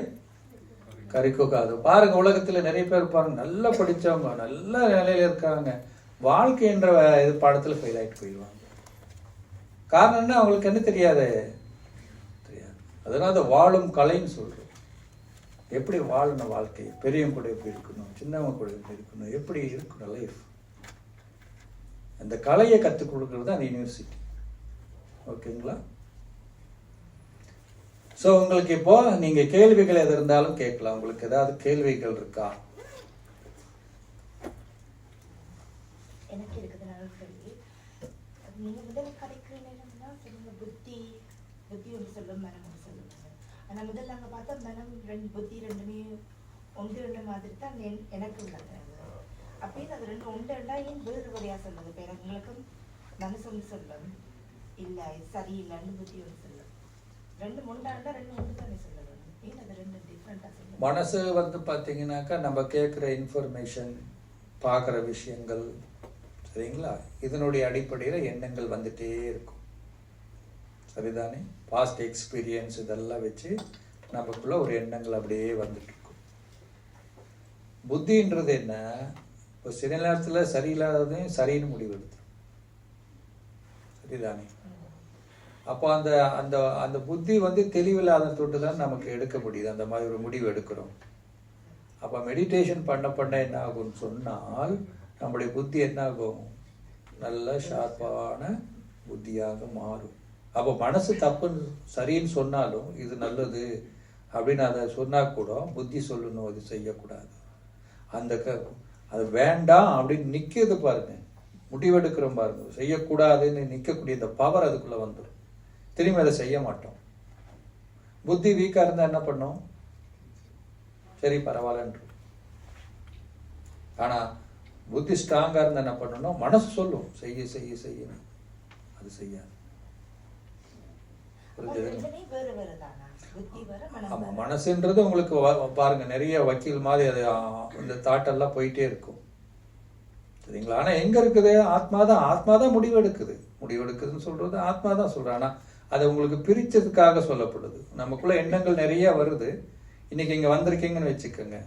கறிக்கோக்காது. பாருங்க, உலகத்துல நிறைய பேர் பாருங்க நல்லா படிச்சவங்க நல்ல நிலையில இருக்காங்க, வாழ்க்கைன்ற இது பாடத்துல ஃபெயில் ஆகிட்டு போயிடுவாங்க. காரணம் என்ன? அவங்களுக்கு என்ன தெரியாது. அதனால அதை வாழும் கலைன்னு சொல்றோம். எப்படி வாழணும் வாழ்க்கை, பெரியவங்க கூட எப்படி இருக்கணும், சின்னவங்க கூட எப்படி இருக்கணும், எப்படி இருக்கணும் லைஃப், அந்த கலையை கற்றுக் கொடுக்கறது அந்த யூனிவர்சிட்டி. ஓகேங்களா? ஸோ உங்களுக்கு இப்போ நீங்க கேள்விகள் எது இருந்தாலும் கேட்கலாம். உங்களுக்கு ஏதாவது கேள்விகள் இருக்கா? எனக்கு இருக்குது. நீங்க முதல் கலைக்கிற நேரம்னா புத்தி ஒன்று சொல்லும், மனம் ஒன்று சொல்லுவாங்க. ஆனா முதல்ல நாங்க பார்த்தா மனம் புத்தி ரெண்டுமே ஒன்று மாதிரி தான் எனக்கு உள்ளது. அப்படின்னு அது 2 ஒன்றுண்டா ஏன் வேறு வரையா சொல்லுது? இப்போ எங்களுக்கும் மனசு ஒன்று சொல்லும், இல்லை சரியில்லைன்னு புத்தி ஒன்று சொல்லும். 2 ஒன்றாண்டா 2 ஒன்று தானே சொல்ல வேணும். ஏன் அது 2 டிஃப்ரெண்டா சொல்ல மனசு வந்து பார்த்தீங்கன்னாக்கா நம்ம கேட்குற இன்ஃபர்மேஷன், பார்க்குற விஷயங்கள், சரிங்களா, இதனுடைய அடிப்படையில் எண்ணங்கள் வந்துட்டே இருக்கும். சரிதானே? பாஸ்ட் எக்ஸ்பீரியன்ஸ் இதெல்லாம் வச்சு நமக்குள்ள ஒரு எண்ணங்கள் அப்படியே வந்துட்டு இருக்கும். புத்தின்றது என்ன? இப்போ சில நேரத்தில் சரியில்லாததையும் சரின்னு முடிவெடுத்து, சரிதானே? அப்போ அந்த அந்த அந்த புத்தி வந்து தெளிவில்லாத தொட்டு தான் நமக்கு எடுக்க முடியுது, அந்த மாதிரி ஒரு முடிவு எடுக்கிறோம். அப்போ மெடிடேஷன் பண்ண பண்ண என்ன ஆகும்னு சொன்னால் நம்முடைய புத்தி என்ன ஆகும்? நல்ல ஷார்ப்பான புத்தியாக மாறும். அப்போ மனசு தப்புன்னு சரின்னு சொன்னாலும் இது நல்லது அப்படின்னு அதை சொன்னால் கூட புத்தி சொல்லணும் அது செய்யக்கூடாது, அந்த அது வேண்டாம் அப்படின்னு நிற்கிறது பாருங்க, முடிவெடுக்கிறோம் பாருங்க, செய்யக்கூடாதுன்னு நிற்கக்கூடிய இந்த பவர் அதுக்குள்ளே வந்துடும். திரும்பி அதை செய்ய மாட்டோம். புத்தி வீக்காக இருந்தால் என்ன பண்ணோம்? சரி பரவாயில்லன்று. ஆனால் புத்தி ஸ்ட்ராங்காக இருந்தால் என்ன பண்ணணும்? மனசு சொல்லும் செய்ய செய்ய செய்யணும், அது செய்யாது. ஆமா, மனசுன்றது உங்களுக்கு பாருங்க நிறைய வக்கீல் மாதிரி அது இந்த தாட்டெல்லாம் போயிட்டே இருக்கும், சரிங்களா? ஆனா எங்க இருக்குது? ஆத்மாதான் முடிவெடுக்குது. முடிவெடுக்குதுன்னு சொல்றது ஆத்மா தான் சொல்றேன். ஆனா அது உங்களுக்கு பிரிச்சதுக்காக சொல்லப்படுது. நமக்குள்ள எண்ணங்கள் நிறைய வருது. இன்னைக்கு இங்க வந்திருக்கீங்கன்னு வச்சுக்கோங்க,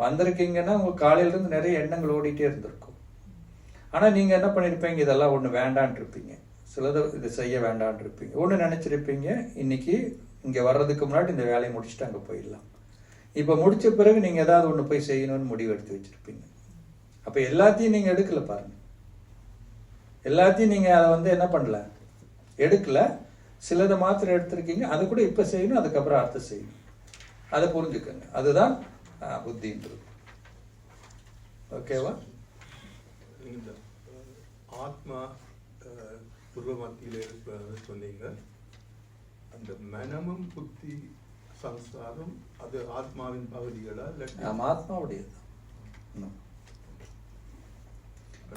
வந்திருக்கீங்கன்னா உங்களுக்கு காலையில இருந்து நிறைய எண்ணங்கள் ஓடிட்டே இருந்திருக்கும். ஆனா நீங்க என்ன பண்ணிருப்பீங்க? இதெல்லாம் ஒண்ணு வேண்டான் இருப்பீங்க, சிலது இது செய்ய வேண்டான் இருப்பீங்க, ஒண்ணு நினைச்சிருப்பீங்க இன்னைக்கு இங்க வர்றதுக்கு முன்னாடி இந்த வேலையை முடிச்சுட்டு அங்க போயிடலாம். இப்ப முடிச்ச பிறகு நீங்க ஏதாவது ஒண்ணு போய் செய்யணும்னு முடிவு எடுத்து வச்சிருப்பீங்க. அப்ப எல்லாத்தையும் நீங்க எடுக்கல பாருங்க, எல்லாத்தையும் நீங்க அதை வந்து என்ன பண்ணல, எடுக்கல. சிலதை மாத்திரம் எடுத்திருக்கீங்க, அது கூட இப்ப செய்யணும், அதுக்கப்புறம் அடுத்து செய்யணும். அதை புரிஞ்சுக்கங்க, அதுதான் புத்தின்றது. ஓகேவா? ஆத்மா பூர்வ மத்தியில் இருப்பது சொன்னீங்க. அந்த மனமும் புத்தி சம்ஸ்காரம் அது ஆத்மாவின் பகுதிகளா? ஆத்மாவுடையது.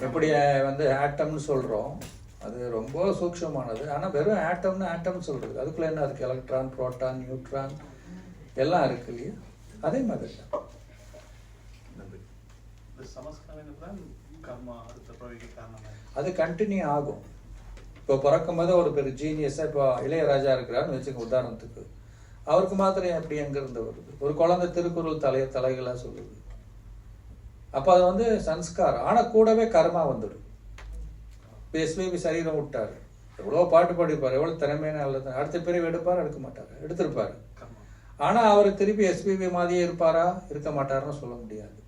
எப்படி வந்து ஆட்டம்னு சொல்றோம், அது ரொம்ப சூக்ஷமானது. ஆனா வெறும் ஆட்டம்னு ஆட்டம் சொல்றது, அதுக்குள்ள என்ன இருக்கு? எலக்ட்ரான், புரோட்டான், நியூட்ரான் எல்லாம் இருக்கு இல்லையா? அதே மாதிரி அது கண்டினியூ ஆகும். இப்போ பிறக்கும் போது ஒரு பெரிய ஜீனியஸா, இப்போ இளையராஜா இருக்கிறாருன்னு வச்சுக்க உதாரணத்துக்கு, அவருக்கு மாத்திரம் எப்படி எங்க இருந்து வருது? ஒரு குழந்தை திருக்குறள் தலைகளா சொல்லுது, அப்ப அது வந்து சன்ஸ்காரம். ஆனா கூடவே கர்மா வந்துடும். இப்போ எஸ்பிபி சரீரம் விட்டாரு, எவ்வளோ பாட்டு பாடிப்பாரு, எவ்வளோ திறமையான நல்லது, அடுத்த பிரிவு எடுப்பாரு, எடுக்க மாட்டாரு, எடுத்திருப்பாரு. ஆனா அவர் திருப்பி எஸ்பிபி மாதிரியே இருப்பாரா? இருக்க மாட்டாருன்னு சொல்ல முடியாது.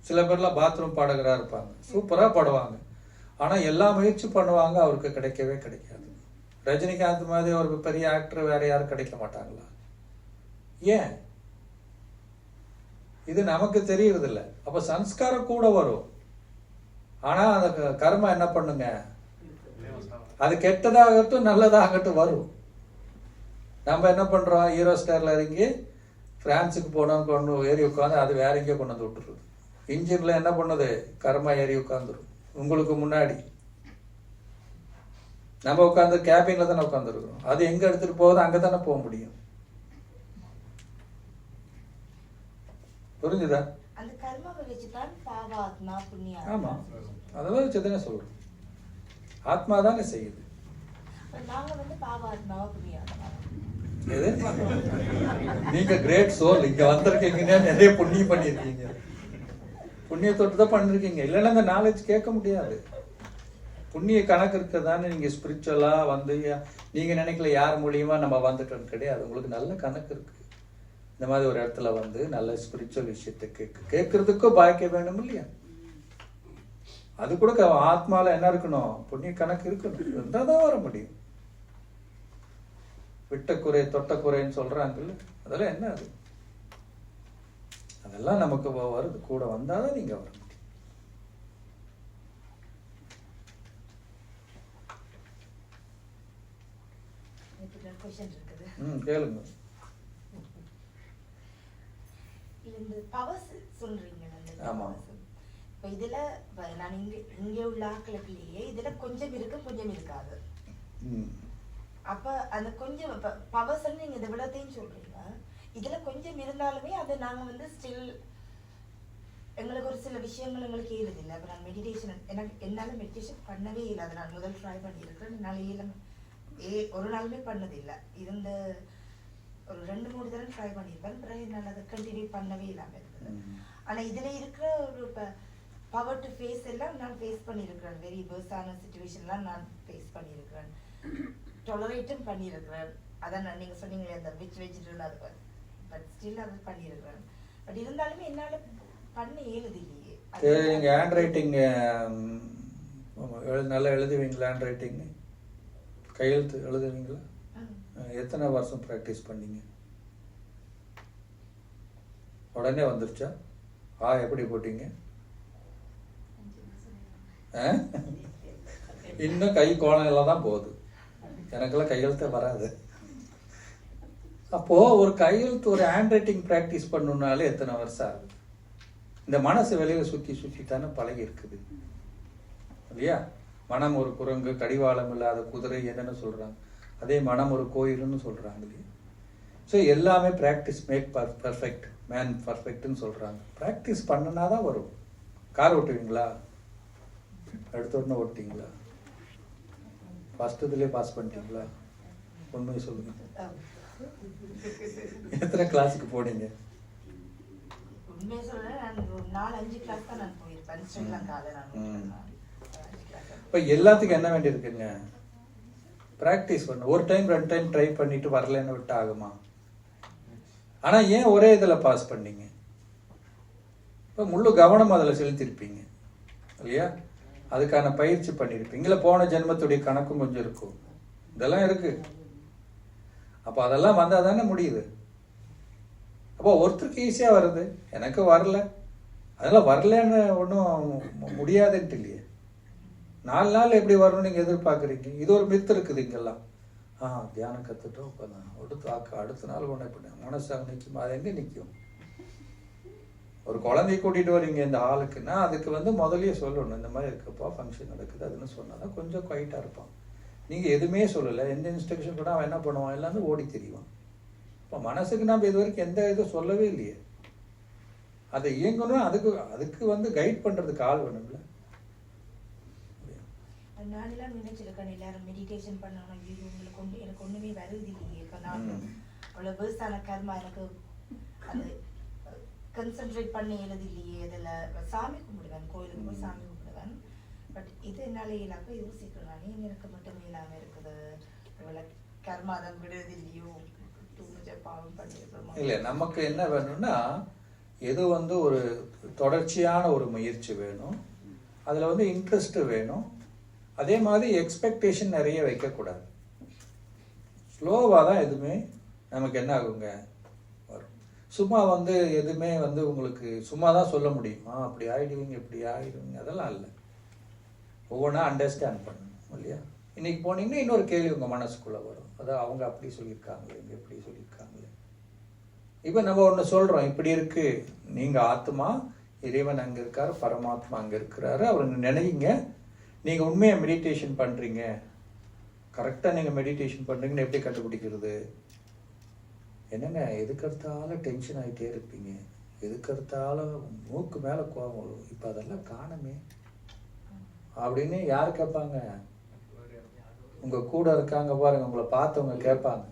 சில பேர்லாம் பாத்ரூம் பாடகரா இருப்பாங்க, சூப்பரா பாடுவாங்க, ஆனா எல்லா முயற்சி பண்ணுவாங்க, அவருக்கு கிடைக்கவே கிடைக்காது. ரஜினிகாந்த் மாதிரி ஒரு பெரிய ஆக்டர் வேற யாரும் கிடைக்க மாட்டாங்களா? ஏன்? இது நமக்கு தெரியறது இல்லை. அப்ப சன்ஸ்காரம் கூட வரும், ஆனா அந்த கர்மா என்ன பண்ணுங்க, அது கெட்டதாகட்டும் நல்லதாகட்டும் வரும். நம்ம என்ன பண்றோம்? ஹீரோ ஸ்டார்ல இறங்கி பிரான்ஸுக்கு போனோம், கொண்டு ஏறி உட்காந்து அது வேற எங்கேயோ கொண்டு வந்து விட்டுருது. இன்ஜின்ல என்ன பண்ணுது? கர்மா ஏறி உட்காந்துரும். உங்களுக்கு முன்னாடி நம்ம உட்காந்து கேபின்ல தானே உட்காந்துருக்கோம், அது எங்க எடுத்துட்டு போகுது அங்கதானே போக முடியும். புரிஞ்சுதா? ஆமா, அதான் வச்சுதானே சொல்றோம். ஆத்மா தானே செய்யுது. எது? நீங்க கிரேட் சோல், இங்க வந்திருக்கீங்கன்னா நிறைய புண்ணியம் பண்ணிருக்கீங்க, புண்ணியத்தோட்டு தான் பண்ணிருக்கீங்க. இல்லைன்னா அந்த நாலேஜ் கேட்க முடியாது. புண்ணிய கணக்கு இருக்கிறதானே நீங்க ஸ்பிரிச்சுவலா வந்து நீங்க நினைக்கல யார் மூலியமா நம்ம வந்துட்டோம், கிடையாது. உங்களுக்கு நல்ல கணக்கு இருக்கு. இந்த மாதிரி ஒரு இடத்துல வந்து நல்ல ஸ்பிரிச்சுவல் விஷயத்தை கேட்கறதுக்கும் பாய்க்க வேணும் இல்லையா? அது கூட ஆத்மால என்ன இருக்கணும்? புண்ணிய கணக்கு இருக்கணும், இருந்தாதான் வர முடியும். விட்ட குறை தொட்ட குறைன்னு சொல்றாங்கல்ல, அதெல்லாம் என்ன? அது அதெல்லாம் நமக்கு வருது, கூட வந்தாதான் நீங்க வர முடியும். கேளுங்க. ஆமா, இப்ப இதுல நான் இங்க உள்ள ஆக்களுக்குள்ளேயே இதுல கொஞ்சம் இருக்கு, கொஞ்சம் இருக்காது. அப்ப அந்த கொஞ்சம் பவர்ஸ் நீங்க இந்த விளத்தையும் சொல்றீங்க, இதுல கொஞ்சம் இருந்தாலுமே அது நாங்க வந்து ஸ்டில் எங்களுக்கு ஒரு சில விஷயங்கள் எங்களுக்கு ஏறுதில்லை. அப்போ நான் மெடிடேஷன் என்னால் மெடிடேஷன் பண்ணவே இல்லை. அதை நான் முதல் ட்ரை பண்ணியிருக்கிறேன். என்னால் ஒரு நாளுமே பண்ணதில்லை. இருந்த ஒரு 2-3 தடவை ட்ரை பண்ணியிருப்பேன். பிறகு என்னால் அதை கண்டினியூ பண்ணவே இல்லாமல் இருந்தது. ஆனால் இதில் இருக்கிற ஒரு பவர் டு ஃபேஸ் எல்லாம் நான் ஃபேஸ் பண்ணியிருக்கிறேன். வெரி வேர்ஸான சுச்சுவேஷன்லாம் நான் ஃபேஸ் பண்ணியிருக்கிறேன். டொலரேட்டும் பண்ணியிருக்கிறேன். அதான் நான் நீங்கள் சொன்னீங்களே அந்த வெஜிடபிள் அது பட் ஸ்டில் அது பண்ணியிருக்கிறேன். பட் இருந்தாலுமே என்னால் பண்ண ஏழுதில்லையே. நீங்கள் ஹேண்ட் ரைட்டிங் நல்லா எழுதுவீங்களா? ஹேண்ட் ரைட்டிங் கையெழுத்து எழுதுவீங்களா? எத்தனை வருஷம் ப்ராக்டிஸ் பண்ணீங்க? உடனே வந்துருச்சா? எப்படி போட்டீங்க? இன்னும் கை கோலம் எல்லாம் தான் போகுது. எனக்கெல்லாம் கையெழுத்தே வராது. அப்போ ஒரு கையெழுத்து ஒரு ஹேண்ட் ரைட்டிங் ப்ராக்டிஸ் பண்ணணும்னாலே எத்தனை வருஷம் ஆகுது? இந்த மனசு வெளியில சுற்றி தானே பழகி இருக்குது இல்லையா? மனம் ஒரு குரங்கு, கடிவாளம் இல்லாத குதிரை என்னன்னு சொல்றாங்க. அதே மனம் ஒரு கோயில்னு சொல்றாங்க இல்லையா? ஸோ எல்லாமே ப்ராக்டிஸ் மேக் பர்ஃபெக்ட், மேன் பர்ஃபெக்ட்னு சொல்றாங்க. ப்ராக்டிஸ் பண்ணனா தான் வரும். கார் ஓட்டுவீங்களா? எடுத்த உடனே ஓட்டிங்களா? ஃபர்ஸ்ட் இதுலேயே பாஸ் பண்ணிட்டீங்களா? உண்மையை சொல்லுங்க. எத்தனை கிளாஸுக்கு போனீங்க? உண்மையை சொல்றேன், நான் ஒரு 4-5 கிளாஸ் தான் நான் போயிருப்பேன். ஸ்ரீலங்கால நான் இப்போ எல்லாத்துக்கும் என்ன வேண்டியிருக்குங்க? ப்ராக்டிஸ் பண்ண. ஒரு டைம் 2 டைம் ட்ரை பண்ணிட்டு வரலன்னு விட்டு ஆகுமா? ஆனா ஏன் ஒரே இதில் பாஸ் பண்ணீங்க? இப்போ முழு கவனம் அதில் செலுத்திருப்பீங்க இல்லையா? அதுக்கான பயிற்சி பண்ணியிருப்பீங்க. இல்லை போன ஜென்மத்துடைய கணக்கும் கொஞ்சம் இருக்கும். இதெல்லாம் இருக்கு. அப்போ அதெல்லாம் வந்தால் தானே முடியுது. அப்போ ஒருத்தருக்கு ஈஸியாக வருது, எனக்கு வரல. அதெல்லாம் வரலன்னு ஒன்றும் முடியாதுன்ட்டு இல்லையே. 4 நாள் எப்படி வரணும்னு நீங்கள் எதிர்பார்க்குறீங்க? இது ஒரு மித்து இருக்குது இங்கெல்லாம். தியானம் கற்றுட்டோம், இப்போ நான் அடுத்த நாள் ஒன்று எப்படி மனசு நிற்கும். அது எங்கே நிற்கும்? ஒரு குழந்தைய கூட்டிகிட்டு வரீங்க இந்த ஹாலுக்குன்னா அதுக்கு முதல்லயே சொல்லணும், இந்த மாதிரி இருக்கப்பா ஃபங்க்ஷன் நடக்குது அதுன்னு சொன்னால் தான் கொஞ்சம் குவைட்டாக இருப்பான். நீங்கள் எதுவுமே சொல்லலை, எந்த இன்ஸ்ட்ரக்ஷன் கூட அவன் என்ன பண்ணுவான்? எல்லாமே ஓடி தெரியும். இப்போ மனசுக்கு நம்ம இது வரைக்கும் எந்த இதுவும் சொல்லவே இல்லையே. அதை இயங்கணும், அதுக்கு கைட் பண்ணுறதுக்கு ஆள் வேணும்ல. நானெல்லாம் நினைச்சிருக்கேன் எல்லாரும் மெடிடேஷன் பண்ணணும், உங்களுக்கு எனக்கு ஒன்றுமே வருது இல்லையே. இப்போ நான் அவ்வளோ வேர்ஸான கர்மா எனக்கு அது கன்சன்ட்ரேட் பண்ணி எழுது இல்லையே. அதில் சாமி கும்பிடுவேன், கோயிலுக்கு போய் சாமி கும்பிடுவேன். பட் இது என்னால் இல்லாம யோசிக்கிறேன், நானே எனக்கு மட்டும் இல்லாமல் இருக்குது. இவ்வளோ கர்மாதம் விடுறது இல்லையோ, பாவம் பண்ணிருக்கிறோம். இல்லை, நமக்கு என்ன வேணும்னா எது ஒரு தொடர்ச்சியான ஒரு முயற்சி வேணும். அதில் இன்ட்ரெஸ்ட் வேணும். அதே மாதிரி எக்ஸ்பெக்டேஷன் நிறைய வைக்கக்கூடாது. ஸ்லோவாக தான் எதுவுமே நமக்கு என்ன ஆகுங்க வரும். சும்மா எதுவுமே உங்களுக்கு சும்மா தான் சொல்ல முடியுமா? அப்படி ஆகிடுவீங்க இப்படி ஆகிடுவீங்க அதெல்லாம் இல்லை. ஒவ்வொன்றா அண்டர்ஸ்டாண்ட் பண்ணணும் இல்லையா? இன்னைக்கு போனீங்கன்னா இன்னொரு கேள்வி உங்கள் மனசுக்குள்ளே வரும். அதான் அவங்க அப்படி சொல்லியிருக்காங்களே, இங்கே எப்படி சொல்லியிருக்காங்களே. இப்போ நம்ம ஒன்று சொல்கிறோம், இப்படி இருக்கு. நீங்கள் ஆத்மா, இறைவன் அங்கே இருக்காரு, பரமாத்மா அங்கே இருக்கிறாரு, அவர் நினைங்க. நீங்கள் உண்மையாக மெடிடேஷன் பண்ணுறீங்க, கரெக்டாக நீங்கள் மெடிடேஷன் பண்ணுறீங்கன்னு எப்படி கண்டுபிடிக்கிறது? என்னங்க எதுக்கெடுத்தாலும் டென்ஷன் ஆகிட்டே இருப்பீங்க, எதுக்கெடுத்தாலும் மூக்கு மேலே கோபம் வரும். இப்போ அதெல்லாம் காணுமே அப்படின்னு யார் கேட்பாங்க? உங்கள் கூட இருக்காங்க பாருங்க, உங்களை பார்த்தவங்க கேட்பாங்க.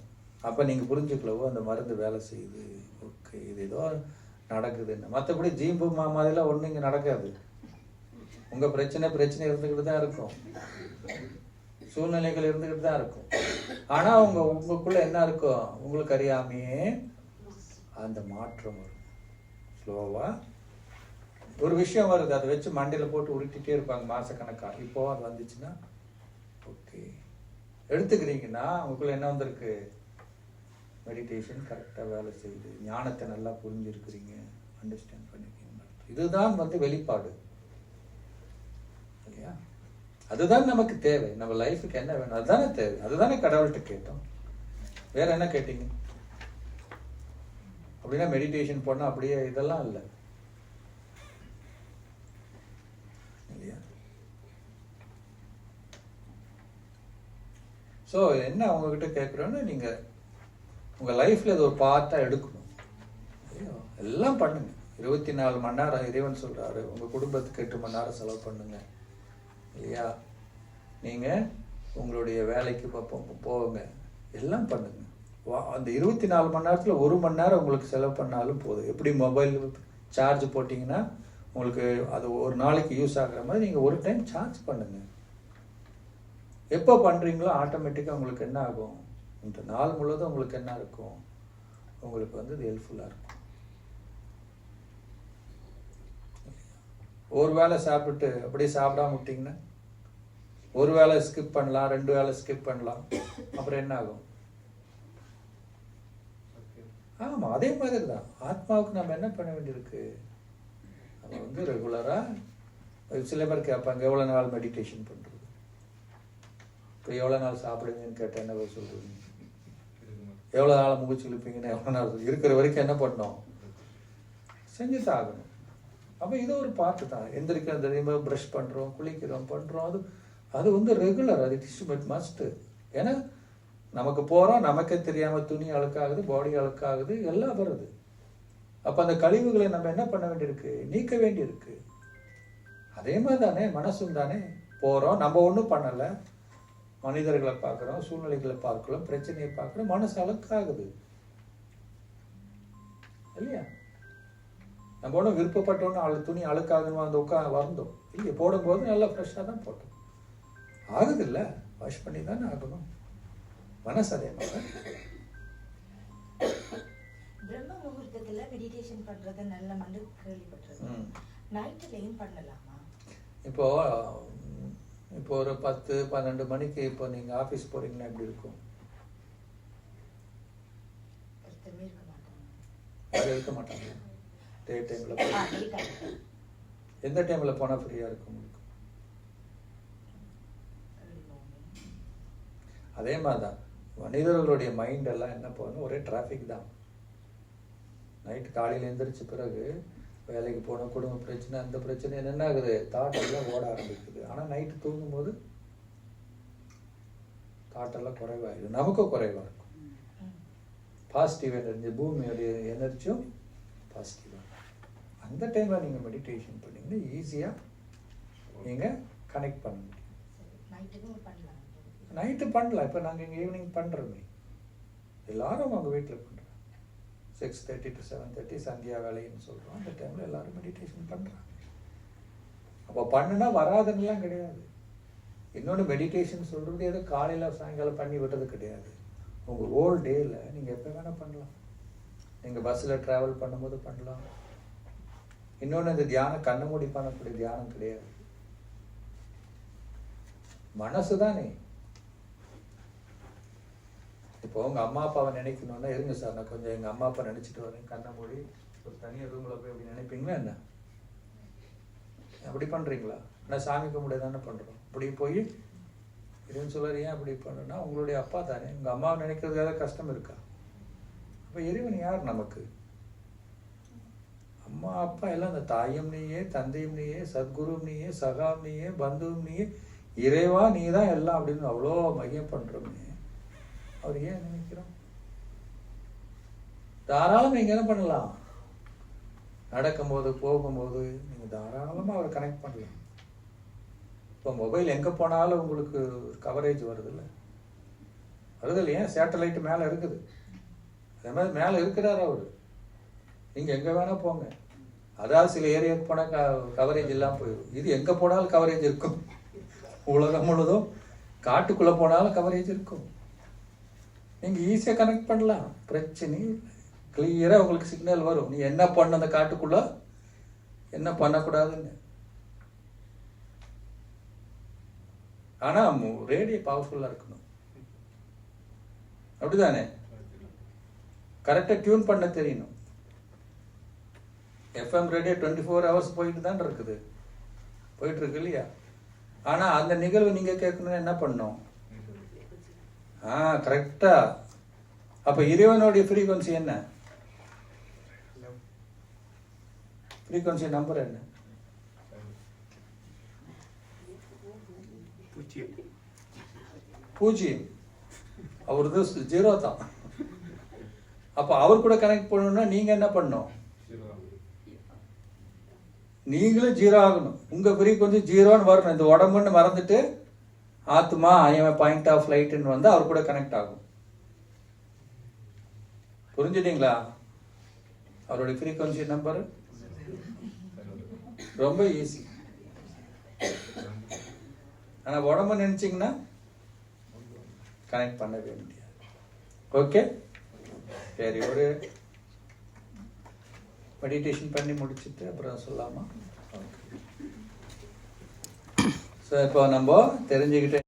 அப்போ நீங்கள் புரிஞ்சுக்கலவோ அந்த மருந்து வேலை செய்யுது, ஓகே இது ஏதோ நடக்குதுன்னு. மற்றபடி ஜீம்பு மாதிரிலாம் ஒன்றும் இங்கே நடக்காது. உங்கள் பிரச்சனை இருந்துக்கிட்டு தான் இருக்கும், சூழ்நிலைகள் இருந்துக்கிட்டு தான் இருக்கும். ஆனால் உங்களுக்குள்ள என்ன இருக்கும்? உங்களுக்கு அறியாமையே அந்த மாற்றம் வரும். ஸ்லோவாக ஒரு விஷயம் வருது, அதை வச்சு மண்டையில் போட்டு உருட்டிகிட்டே இருப்பாங்க மாதக்கணக்காக. இப்போ அது வந்துச்சுன்னா ஓகே எடுத்துக்கிறீங்கன்னா உங்களுக்குள்ள என்ன வந்திருக்கு? மெடிடேஷன் கரெக்டாக வேலை செய்யுது, ஞானத்தை நல்லா புரிஞ்சிருக்கிறீங்க, அண்டர்ஸ்டாண்ட் பண்ணிருக்கீங்க. இதுதான் வெளிப்பாடு இல்லையா? அதுதான் நமக்கு தேவை. நம்ம லைஃபுக்கு என்ன வேணும் அதுதானே தேவை. அதுதானே கடவுள்கிட்ட கேட்டோம். வேற என்ன கேட்டீங்க? அப்படின்னா மெடிடேஷன் போனால் அப்படியே இதெல்லாம் இல்லை இல்லையா? ஸோ என்ன அவங்கக்கிட்ட கேட்குறோன்னு, நீங்கள் உங்கள் லைஃப்பில் இது ஒரு பார்ட்டாக எடுக்கணும். ஐயோ, எல்லாம் பண்ணுங்க. 24 மணி நேரம் இறைவன் சொல்றாரு, உங்க குடும்பத்துக்கு 8 மணி நேரம் செலவு பண்ணுங்க இல்லையா? நீங்க உங்களுடைய வேலைக்கு போங்க, எல்லாம் பண்ணுங்க. அந்த 24 மணி நேரத்தில் 1 மணி நேரம் உங்களுக்கு செலவு பண்ணாலும் போதும். எப்படி மொபைல் சார்ஜ் போட்டிங்கன்னா உங்களுக்கு அது ஒரு நாளைக்கு யூஸ் ஆகுற மாதிரி நீங்கள் ஒரு டைம் சார்ஜ் பண்ணுங்க. எப்போ பண்ணுறீங்களோ ஆட்டோமேட்டிக்காக உங்களுக்கு என்ன ஆகும், இந்த நாள் முழுவதும் உங்களுக்கு என்ன இருக்கும், உங்களுக்கு வந்து இது ஹெல்ப்ஃபுல்லாக இருக்கும். ஒரு வேளை சாப்பிட்டு அப்படியே சாப்பிடாம விட்டிங்கன்னா, ஒரு வேளை ஸ்கிப் பண்ணலாம், 2 வேளை ஸ்கிப் பண்ணலாம், அப்புறம் என்ன ஆகும்? ஆமாம், அதே மாதிரி தான் ஆத்மாவுக்கு நம்ம என்ன பண்ண வேண்டியிருக்கு, நம்ம வந்து ரெகுலராக சில பேர் கேட்பாங்க எவ்வளோ நாள் மெடிடேஷன் பண்ணுறது, இப்போ எவ்வளோ நாள் சாப்பிடுவீங்கன்னு கேட்டால் என்ன சொல்லுவீங்க, எவ்வளோ நாள் முகிச்சு இழுப்பீங்கன்னு எவ்வளோ நாள் இருக்கிற வரைக்கும் என்ன பண்ணோம், செஞ்சு தான் ஆகணும். அப்போ இது ஒரு பார்ட்டு தான். எந்திரிக்கிறது தெரியுமா, ப்ரஷ் பண்ணுறோம், குளிக்கிறோம், பண்ணுறோம், அது வந்து ரெகுலர், அது இட் இஸ் பட் மஸ்ட்டு. ஏன்னா நமக்கு போகிறோம், நமக்கே தெரியாமல் துணி அழுக்காகுது, பாடி அழுக்காகுது, எல்லாம் வருது. அப்போ அந்த கழிவுகளை நம்ம என்ன பண்ண வேண்டியிருக்கு, நீக்க வேண்டியிருக்கு. அதே மாதிரி தானே மனசும் தானே, போகிறோம், நம்ம ஒன்றும் பண்ணலை, மனிதர்களை பார்க்குறோம், சூழ்நிலைகளை பார்க்கிறோம், பிரச்சனையை பார்க்குறோம், மனசு அழுக்காகுது இல்லையா? நம்ம ஒன்றும் விருப்பப்பட்டோன்னு துணி அழுக்காகணும் அந்த வந்தோம் இல்லையா? போடும்போது நல்லா ஃப்ரெஷ்ஷாக தான் போட்டோம், ஆகுது இல்லை, வாஷ் பண்ணி தானே ஆகணும். மனசு அதே மாதிரி பிரம்ம முகூர்த்தத்துல மெடிடேஷன் பண்றது நல்ல மண்டு கேள்விப்பட்டிருக்கேன். நைட்லயும் பண்ணலாமா? இப்போ ஒரு 10-12 மணிக்கு இப்போ நீங்க ஆபீஸ் போறீங்கன்னா எப்படி இருக்கும்? இருக்க மாட்டாங்க. டே டைம்ல எந்த டைம்ல போனா ஃப்ரீயா இருக்கும் உங்களுக்கு? அதே மாதிரிதான் மனிதர்களுடைய மைண்ட் எல்லாம் என்ன போகணும், ஒரே டிராஃபிக் தான். நைட்டு காலையில் எழுந்திரிச்ச பிறகு வேலைக்கு போகணும், குடும்ப பிரச்சனை, அந்த பிரச்சனை என்ன ஆகுது, தாட்டெல்லாம் ஓட ஆரம்பிக்குது. ஆனால் நைட்டு தூங்கும்போது தாட்டெல்லாம் குறைவாகிடும், நமக்கும் குறைவாக இருக்கும். பாசிட்டிவ் எனர்ஜி, பூமியோடைய எனர்ஜியும் பாசிட்டிவாக இருக்கும். அந்த டைமில் நீங்கள் மெடிடேஷன் பண்ணிங்கன்னா ஈஸியாக நீங்கள் கனெக்ட் பண்ண முடியும். நைட்டு பண்ணலாம். இப்போ நாங்கள் இங்கே ஈவினிங் பண்ணுறோமே, எல்லாரும் அவங்க வீட்டில் பண்ணுறோம். 6:30 to 7:30 சந்தியா வேலைன்னு சொல்கிறோம். அந்த டைமில் எல்லாரும் மெடிடேஷன் பண்ணுறாங்க. அப்போ பண்ணுனா வராதுன்னெலாம் கிடையாது. இன்னொன்று மெடிடேஷன் சொல்கிறது ஏதோ காலையில் சாயங்காலம் பண்ணி விட்டது கிடையாது. உங்கள் ஹோல் டேயில் நீங்கள் எப்போ வேணால் பண்ணலாம். நீங்கள் பஸ்ஸில் ட்ராவல் பண்ணும்போது பண்ணலாம். இன்னொன்று இந்த தியானம் கண்ணை மூடி பண்ணக்கூடிய தியானம் கிடையாது, மனசு தானே. இப்போ உங்கள் அம்மா அப்பாவை நினைக்கணுன்னா, இருங்க சார் நான் கொஞ்சம் எங்கள் அம்மா அப்பா நினச்சிட்டு வரேன், கண்ணை மூடி ஒரு தனியாக ரூமில் போய் அப்படி நினைப்பீங்களா என்ன? அப்படி பண்ணுறீங்களா? ஆனால் சாமி கும்பிட தானே பண்ணுறோம். அப்படி போய் இதுன்னு சொல்லுற, ஏன் அப்படி பண்ணுறோன்னா உங்களுடைய அப்பா தானே. உங்கள் அம்மாவை நினைக்கிறதுக்காக கஷ்டம் இருக்கா? அப்போ இறைவன் யார் நமக்கு? அம்மா அப்பா எல்லாம் அந்த தாயும் நீயே, தந்தையும் நீயே, சத்குரும் நீயே, சகாம் நீயே, பந்துவும் நீயே, இறைவா நீ தான் எல்லாம் அப்படின்னு அவ்வளோ மையம் பண்ணுறோமே. அவர் ஏன் நினைக்கிறோம்? தாராளமாக நீங்கள் என்ன பண்ணலாம், நடக்கும்போது போகும்போது நீங்கள் தாராளமாக அவரை கனெக்ட் பண்ணலாம். இப்போ மொபைல் எங்கே போனாலும் உங்களுக்கு கவரேஜ் வருது இல்லை, வருது இல்லையா? சேட்டலைட் மேலே இருக்குது, அதே மாதிரி மேலே இருக்கிறார் அவர். நீங்கள் எங்கே வேணால் போங்க. அதாவது சில ஏரியாவுக்கு போனால் கவரேஜ் இல்லாமல் போயிடும். இது எங்கே போனாலும் கவரேஜ் இருக்கும். உலகம் முழுதும் காட்டுக்குள்ளே போனாலும் கவரேஜ் இருக்கும். நீங்கள் ஈஸியாக கனெக்ட் பண்ணலாம், பிரச்சனை கிளியராக உங்களுக்கு சிக்னல் வரும். நீ என்ன பண்ண அந்த காட்டுக்குள்ள, என்ன பண்ணக்கூடாதுன்னு. ஆனால் ரேடியோ பவர்ஃபுல்லாக இருக்கணும், அப்படிதானே? கரெக்டாக டியூன் பண்ண தெரியணும். FM ரேடியோ 24 hours போயிட்டு தான் இருக்குது, போயிட்டு இருக்கு இல்லையா? ஆனால் அந்த நிகழ்வு நீங்கள் கேட்கணும்னு என்ன பண்ணணும்? கரெக்டா. அப்ப இறைவனுடைய ஃப்ரீக்வன்சி என்ன? ஃப்ரீக்வன்சி நம்பர் என்ன? 0. அவரது 0 தான். அப்போ அவர் கூட கனெக்ட் பண்ணணும்னா நீங்கள் என்ன பண்ணணும்? நீங்களும் ஜீரோ ஆகணும். உங்கள் ஃப்ரீக்வன்சி ஜீரோன்னு வரணும். இந்த உடம்புன்னு மறந்துட்டு ஆத்மா ஐஎம் பாயிண்ட் ஆஃப் லைட்னு வந்து அவர் கூட கனெக்ட் ஆகும். புரிஞ்சுட்டீங்களா? அவருடைய ஃப்ரீக்வன்சி நம்பர் ரொம்ப ஈஸி. ஆனால் உடம்பு நினச்சிங்கன்னா கனெக்ட் பண்ணவே முடியாது. ஓகே, சரி, ஒரு மெடிடேஷன் பண்ணி முடிச்சுட்டு அப்புறம் சொல்லாமா? ஸோ இப்போ நம்ம தெரிஞ்சுக்கிட்டே